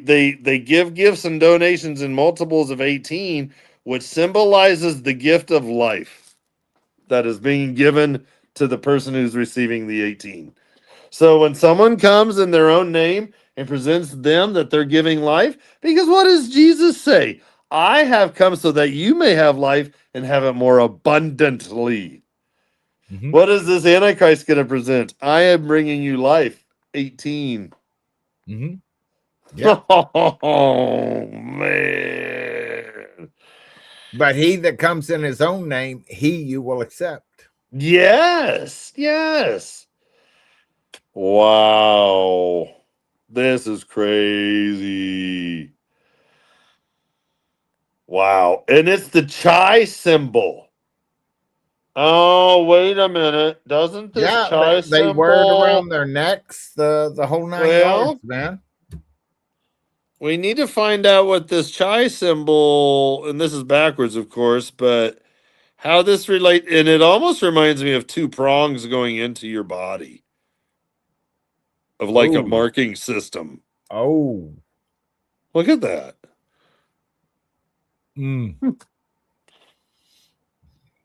give gifts and donations in multiples of 18, which symbolizes the gift of life that is being given to the person who's receiving the 18. So when someone comes in their own name and presents them that they're giving life, because what does Jesus say? I have come so that you may have life and have it more abundantly. Mm-hmm. What is this Antichrist going to present? I am bringing you life. 18. Mm-hmm. Yeah. Oh, man. But he that comes in his own name, he you will accept. Yes. Yes. Wow. This is crazy. Wow. And it's the chai symbol. Oh, wait a minute. Doesn't this Yeah, chai they wear it symbol? around their necks, the whole 9 Well, yards, man. we need to find out what this chai symbol, and this is backwards, of course, but how this relate, and it almost reminds me of two prongs going into your body, of like a Oh, marking system. oh. Look at that. Mm.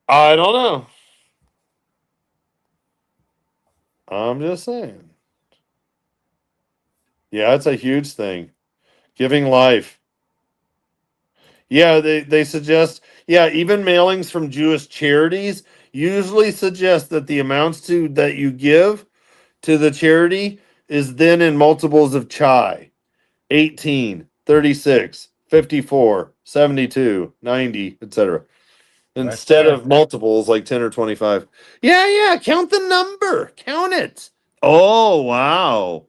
I don't know. I'm just saying. Yeah, it's a huge thing. Giving life. Yeah, they suggest, yeah, even mailings from Jewish charities usually suggest that the amounts that you give to the charity is then in multiples of chai. 18, 36, 54, 72, 90, etc. That's Instead it. of multiples like 10 or 25. Yeah, count the number. Count it. Oh, wow.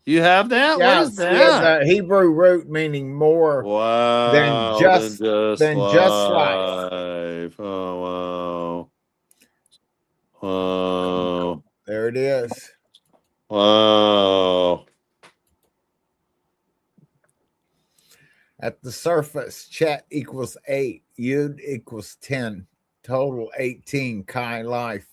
You have that? What Yeah, is see, that? the Hebrew root meaning more than Wow, than just just than just life. life. Oh, wow. Wow. There it is. Wow. At the surface, Chet equals 8, Yud equals 10, total 18, Chi life.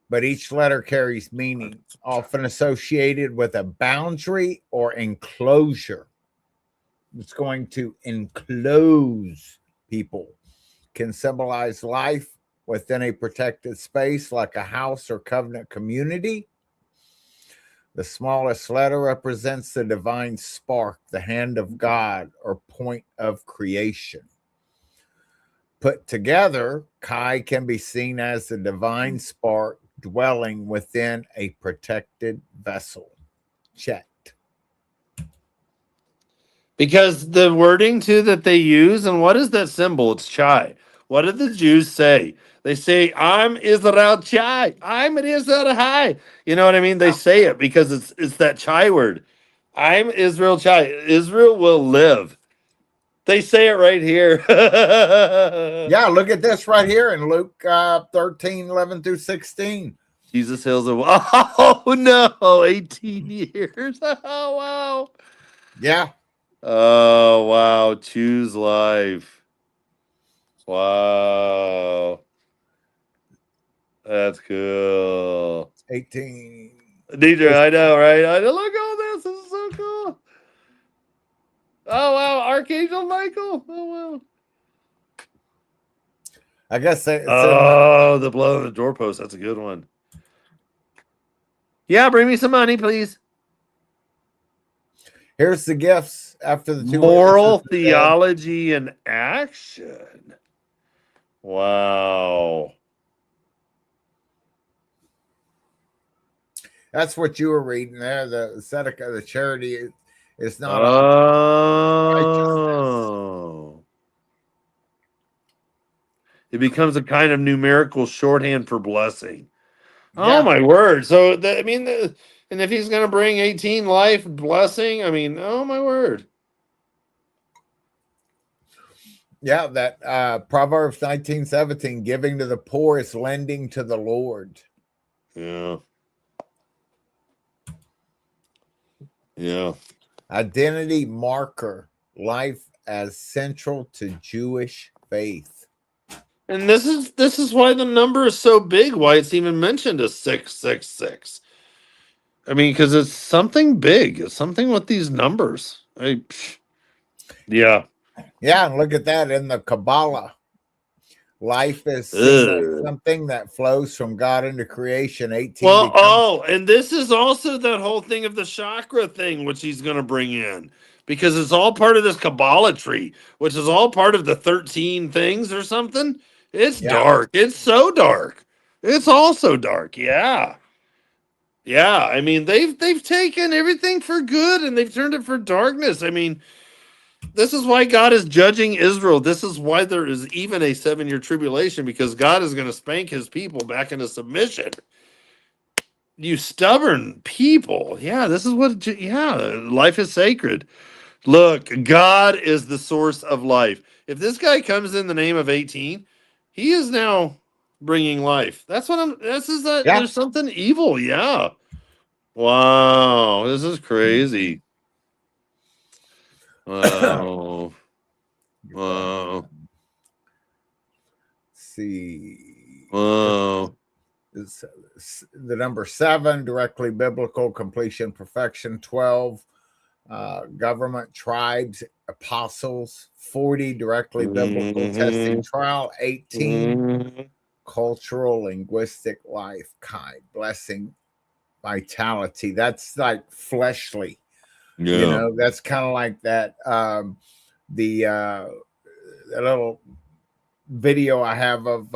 But each letter carries meaning, often associated with a boundary or enclosure. It's going to enclose people, can symbolize life within a protected space like a house or covenant community. The smallest letter represents the divine spark, the hand of God, or point of creation. Put together, Chi can be seen as the divine spark dwelling within a protected vessel. Checked. Because the wording too that they use, and what is that symbol? It's chai. What did the Jews say? They say, I'm Israel chai. I'm Israel high. You know what I mean? They say it because it's that chai word. I'm Israel chai. Israel will live. They say it right here. Yeah, look at this right here in Luke 13, 11 through 16. Jesus heals a oh no, 18 years. Oh wow. Yeah. Oh wow. Choose life. Wow. That's cool. 18. DJ, I know, right? I know. Look at all this. This is so cool. Oh wow, Archangel Michael. Oh wow. I guess it's Oh, the blow on the doorpost. That's a good one. Yeah, bring me some money, please. here's the gifts after the two Moral witnesses are dead. theology in action. Wow. That's what you were reading there. The tzedakah, the charity, is not righteousness. Oh. It becomes a kind of numerical shorthand for blessing. Oh Yeah. my word! So and if he's going to bring 18 life blessing, I mean, oh my word! Yeah, that Proverbs 19:17, giving to the poor is lending to the Lord. Yeah, yeah. Identity marker, life as central to Jewish faith. And this is why the number is so big, why it's even mentioned as 666. I mean, because it's something big. It's something with these numbers. Yeah. Yeah, and look at that in the Kabbalah. Life is seen as Ugh. something that flows from God into creation. 18 Well, becomes and this is also that whole thing of the chakra thing, which he's going to bring in, because it's all part of this Kabbalah tree, which is all part of the 13 things or something. It's yeah. dark. It's so dark. It's also dark. Yeah. Yeah. I mean, they've taken everything for good and they've turned it for darkness. I mean, this is why God is judging Israel. This is why there is even a 7-year tribulation, because God is going to spank his people back into submission. You stubborn people. Yeah, this is what, yeah, life is sacred. Look, God is the source of life. If this guy comes in the name of 18, he is now bringing life. This is that Yeah. there's something evil. Yeah. Wow. This is crazy. Wow. Wow. See. Wow. The number 7, directly biblical, completion, perfection. 12, government, tribes, apostles. 40, directly biblical, testing, Mhm. trial. 18, Mhm. cultural, linguistic, life, kind, blessing, vitality. That's like fleshly, Yeah. that's kind of like that. The little video I have of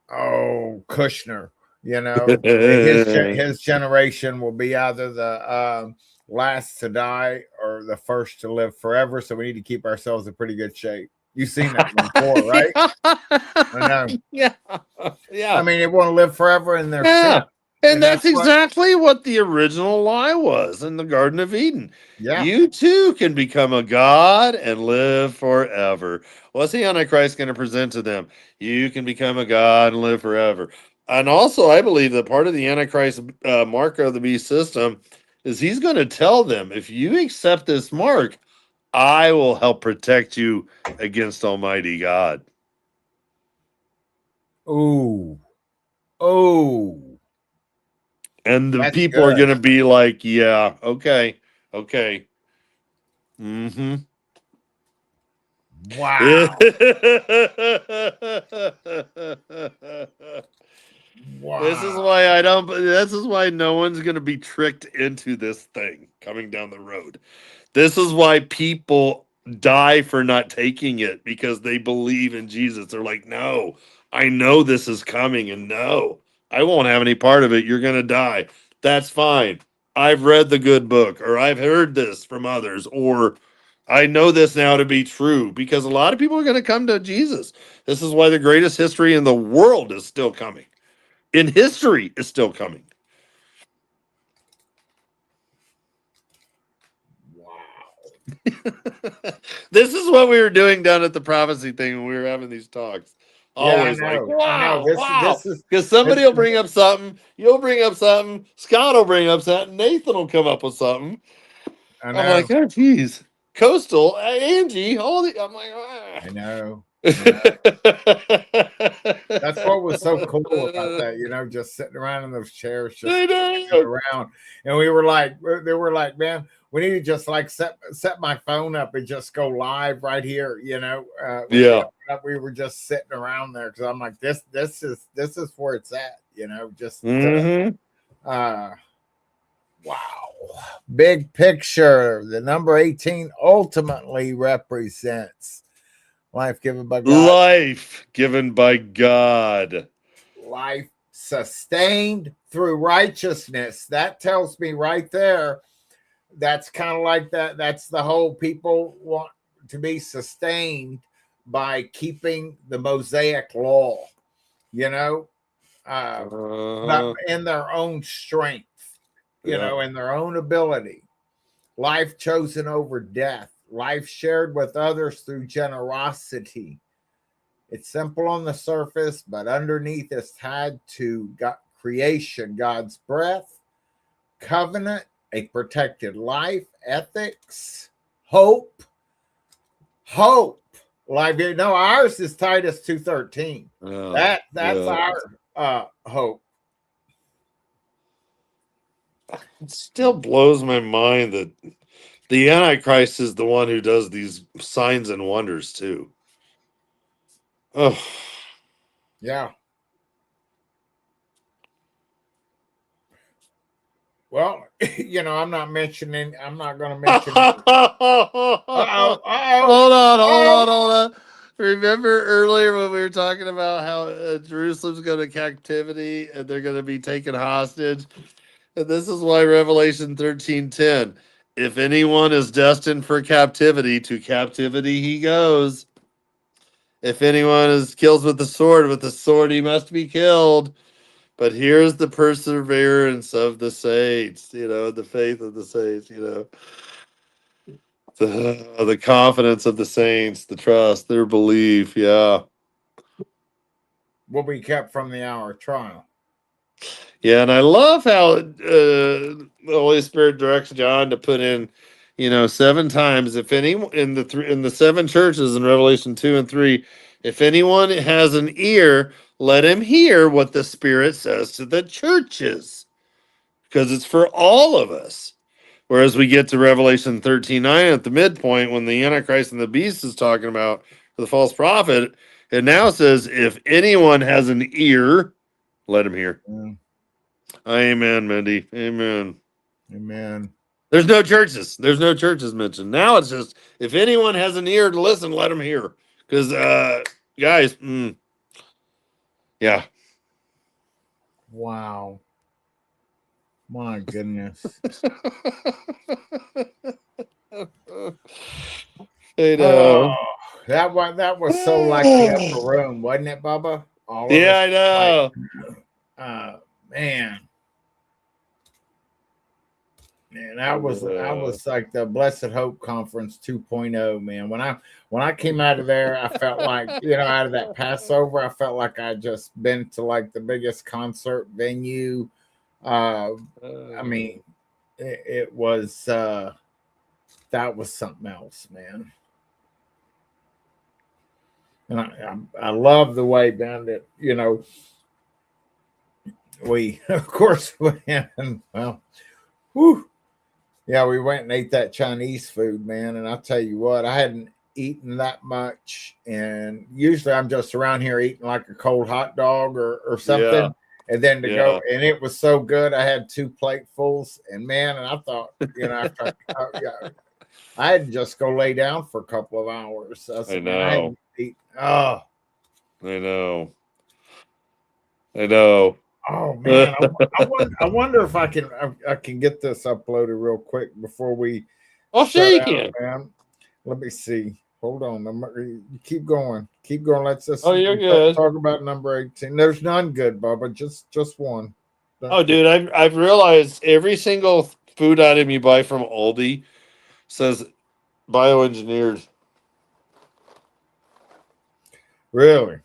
Kushner, his generation will be either the last to die or the first to live forever. So we need to keep ourselves in pretty good shape. You've seen that one before, right? I know. Yeah. Yeah. I mean, they want to live forever in their sin, Yeah. And and that's that's what. exactly what the original lie was in the Garden of Eden. Yeah. You too can become a god and live forever. What's the Antichrist going to present to them? You can become a god and live forever. And also, I believe that part of the Antichrist mark of the beast system is he's going to tell them, if you accept this mark, I will help protect you against Almighty God. Oh, oh, And the that's people are good. going to be like, yeah, okay, okay. Mm-hmm. Wow. This is Wow. why I don't. This is why no one's going to be tricked into this thing coming down the road. This is why people die for not taking it, because they believe in Jesus. They're like, no, I know this is coming, and no, I won't have any part of it. You're going to die. That's fine. I've read the good book, or I've heard this from others, or I know this now to be true, because a lot of people are going to come to Jesus. This is why the greatest history in the world is still coming. In history is still coming. Wow. This is what we were doing down at the prophecy thing when we were having these talks. Yeah, I Always like, know. I know. wow, wow. This is Because somebody it, will bring up something, you'll bring up something, Scott will bring up something, Nathan will come up with something. I I'm like, know. oh, geez. Coastal, Angie, all the. I'm like, I know. I know. That's what was so cool about that, just sitting around in those chairs, just I know. around. And we were like, they were like, man, we need to just like set my phone up and just go live right here. Yeah. We were just sitting around there because I'm like, this is where it's at. Just Mm-hmm. wow, big picture. The number 18 ultimately represents life given by God. Life given by God. Life sustained through righteousness. That tells me right there. That's kind of like that. That's the whole people want to be sustained by keeping the Mosaic law, not in their own strength, Yeah. in their own ability. Life chosen over death, life shared with others through generosity. It's simple on the surface, but underneath is tied to God, creation, God's breath, covenant, a protected life, ethics, hope. Hope. Live video. No, ours is Titus 2:13. That's our hope. It still blows my mind that the Antichrist is the one who does these signs and wonders too. Oh, yeah. Well, I'm not going to mention. Hold on. Remember earlier when we were talking about how Jerusalem's going to captivity and they're going to be taken hostage? And this is why Revelation 13:10. If anyone is destined for captivity, to captivity he goes. If anyone is killed with the sword he must be killed. But here's the perseverance of the saints, the faith of the saints, the confidence of the saints, the trust, their belief. Yeah. Will be kept from the hour of trial. Yeah. And I love how the Holy Spirit directs John to put in, 7 times, if any, in the 7 churches in Revelation 2 and 3, if anyone has an ear, let him hear what the Spirit says to the churches, because it's for all of us. Whereas we get to Revelation 13:9 at the midpoint, when the Antichrist and the beast is talking about the false prophet, it now says, if anyone has an ear, let him hear. Amen, Mindy. Amen. There's no churches. There's no churches mentioned. Now it's just, if anyone has an ear to listen, let him hear. Because, guys, yeah. Wow. My goodness. I know. That was so like the upper room, wasn't it, Bubba? All of us, I know. Man, I was like the Blessed Hope Conference 2.0, man. When I came out of there, I felt like, out of that Passover, I felt like I just been to like the biggest concert venue. I mean, it was that was something else, man. And I love the way, man, that we of course went, well, whew, yeah, we went and ate that Chinese food, man. And I'll tell you what, I hadn't eaten that much, and usually I'm just around here eating like a cold hot dog or something. Yeah. And then to go, and it was so good. I had 2 platefuls, and man, and I thought, after I had to just go lay down for a couple of hours. I know. I hadn't eaten. I know. Oh man, I wonder if I can get this uploaded real quick before we. Oh, sure you can, man. Let me see. Hold on. You keep going. Let's just. You're good. Talk about number 18. There's none good, Bubba. Just one. Oh, dude, I've realized every single food item you buy from Aldi says bioengineered. Really?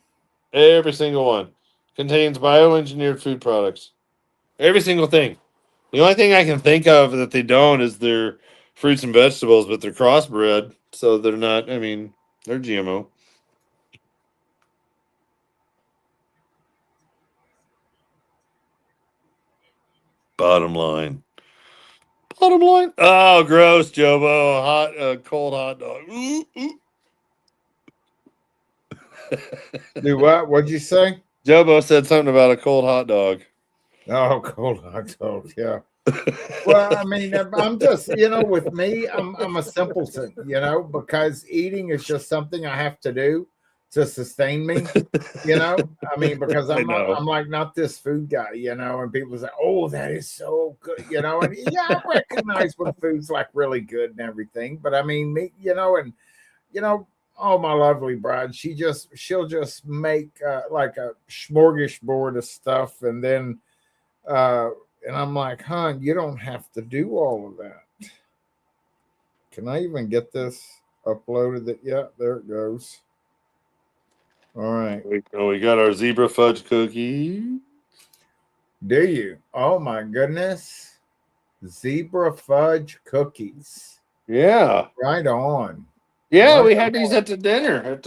Every single one contains bioengineered food products. Every single thing. The only thing I can think of that they don't is their fruits and vegetables, but they're crossbred, so they're not. I mean, they're GMO. Bottom line. Oh, gross, Jobo. Cold hot dog. Do what? What'd you say? Jobo said something about a cold hot dog. Oh, cold hot dog. Yeah. Well, I mean, I'm just, with me, I'm a simpleton, because eating is just something I have to do to sustain me, I mean, because I'm like not this food guy, and people say, oh, that is so good, and I recognize when food's like really good and everything, but I mean, me, oh, my lovely bride, she'll just make like a smorgasbord of stuff, and then and I'm like, hon, you don't have to do all of that. Can I even get this uploaded? Yeah, there it goes. All right. We got our zebra fudge cookie. Do you? Oh my goodness. Zebra fudge cookies. Yeah. Right on. Yeah, we had these at the dinner.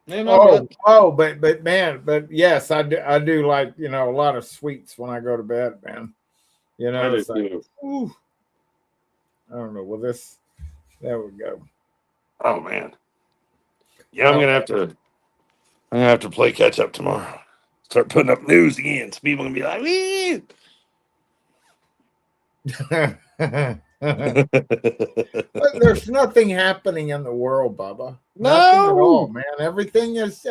But man, but yes, I do like, a lot of sweets when I go to bed, man. I do It's like, too. ooh, I don't know. Well, there we go. Oh man. Yeah, I'm gonna have to play catch up tomorrow. Start putting up news again. So people gonna be like, "Wee!" But there's nothing happening in the world, Bubba. Nothing at all, No. man. Everything's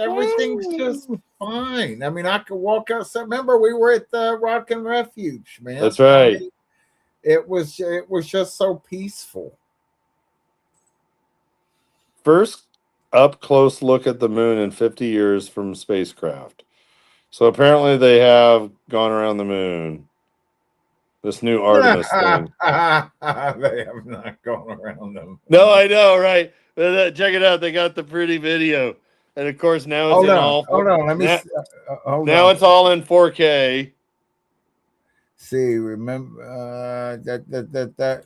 just fine. I mean, I could walk outside. Remember, we were at the Rock and Refuge, man. That's right. I mean, it was just so peaceful. First up close look at the moon in 50 years from spacecraft. So apparently they have gone around the moon. This new Artemis thing. They have not gone around them. No, I know, right? Check it out. They got the pretty video. And of course now it's Hold in on, all hold on. Let me hold now on. it's all in 4K. See, remember that.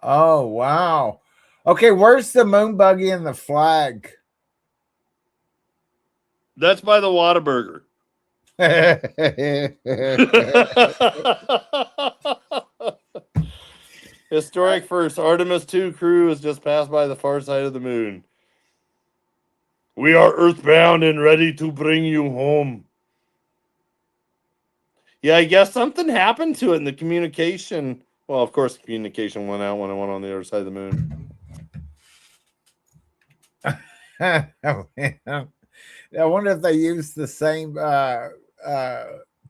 Oh wow. Okay, where's the moon buggy and the flag? That's by the Whataburger. Historic first. Artemis 2 crew has just passed by the far side of the moon. We are earthbound and ready to bring you home. Yeah, I guess something happened to it in the communication. Well, of course, communication went out when I went on the other side of the moon. I wonder if they used the same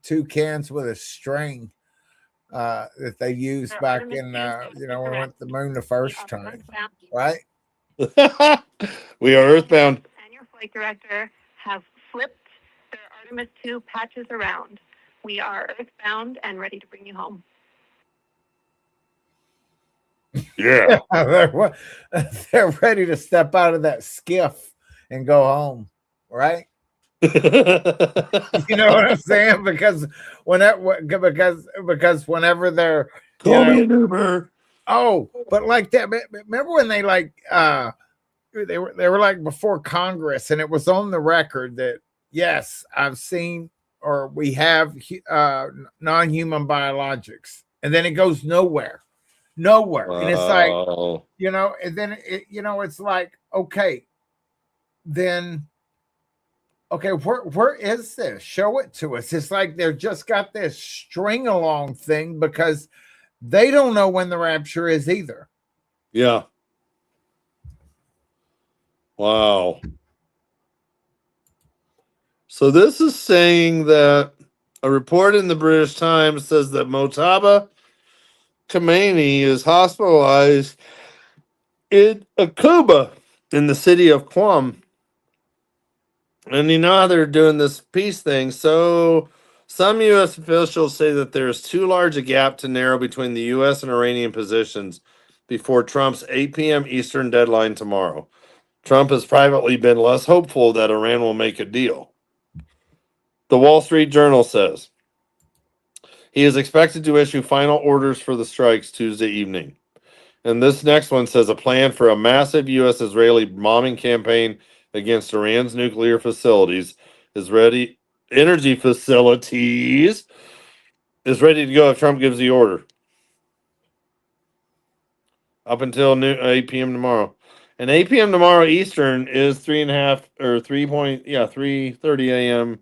two cans with a string that they used back in when we went to the moon the first time, right? We are earthbound. And your flight director have flipped their Artemis 2 patches around. We are earthbound and ready to bring you home. Yeah. They're ready to step out of that skiff and go home, right? You know what I'm saying? Because whenever they're Call me an Uber. Oh, but like that. Remember when they they were like before Congress, and it was on the record that yes, I've seen or we have non-human biologics, and then it goes nowhere, and it's like and then it's like okay, then. Okay, where is this? Show it to us. It's like they've just got this string along thing because they don't know when the rapture is either. Yeah. Wow. So this is saying that a report in the British Times says that Motaba Khomeini is hospitalized in Akuba in the city of Qom. And you know how they're doing this peace thing. So some U.S. officials say that there's too large a gap to narrow between the U.S. and Iranian positions before Trump's 8 p.m. Eastern deadline tomorrow. Trump has privately been less hopeful that Iran will make a deal. The Wall Street Journal says he is expected to issue final orders for the strikes Tuesday evening. And this next one says a plan for a massive U.S. Israeli bombing campaign against Iran's nuclear facilities is ready. Energy facilities is ready to go if Trump gives the order. Up until 8 p.m. tomorrow. And 8 p.m. tomorrow Eastern is 3:30 a.m.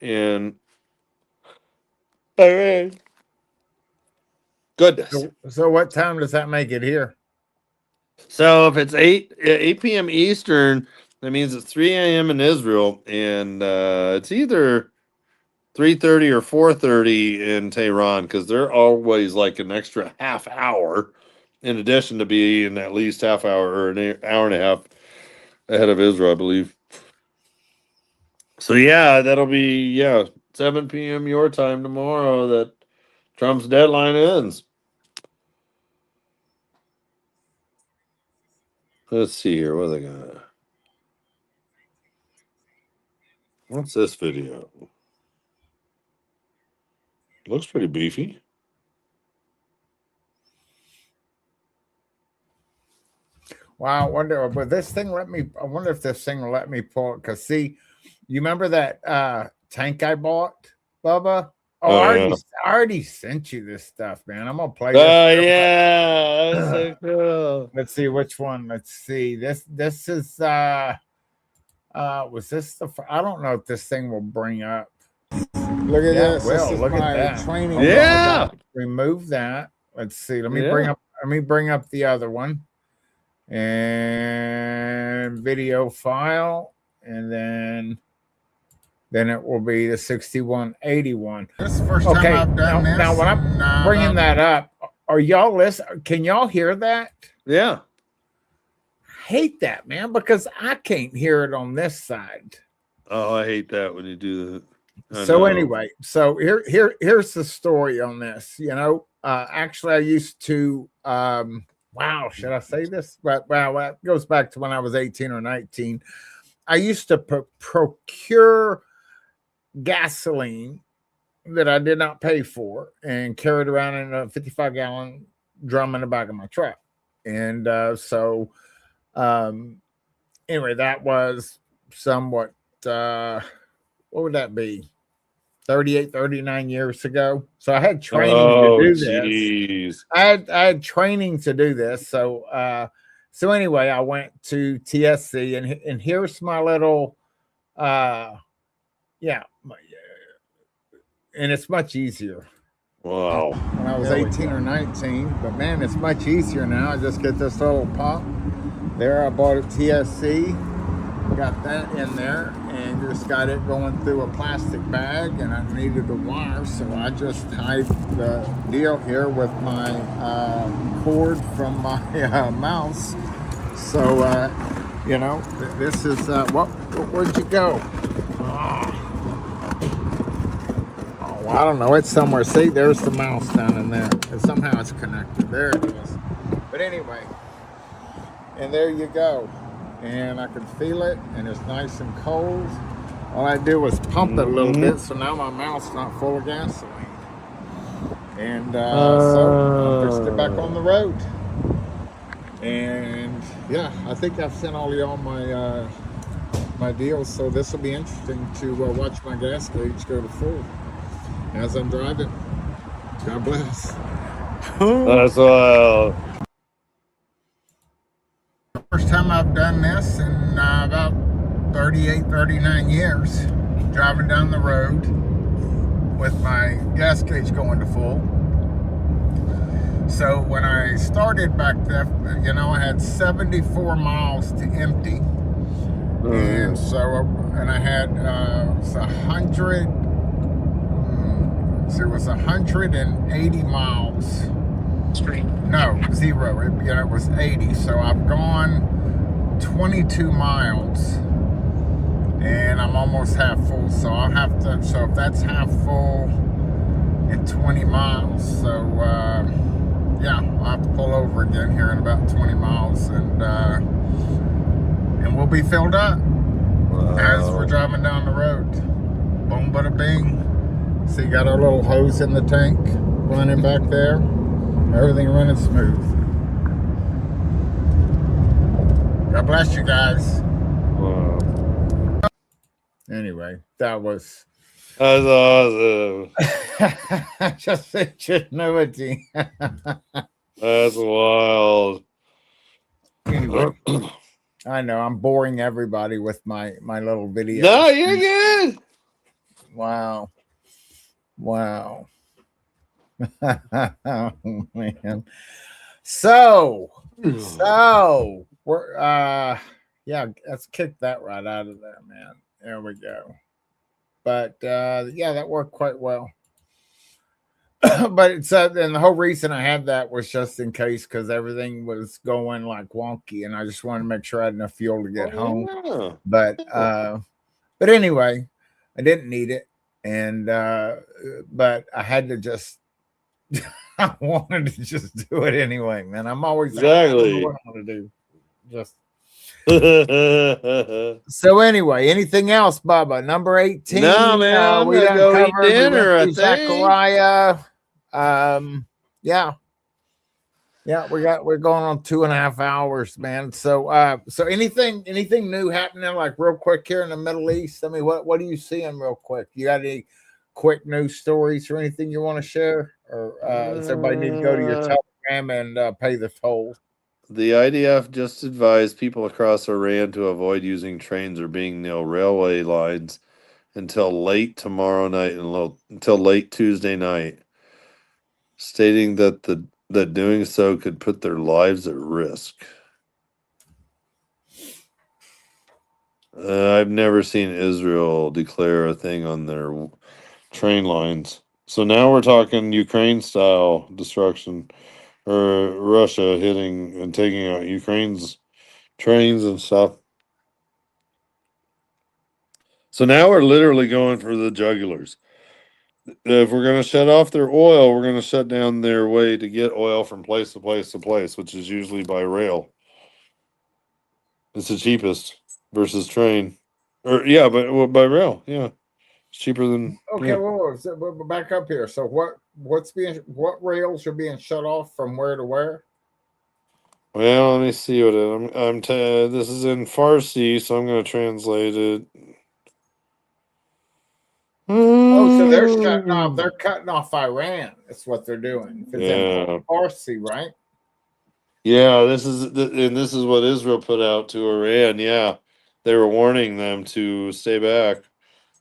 in Iran. Goodness. So what time does that make it here? So if it's 8 p.m. Eastern, that means it's 3 a.m. in Israel, and it's either 3:30 or 4:30 in Tehran because they're always like an extra half hour, in addition to being at least half hour or an hour and a half ahead of Israel, I believe. So yeah, that'll be 7 p.m. your time tomorrow that Trump's deadline ends. Let's see here. What are they gonna? What's this video? Looks pretty beefy. Wow, I wonder, but this thing I wonder if this thing will let me pull it. Because, see, you remember that tank I bought, Bubba? Oh, I already sent you this stuff, man. I'm going to play this. Oh, yeah. That's so cool. Let's see which one. Let's see. This is, was this I don't know if this thing will bring up. Look at this. Well, this is look my at that. training. Yeah. Remove that. Let's see. Let me bring up the other one. And video file, and then it will be the 6181. This is the first time I've done this. Now, when I'm bringing that up, are y'all listening? Can y'all hear that? Yeah. I hate that, man, because I can't hear it on this side. Oh, I hate that when you do that. So anyway, here's the story on this. You know, actually, I used to. Wow, should I say this? But wow, it goes back to when I was 18 or 19. I used to procure gasoline that I did not pay for and carry it around in a 55-gallon drum in the back of my truck. And anyway, that was somewhat, what would that be? 38, 39 years ago. So I had training to do this. I had training to do this. So anyway, I went to TSC and here's my little and it's much easier. Wow. When I was 18 or 19, but man, it's much easier now. I just get this little pop. There I bought at TSC. Got that in there and just got it going through a plastic bag, and I needed a wire, so I just tied the deal here with my cord from my mouse. So you know, this is where'd you go? Oh, I don't know, it's somewhere. See, there's the mouse down in there, and somehow it's connected. There it is. But anyway, and there you go. And I can feel it, and it's nice and cold. All I do is pump it a little bit, so now my mouth's not full of gasoline. And so I pushed it back on the road. And yeah, I think I've sent all y'all my my deals, so this will be interesting to watch my gas gauge go to full as I'm driving. God bless. That's wild. First time I've done this in about 38, 39 years, driving down the road with my gas gauge going to full. So when I started back there, you know, I had 74 miles to empty. And so, and I had it was 180 miles. Straight. No, 0. It was 80. So I've gone 22 miles and I'm almost half full. So I'll have to, so if that's half full in 20 miles, so yeah, I'll have to pull over again here in about 20 miles and we'll be filled up as we're driving down the road. Boom, bada bing. See, got our little hose in the tank running back there. Everything running smooth. God bless you guys. Wow. Anyway, that was awesome. just ingenuity. That's wild. Anyway, I know I'm boring everybody with my little video. No, you're good. Wow. Oh, man. So we're yeah, let's kick that right out of there, man. There we go. But yeah, that worked quite well. But it's and the whole reason I had that was just in case, because everything was going like wonky, and I just wanted to make sure I had enough fuel to get home. Yeah. But anyway, I didn't need it, and but I had to just. I wanted to just do it anyway, man. I'm always exactly what I want to do. Just so anyway, anything else, Bubba? Number 18. No, man. We done go covered eat dinner. I think. Zechariah. Yeah. Yeah, we're going on 2.5 hours, man. So so anything new happening like real quick here in the Middle East? I mean, what are you seeing real quick? You got any quick news stories or anything you want to share? Or does everybody need to go to your Telegram and pay the toll? The IDF just advised people across Iran to avoid using trains or being near railway lines until late tomorrow night and until late Tuesday night, stating that that doing so could put their lives at risk. I've never seen Israel declare a thing on their train lines. So now we're talking Ukraine style destruction, or Russia hitting and taking out Ukraine's trains and stuff. So now we're literally going for the jugulars. If we're going to shut off their oil, we're going to shut down their way to get oil from place to place to place, which is usually by rail. It's the cheapest versus train. Or yeah, but by rail, yeah. It's cheaper than Okay, well, so we're back up here. So what rails are being shut off from where to where? Well, let me see what this is in Farsi, so I'm going to translate it. Oh, so they're shutting off. They're cutting off Iran. That's what they're doing. If it's in Farsi, right? Yeah, this is what Israel put out to Iran. Yeah, they were warning them to stay back.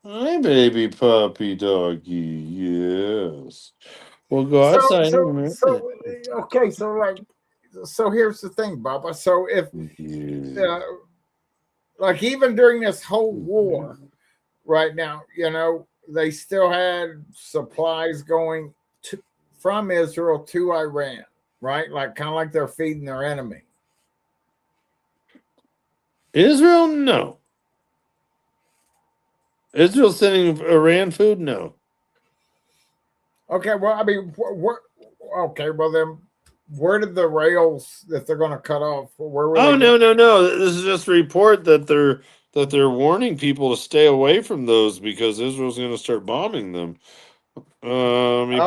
Hi, baby puppy doggy. Yes. Well, go outside. Okay. So here's the thing, Bubba. So if like even during this whole war right now, they still had supplies going from Israel to Iran, right? Like kind of like they're feeding their enemy. Israel, no. Israel sending Iran food, no. Okay, well, I mean, okay, well then, where did the rails that they're going to cut off? Where were Oh, they no. This is just a report that they're warning people to stay away from those because Israel's going to start bombing them. Okay.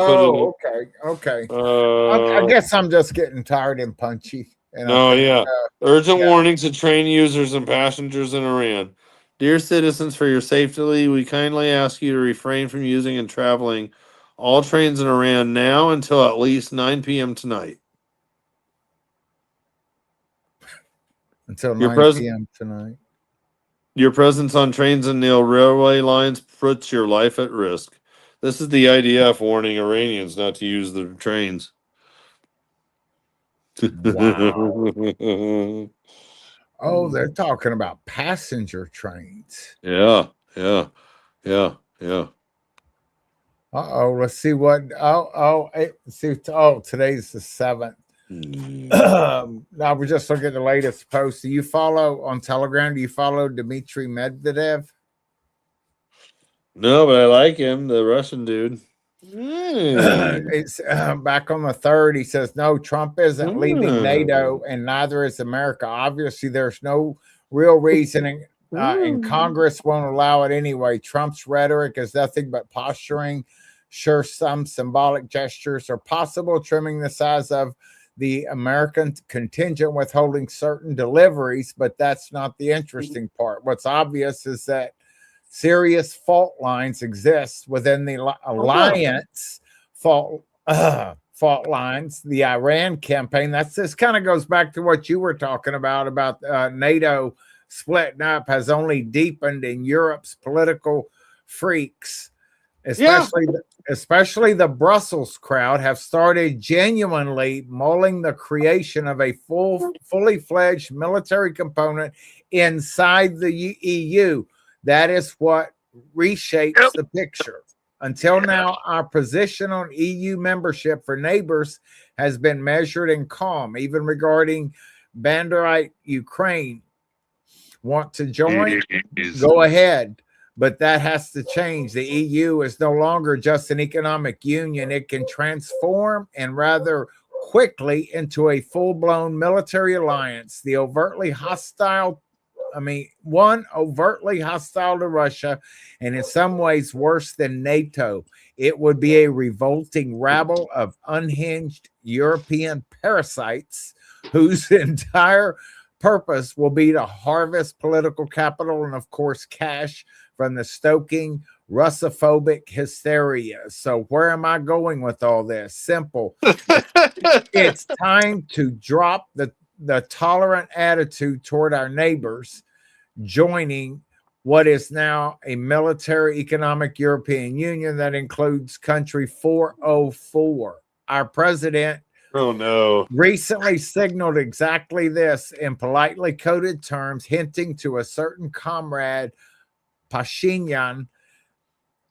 I guess I'm just getting tired and punchy. And I think, urgent warning to train users and passengers in Iran. Dear citizens, for your safety, we kindly ask you to refrain from using and traveling all trains in Iran now until at least 9 p.m. tonight. Until 9 p.m. tonight. Your presence on trains and near railway lines puts your life at risk. This is the IDF warning Iranians not to use the trains. Wow. Oh, they're talking about passenger trains. Yeah. Let's see what. Today's the 7th. Now we're just looking at the latest post. Do you follow on Telegram? Do you follow Dmitry Medvedev? No, but I like him, the Russian dude. It's back on the 3rd. He says, no, Trump isn't leaving NATO and neither is America. Obviously, there's no real reasoning and Congress won't allow it anyway. Trump's rhetoric is nothing but posturing. Sure, some symbolic gestures are possible, trimming the size of the American contingent, withholding certain deliveries, but that's not the interesting part. What's obvious is that serious fault lines exist within the alliance fault lines. The Iran campaign, this kind of goes back to what you were talking about NATO splitting up, has only deepened in Europe's political freaks, especially the Brussels crowd, have started genuinely mulling the creation of a fully fledged military component inside the EU. That is what reshapes the picture. Until now, our position on EU membership for neighbors has been measured and calm, even regarding Banderite Ukraine. Want to join? Go ahead. But that has to change. The EU is no longer just an economic union. It can transform and rather quickly into a full-blown military alliance. The overtly hostile I mean, one, overtly hostile to Russia, and in some ways worse than NATO. It would be a revolting rabble of unhinged European parasites whose entire purpose will be to harvest political capital and, of course, cash from the stoking Russophobic hysteria. So where am I going with all this? Simple. It's time to drop the tolerant attitude toward our neighbors, joining what is now a military economic European Union that includes country 404. Our president recently signaled exactly this in politely coded terms, hinting to a certain comrade Pashinyan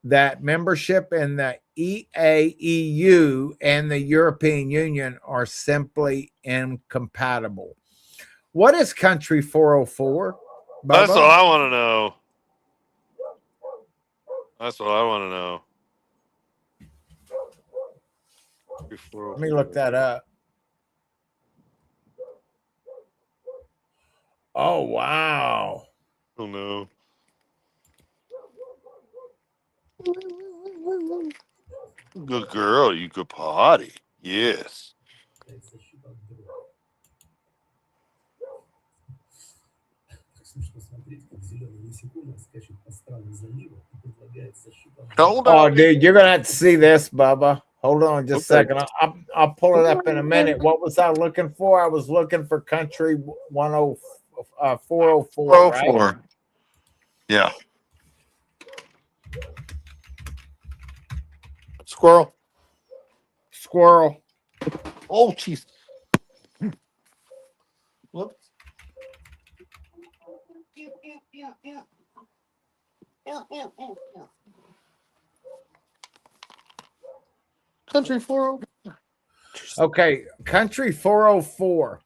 that membership in the EAEU and the European Union are simply incompatible. What is country 404? Bubba? That's what I want to know. That's what I want to know. Let me look that up. Oh, wow. Oh, no. Good girl. You could potty. Yes. Hold on. Oh, dude, you're going to have to see this, Bubba. Hold on just a second. I'll pull it up in a minute. What was I looking for? I was looking for country 404. 404. Right? Yeah. Squirrel. Oh, jeez. Whoops. Country 404. Okay, country 404.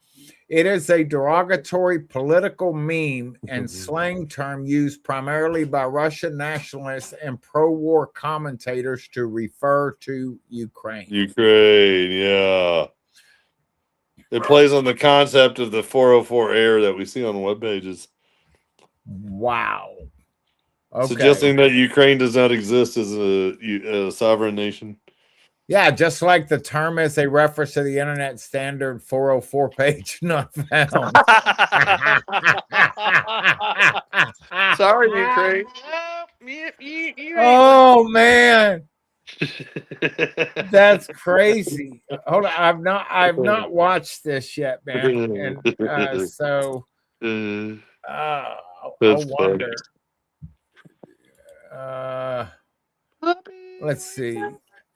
It is a derogatory political meme and slang term used primarily by Russian nationalists and pro-war commentators to refer to Ukraine. Ukraine, yeah. It plays on the concept of the 404 error that we see on web pages. Wow. Okay. Suggesting that Ukraine does not exist as a sovereign nation. Yeah, just like the term is a reference to the internet standard 404 page not found. Sorry, Ukraine. Oh man. That's crazy. Hold on, I've not watched this yet, man. And so I wonder. Let's see.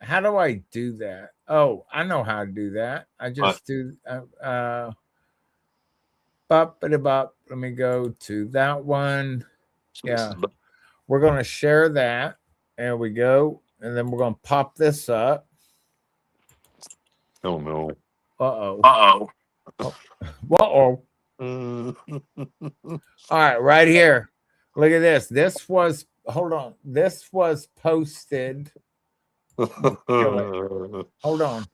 How do I do that? Oh, I know how to do that. I just do bop. Let me go to that one. Yeah. We're going to share that. There we go. And then we're going to pop this up. Oh no. Uh-oh. All right, right here. Look at this. This was posted. Hold on.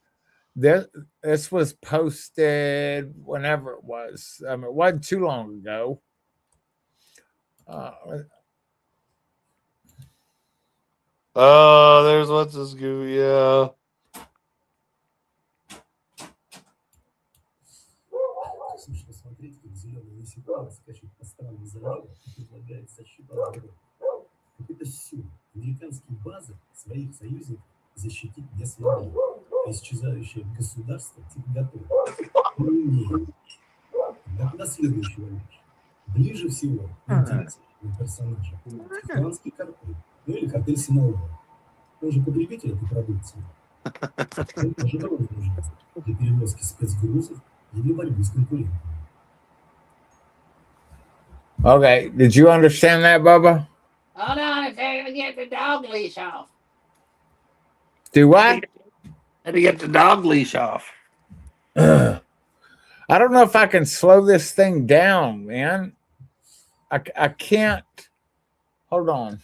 This was posted whenever it was. I mean, it wasn't too long ago. There's what's this goo, yeah. защитить для своих, исчезающее государство готово. Тогда следующий вопрос. Ближе всего интересного персонажа тихоанский картель, ну или картель Синалова. Он же потребитель этой продукции. Он тоже довольно нужен для перевозки спецгрузов и для борьбы с конкурентами. Okay, did you understand that, Bubba? Hold on a second to get the dog leash off. Do what? Had to get the dog leash off. I don't know if I can slow this thing down, man. I can't. Hold on.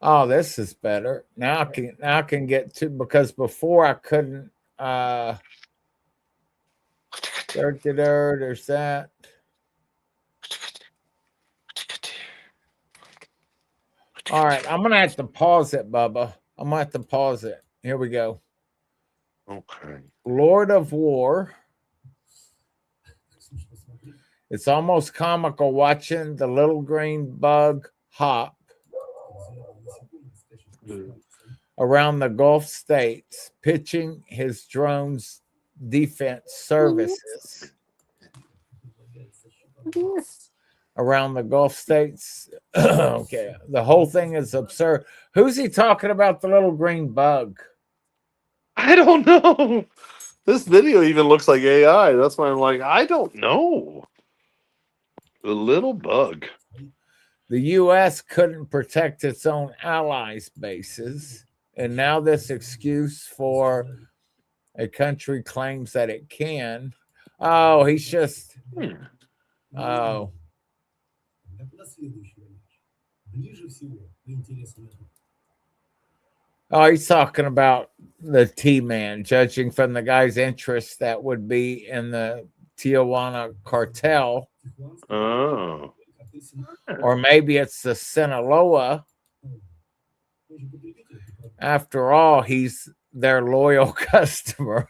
Oh, this is better. Now I can get to, because before I couldn't. There's that. All right, I'm gonna have to pause it, Bubba. I'm gonna have to pause it. Here we go. Okay. Lord of War. It's almost comical watching the little green bug hop around the Gulf states, pitching his drones defense services around the Gulf states. Okay, the whole thing is absurd. Who's he talking about? The little green bug? I don't know. This video even looks like AI. That's why I'm like, I don't know. The little bug. The U.S. couldn't protect its own allies' bases, and now this excuse for a country claims that it can. Oh, he's just. Oh. Oh, he's talking about the T-Man, judging from the guy's interest that would be in the Tijuana cartel. Oh. Or maybe it's the Sinaloa. After all, he's their loyal customer.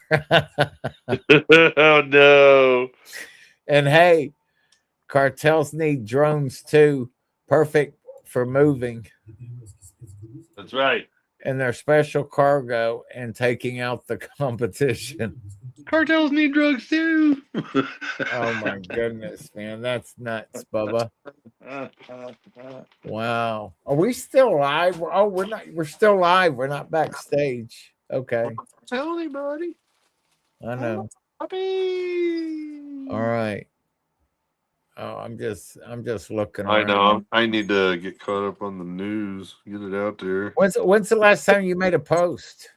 Oh, no. And hey, cartels need drones too. Perfect for moving. That's right. And their special cargo and taking out the competition. Cartels need drugs too. Oh my goodness, man. That's nuts, Bubba. Wow. Are we still live? Oh, we're not. We're still live. We're not backstage. Okay. Tell anybody. I know. Puppy. All right. Oh, I'm just looking I around. know. I need to get caught up on the news. Get it out there. When's the last time you made a post?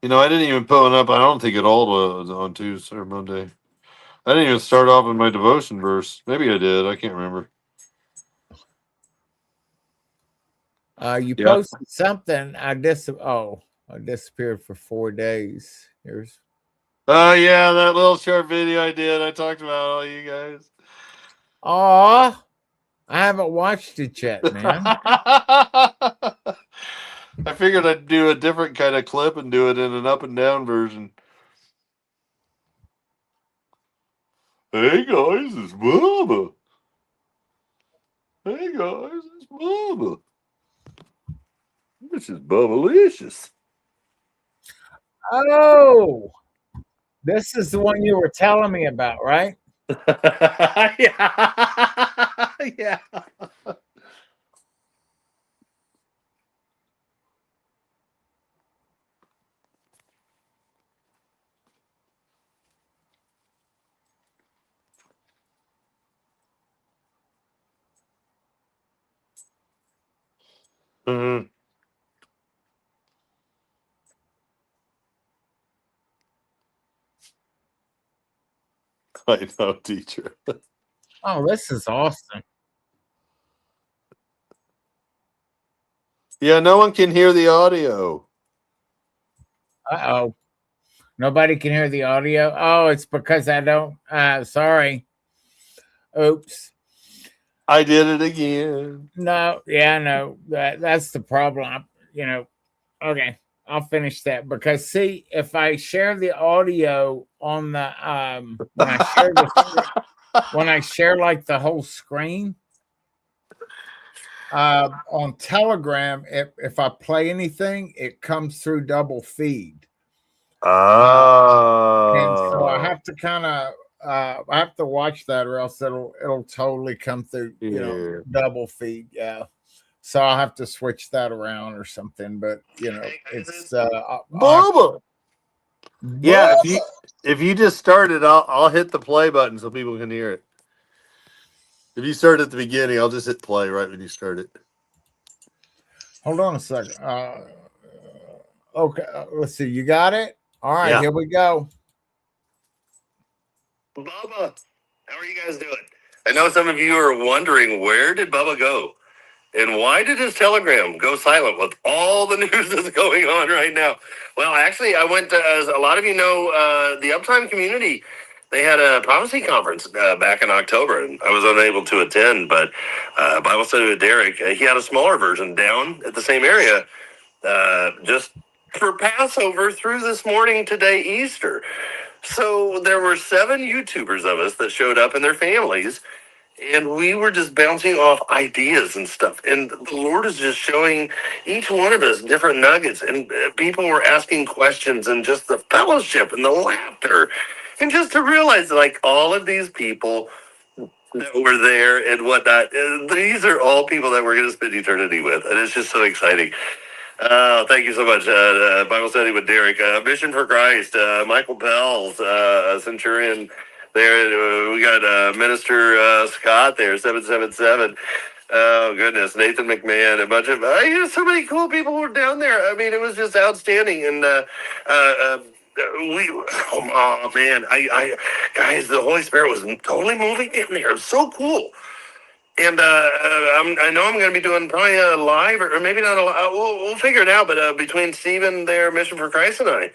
You know, I didn't even put one up. I don't think at all on Tuesday or Monday. I didn't even start off in my devotion verse. Maybe I did. I can't remember. You posted something. I disappeared for 4 days. Here's. Oh yeah, that little short video I did. I talked about all you guys. Aw, I haven't watched it yet, man. I figured I'd do a different kind of clip and do it in an up and down version. Hey guys, it's Bubba. Hey guys, it's Bubba. This is Bubbalicious. Oh, this is the one you were telling me about, right? Yeah. Yeah. Mm-hmm. I know, teacher. Oh, this is awesome. Yeah, no one can hear the audio. Uh-oh. Nobody can hear the audio. Oh, it's because I don't. Sorry. Oops. I did it again. No, yeah, no. That's the problem. Okay. I'll finish that because see, if I share the audio on the when I share like the whole screen on Telegram, if I play anything, it comes through double feed. And so I have to kind of I have to watch that, or else it'll totally come through double feed. Yeah. So I'll have to switch that around or something. But it's Bubba. Yeah, if you just start it, I'll hit the play button so people can hear it. If you start at the beginning, I'll just hit play right when you start it. Hold on a second. Okay, let's see. You got it? All right, Here we go. Bubba, how are you guys doing? I know some of you are wondering, where did Bubba go? And why did his Telegram go silent with all the news that's going on right now? Well, actually, I went to, as a lot of you know, the Uptime community They had a prophecy conference back in October, and I was unable to attend. But Bible study with Derek, he had a smaller version down at the same area, just for Passover through this morning today, Easter. So there were 7 YouTubers of us that showed up and their families, and we were just bouncing off ideas and stuff. And the Lord is just showing each one of us different nuggets. And people were asking questions, and just the fellowship and the laughter. And just to realize, like, all of these people that were there and whatnot, these are all people that we're going to spend eternity with. And it's just so exciting. Thank you so much. Bible study with Derek. Mission for Christ. Michael Pels, Centurion. There, we got Minister Scott there, 777. Oh goodness, Nathan McMahon, a bunch of so many cool people were down there. I mean, it was just outstanding, and oh man, guys, the Holy Spirit was totally moving in there. It was so cool. And I know I'm going to be doing probably a live, or maybe not a live. We'll figure it out. But between Stephen, their Mission for Christ, and I,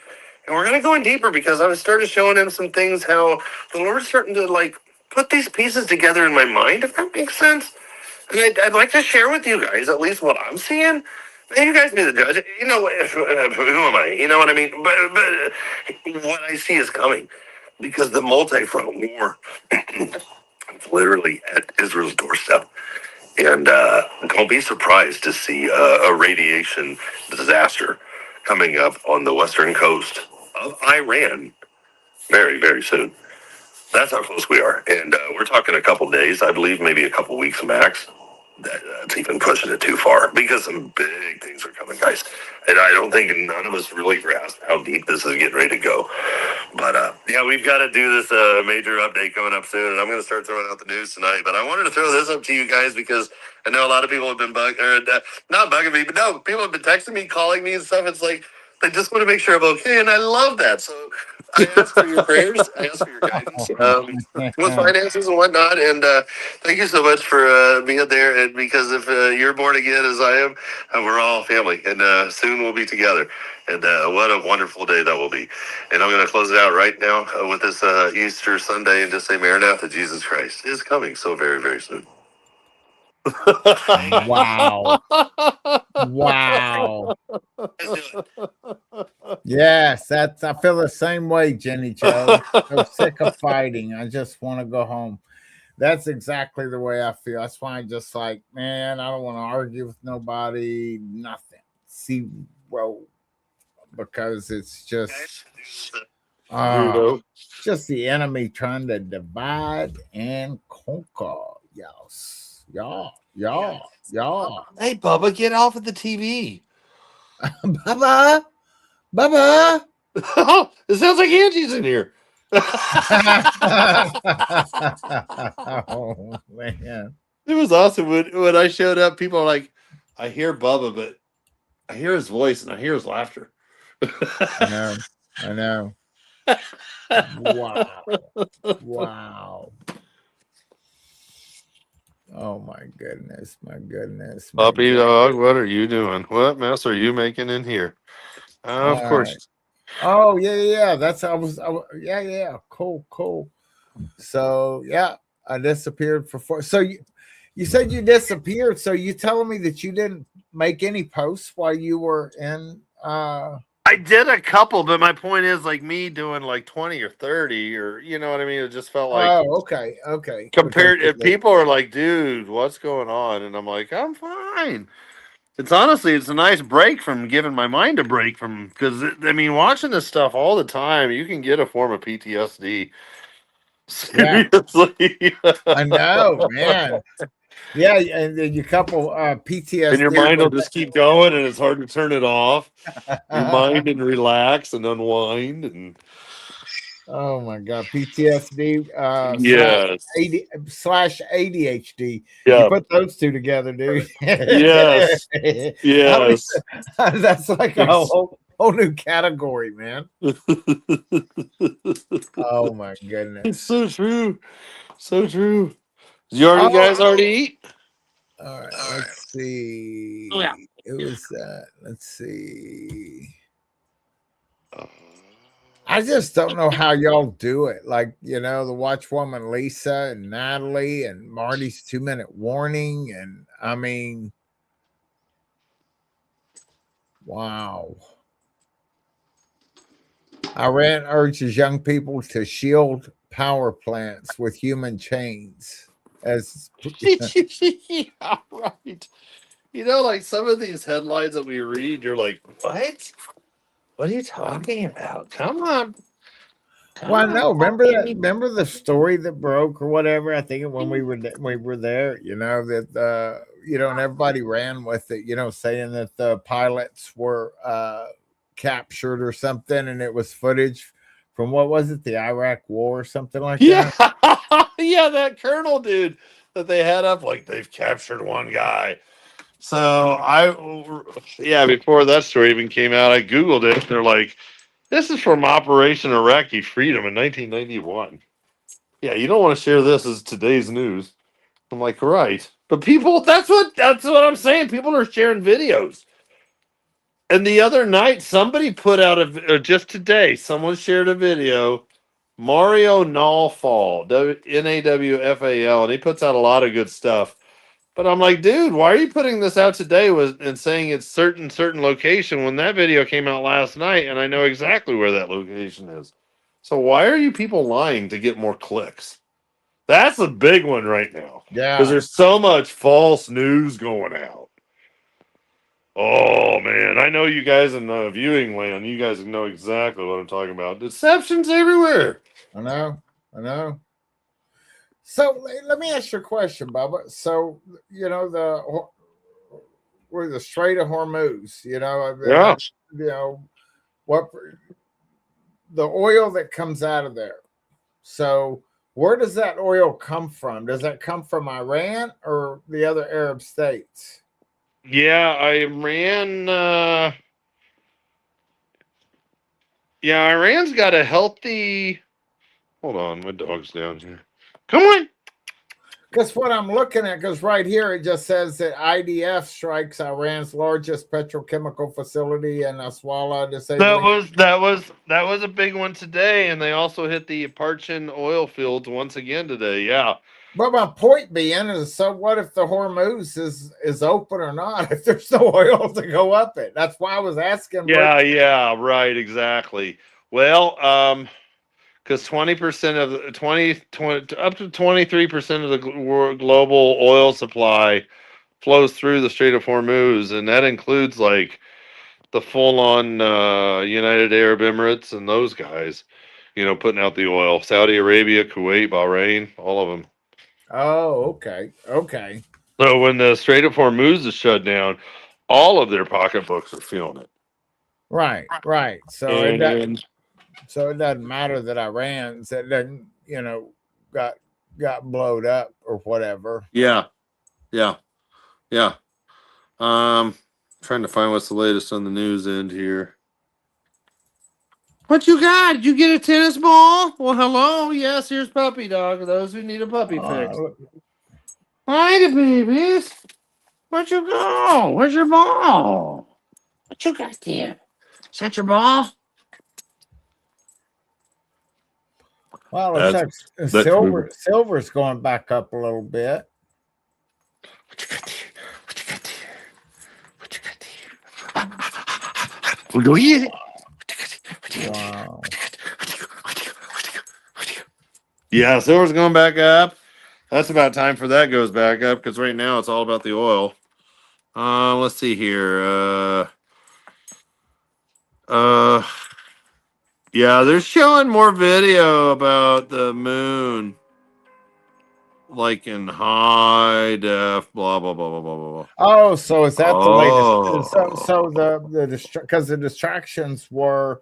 and we're going to go in deeper, because I started showing him some things, how the Lord's starting to like put these pieces together in my mind, if that makes sense. And I'd like to share with you guys at least what I'm seeing. And you guys be the judge. You know, who am I? You know what I mean? But what I see is coming, because the multi-front war it's literally at Israel's doorstep. And don't be surprised to see a radiation disaster coming up on the western coast of Iran very, very soon. That's how close we are. And we're talking a couple days, I believe, maybe a couple weeks max. That's even pushing it too far, because some big things are coming, guys. And I don't think none of us really grasp how deep this is getting ready to go. But yeah, we've got to do this major update coming up soon, and I'm going to start throwing out the news tonight. But I wanted to throw this up to you guys, because I know a lot of people have been not bugging me, but no, people have been texting me, calling me and stuff. It's like they just want to make sure I'm okay, and I love that. So I ask for your prayers, I ask for your guidance with finances and whatnot. And thank you so much for being there. And because if you're born again as I am, we're all family, and soon we'll be together. And what a wonderful day that will be. And I'm going to close it out right now with this Easter Sunday, and just say, Maranatha, Jesus Christ is coming so very, very soon. Wow. Wow. Yes, I feel the same way, Jenny Joe. I'm sick of fighting. I just want to go home. That's exactly the way I feel. That's why I'm just like, man, I don't want to argue with nobody, nothing. See, well, because it's just just the enemy trying to divide and conquer. Yes. Y'all. Hey, Bubba, get off of the TV. Bubba. It sounds like Angie's in here. Oh man, it was awesome when I showed up. People are like, I hear Bubba, but I hear his voice and I hear his laughter. I know. Wow. Oh my goodness. Puppy dog, what are you doing? What mess are you making in here? Of course. Right. Oh yeah. That's yeah. Cool. So yeah, I disappeared for 4. So you said you disappeared. So you telling me that you didn't make any posts while you were in? I did a couple, but my point is, like, me doing like 20 or 30, or you know what I mean. It just felt like, oh, okay. Compared, if people are like, dude, what's going on? And I'm like, I'm fine. It's a nice break from giving my mind a break from, because I mean, watching this stuff all the time, you can get a form of PTSD. Seriously. Yeah. I know, man. Yeah, and then you couple PTSD, and your mind will just keep going, and it's hard to turn it off. Your mind and relax and unwind, and oh my god, PTSD yes, slash ADHD. Yeah, you put those two together, dude. yes. That's like a whole new category, man. Oh my goodness, it's so true. You guys already eat? All right, let's see. Oh, yeah. It was let's see. I just don't know how y'all do it. Like, the watchwoman Lisa and Natalie and Marty's 2-minute warning. And I mean, wow. Iran urges young people to shield power plants with human chains. Yeah, right. Like some of these headlines that we read, you're like, what? What are you talking about? Come on. Well, no, remember that? Baby. Remember the story that broke or whatever? I think when we were there, that and everybody ran with it, saying that the pilots were captured or something, and it was footage from what was it, the Iraq War or something like Yeah. that. Yeah, that colonel dude that they had up, like they've captured one guy. So before that story even came out, I Googled it. They're like, this is from Operation Iraqi Freedom in 1991. Yeah, you don't want to share this as today's news. I'm like, right. But people, that's what I'm saying. People are sharing videos. And the other night, somebody put out just today, someone shared a video. Mario Nawfal, Nawfal, and he puts out a lot of good stuff. But I'm like, dude, why are you putting this out today and saying it's certain location when that video came out last night and I know exactly where that location is? So why are you people lying to get more clicks? That's a big one right now. Because Yeah, there's so much false news going out. Oh man, I know you guys in viewing land. You guys know exactly what I'm talking about. Deceptions everywhere. I know. So let me ask you a question, Bubba. So we're the Strait of Hormuz. Yeah. What the oil that comes out of there. So where does that oil come from? Does that come from Iran or the other Arab states? Yeah, Iran. Iran's got a healthy. Hold on, my dog's down here. Come on. Because what I'm looking at, because right here it just says that IDF strikes Iran's largest petrochemical facility in Aswala, disabling. That was a big one today, and they also hit the Parchin oil fields once again today. Yeah. But my point being is, so what if the Hormuz is open or not? If there's no oil to go up it, that's why I was asking. Yeah, right, exactly. Well, because 20% of the 20 up to 23% of the global oil supply flows through the Strait of Hormuz, and that includes like the full-on United Arab Emirates and those guys, putting out the oil. Saudi Arabia, Kuwait, Bahrain, all of them. Oh, okay. So when the Strait of Hormuz is shut down, all of their pocketbooks are feeling it. Right. So And it doesn't matter that Iran's that doesn't got blowed up or whatever. yeah. Trying to find what's the latest on the news end here. What you got? Did you get a tennis ball? Well, hello. Yes, here's puppy dog. Those who need a puppy fix. Hi, babies. Where'd you go? Where's your ball? What you got there? Is that your ball? Well, it's like silver's going back up a little bit. What you got there? What you got there? What you got there? We'll go eat it. Wow. Yeah, silver's going back up. That's about time for that goes back up because right now it's all about the oil. Let's see here. Yeah, they're showing more video about the moon, like in high def. Blah blah blah blah blah blah. Oh, so is that the latest? So Oh. because the distractions were,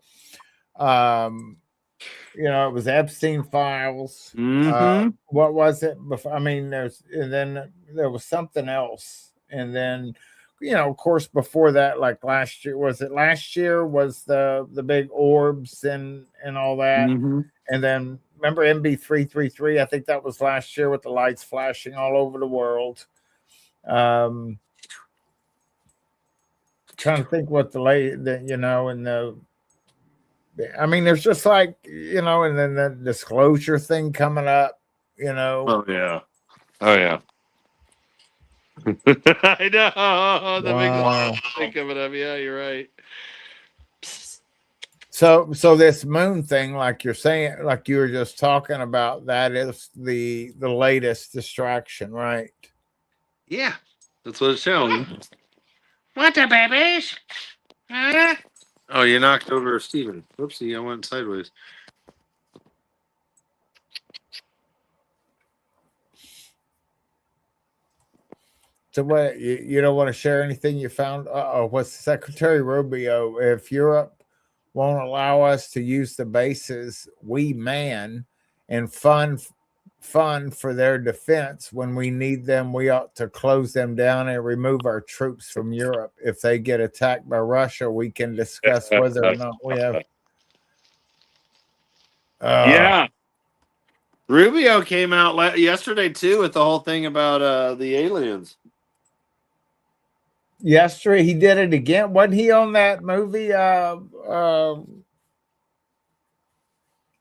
it was Epstein files. Mm-hmm. What was it before? I mean, then there was something else, and then of course, before that, like last year, was the big orbs and all that, Mm-hmm. and then remember MB333? I think that was last year with the lights flashing all over the world. Trying to think what and the I mean, there's just like, and then the disclosure thing coming up, Oh yeah. Oh yeah. I know. The big thing coming up. Yeah, you're right. So this moon thing, like you're saying, like you were just talking about, that is the latest distraction, right? Yeah, that's what it's showing. What the babies? Huh? Oh, you knocked over Steven. Oopsie, I went sideways. So what, you don't want to share anything you found? What's Secretary Rubio? If Europe won't allow us to use the bases we man and fund for their defense when we need them, we ought to close them down and remove our troops from Europe. If they get attacked by Russia, we can discuss whether or not we have. Yeah. Rubio came out yesterday too with the whole thing about the aliens. Yesterday he did it again. Wasn't he on that movie?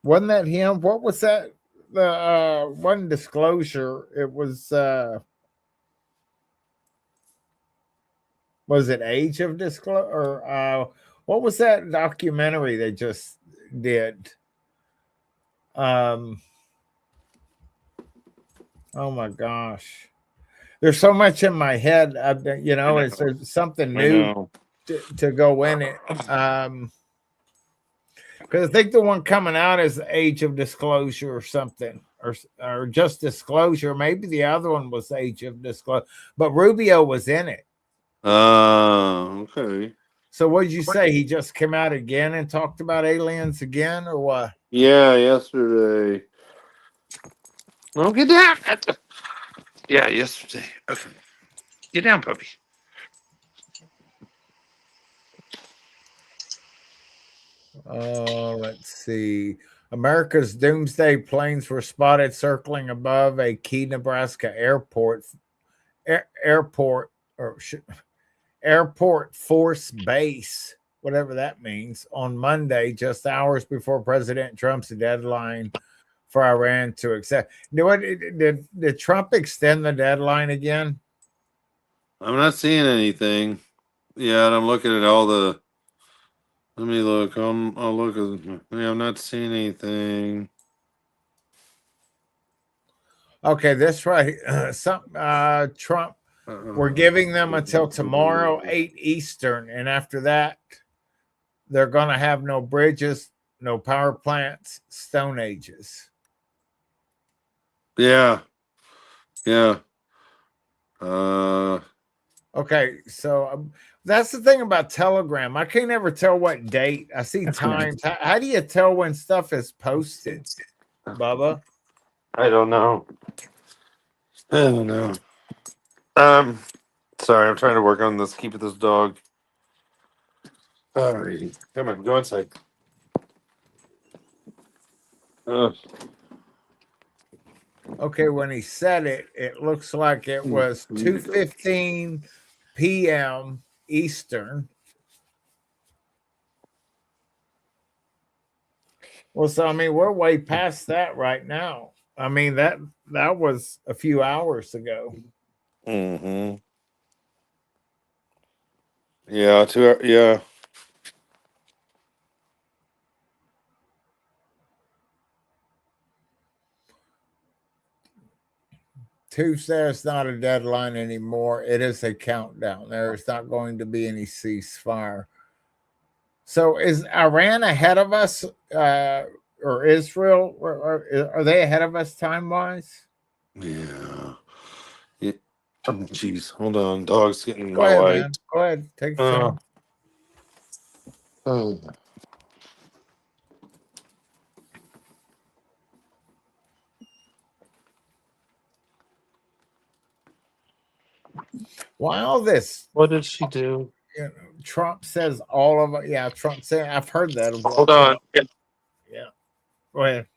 Wasn't that him? What was that? The one disclosure. It was it Age of Disclosure? Or what was that documentary they just did? Oh my gosh. There's so much in my head. Is there something new to go in it? Because I think the one coming out is Age of Disclosure or something, or just Disclosure. Maybe the other one was Age of Disclosure, but Rubio was in it. Okay. So what did you say? He just came out again and talked about aliens again, or what? Yeah, yesterday. Oh, get down. Yeah, yesterday. Okay. Get down, puppy. Let's see. America's doomsday planes were spotted circling above a key Nebraska airport force base, whatever that means, on Monday, just hours before President Trump's deadline for Iran to accept. Did Trump extend the deadline again? I'm not seeing anything. Yeah, and I'm looking at all the. Let me look. I'll look at. Yeah, I'm not seeing anything. Okay, that's right. Trump. We're giving them until tomorrow, 8 Eastern, and after that, they're going to have no bridges, no power plants, Stone Ages. Yeah. Yeah. Okay, so that's the thing about Telegram. I can't ever tell what date. I see times. How do you tell when stuff is posted, Bubba? I don't know. Sorry, I'm trying to work on this. Keep this dog. Alrighty. Come on, go inside. Okay, when he said it, it looks like it was 2:15 p.m. Eastern. Well, so I mean, we're way past that right now. I mean, that was a few hours ago. Mm-hmm. Yeah, yeah. Tuesday is not a deadline anymore. It is a countdown. There is not going to be any ceasefire. So is Iran ahead of us, or Israel? Or are they ahead of us time-wise? Yeah. Oh, jeez. Hold on. Dog's getting Go my ahead, light. man. Go ahead. Take your time. Oh. Why all this? What did she do? Trump says all of it. Yeah, Trump said. I've heard that. Hold on. Yeah. Go ahead.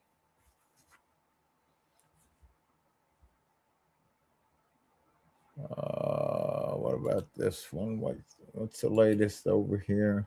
What about this one? What's the latest over here?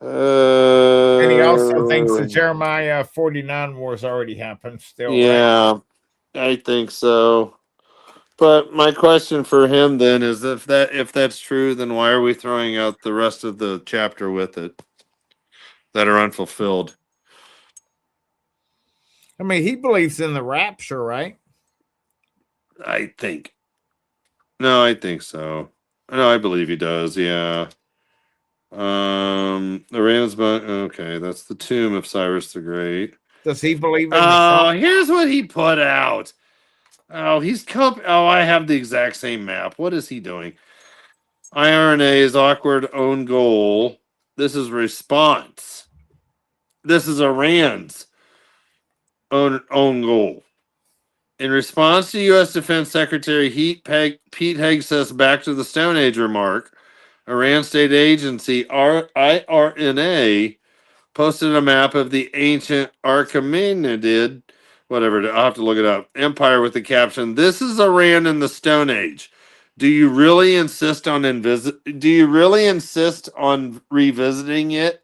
And he also thinks the Jeremiah 49 war's already happened still, yeah, right? I think so. But my question for him then is, if that's true, then why are we throwing out the rest of the chapter with it that are unfulfilled? I mean, he believes in the rapture, right? I think. No, I think so. No, I believe he does. Yeah. Okay, that's the tomb of Cyrus the Great. Does he believe in the Oh, song? here's what he put out. Oh, I have the exact same map. What is he doing? IRNA's awkward own goal. This is response. This is Iran's own goal. In response to U.S. Defense Secretary Pete Hegseth's "Back to the Stone Age" remark, Iran State Agency IRNA posted a map of the ancient Achaemenid, whatever, I'll have to look it up, empire with the caption, "This is Iran in the Stone Age. Do you really insist on revisiting it?"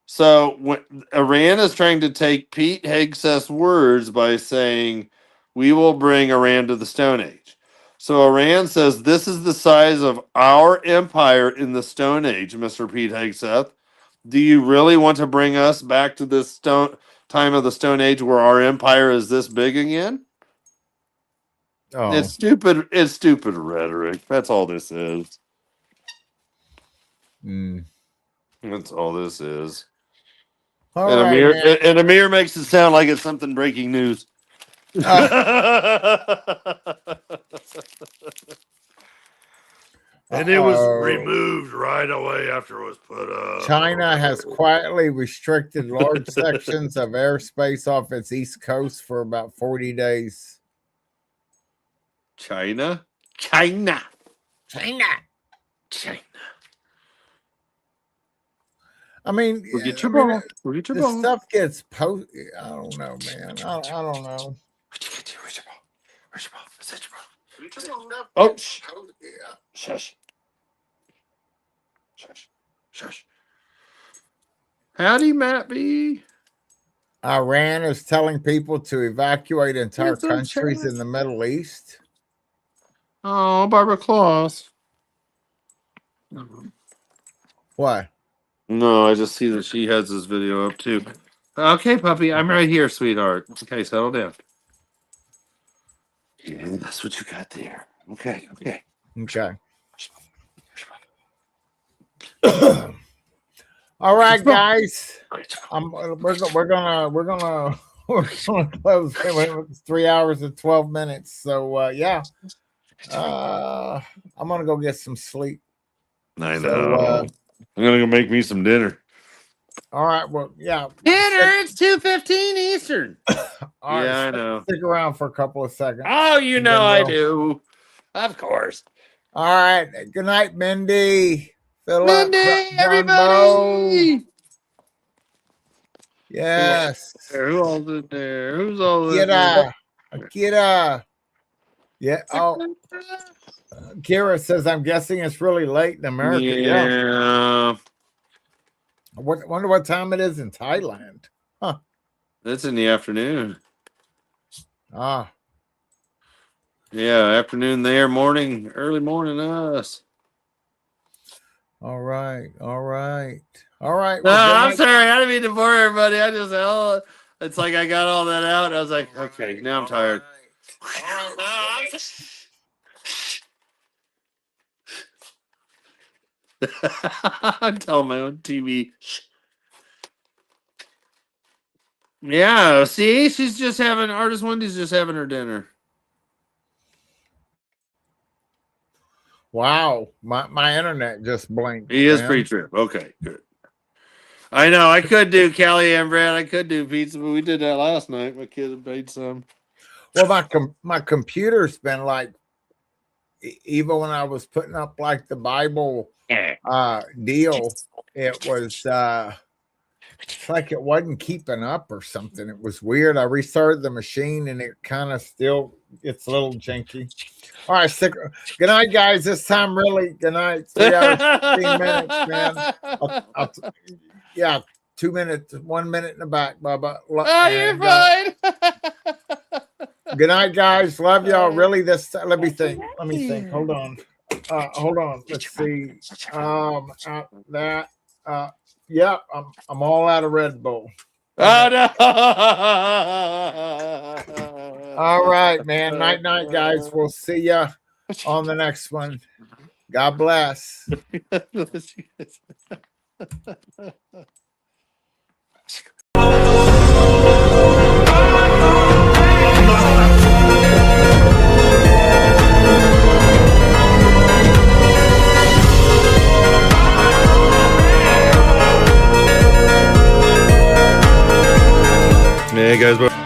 So Iran is trying to take Pete Hegseth's words by saying, "We will bring Iran to the Stone Age." So Iran says, "This is the size of our empire in the Stone Age, Mr. Pete Hegseth. Do you really want to bring us back to this time of the Stone Age where our empire is this big again?" Oh, It's stupid. It's stupid rhetoric. That's all this is. That's all this is. all And right, man. Amir makes it sound like it's something breaking news. And it was removed right away after it was put up. China has quietly restricted large sections of airspace off its east coast for about 40 days. China. I mean, Get your ball. Get your this ball. stuff gets posted. I don't know, man. I don't know. Where's your ball? Oh, shush. Shush. Howdy, Matt B. Iran is telling people to evacuate entire countries in the Middle East. Oh, Barbara Claus. What? No, I just see that she has this video up too. Okay, puppy, I'm right here, sweetheart. Okay, settle down. Yeah, that's what you got there. Okay. All right, guys. We're gonna close. It's 3 hours and 12 minutes. So yeah. I'm gonna go get some sleep. I know. I'm gonna go make me some dinner. All right. Well, yeah. Dinner. It's 2:15 Eastern. All right, I know. Stick around for a couple of seconds. Oh, you know I do. Of course. All right. Good night, Mindy. Philip, Mindy, everybody. Yes. Who all's in there? Who's all in there? Akira. Yeah. Oh. Kira says, "I'm guessing it's really late in America." Yeah. Wonder what time it is in Thailand. Huh? It's in the afternoon. Ah. Yeah, afternoon there, morning, early morning us. All right. No, Well, I'm sorry. I didn't mean to bore everybody. It's like I got all that out. I was like, okay, now I'm tired. I'm telling my own TV. Yeah, see, Artist Wendy's just having her dinner. wow, my internet just blinked. He is pre-trip. Okay, good. I know. I could do Callie and Brad. I could do pizza, but we did that last night. My kid had made some. Well, my computer's been like, even when I was putting up like the Bible deal, it was it's like it wasn't keeping up or something. It was weird. I restarted the machine and it kind of still it's a little janky. All right, good night, guys. This time, really, good night. 3 hours, 15 minutes, man. Yeah, 2 minutes, 1 minute in the back, Bubba. Oh, you're fine. Good night, guys. Love y'all. Really, this. Let me think. Hold on. Let's see. Yeah, I'm all out of Red Bull. Oh no! All right, man. Night, guys. We'll see ya on the next one. God bless. Hey guys.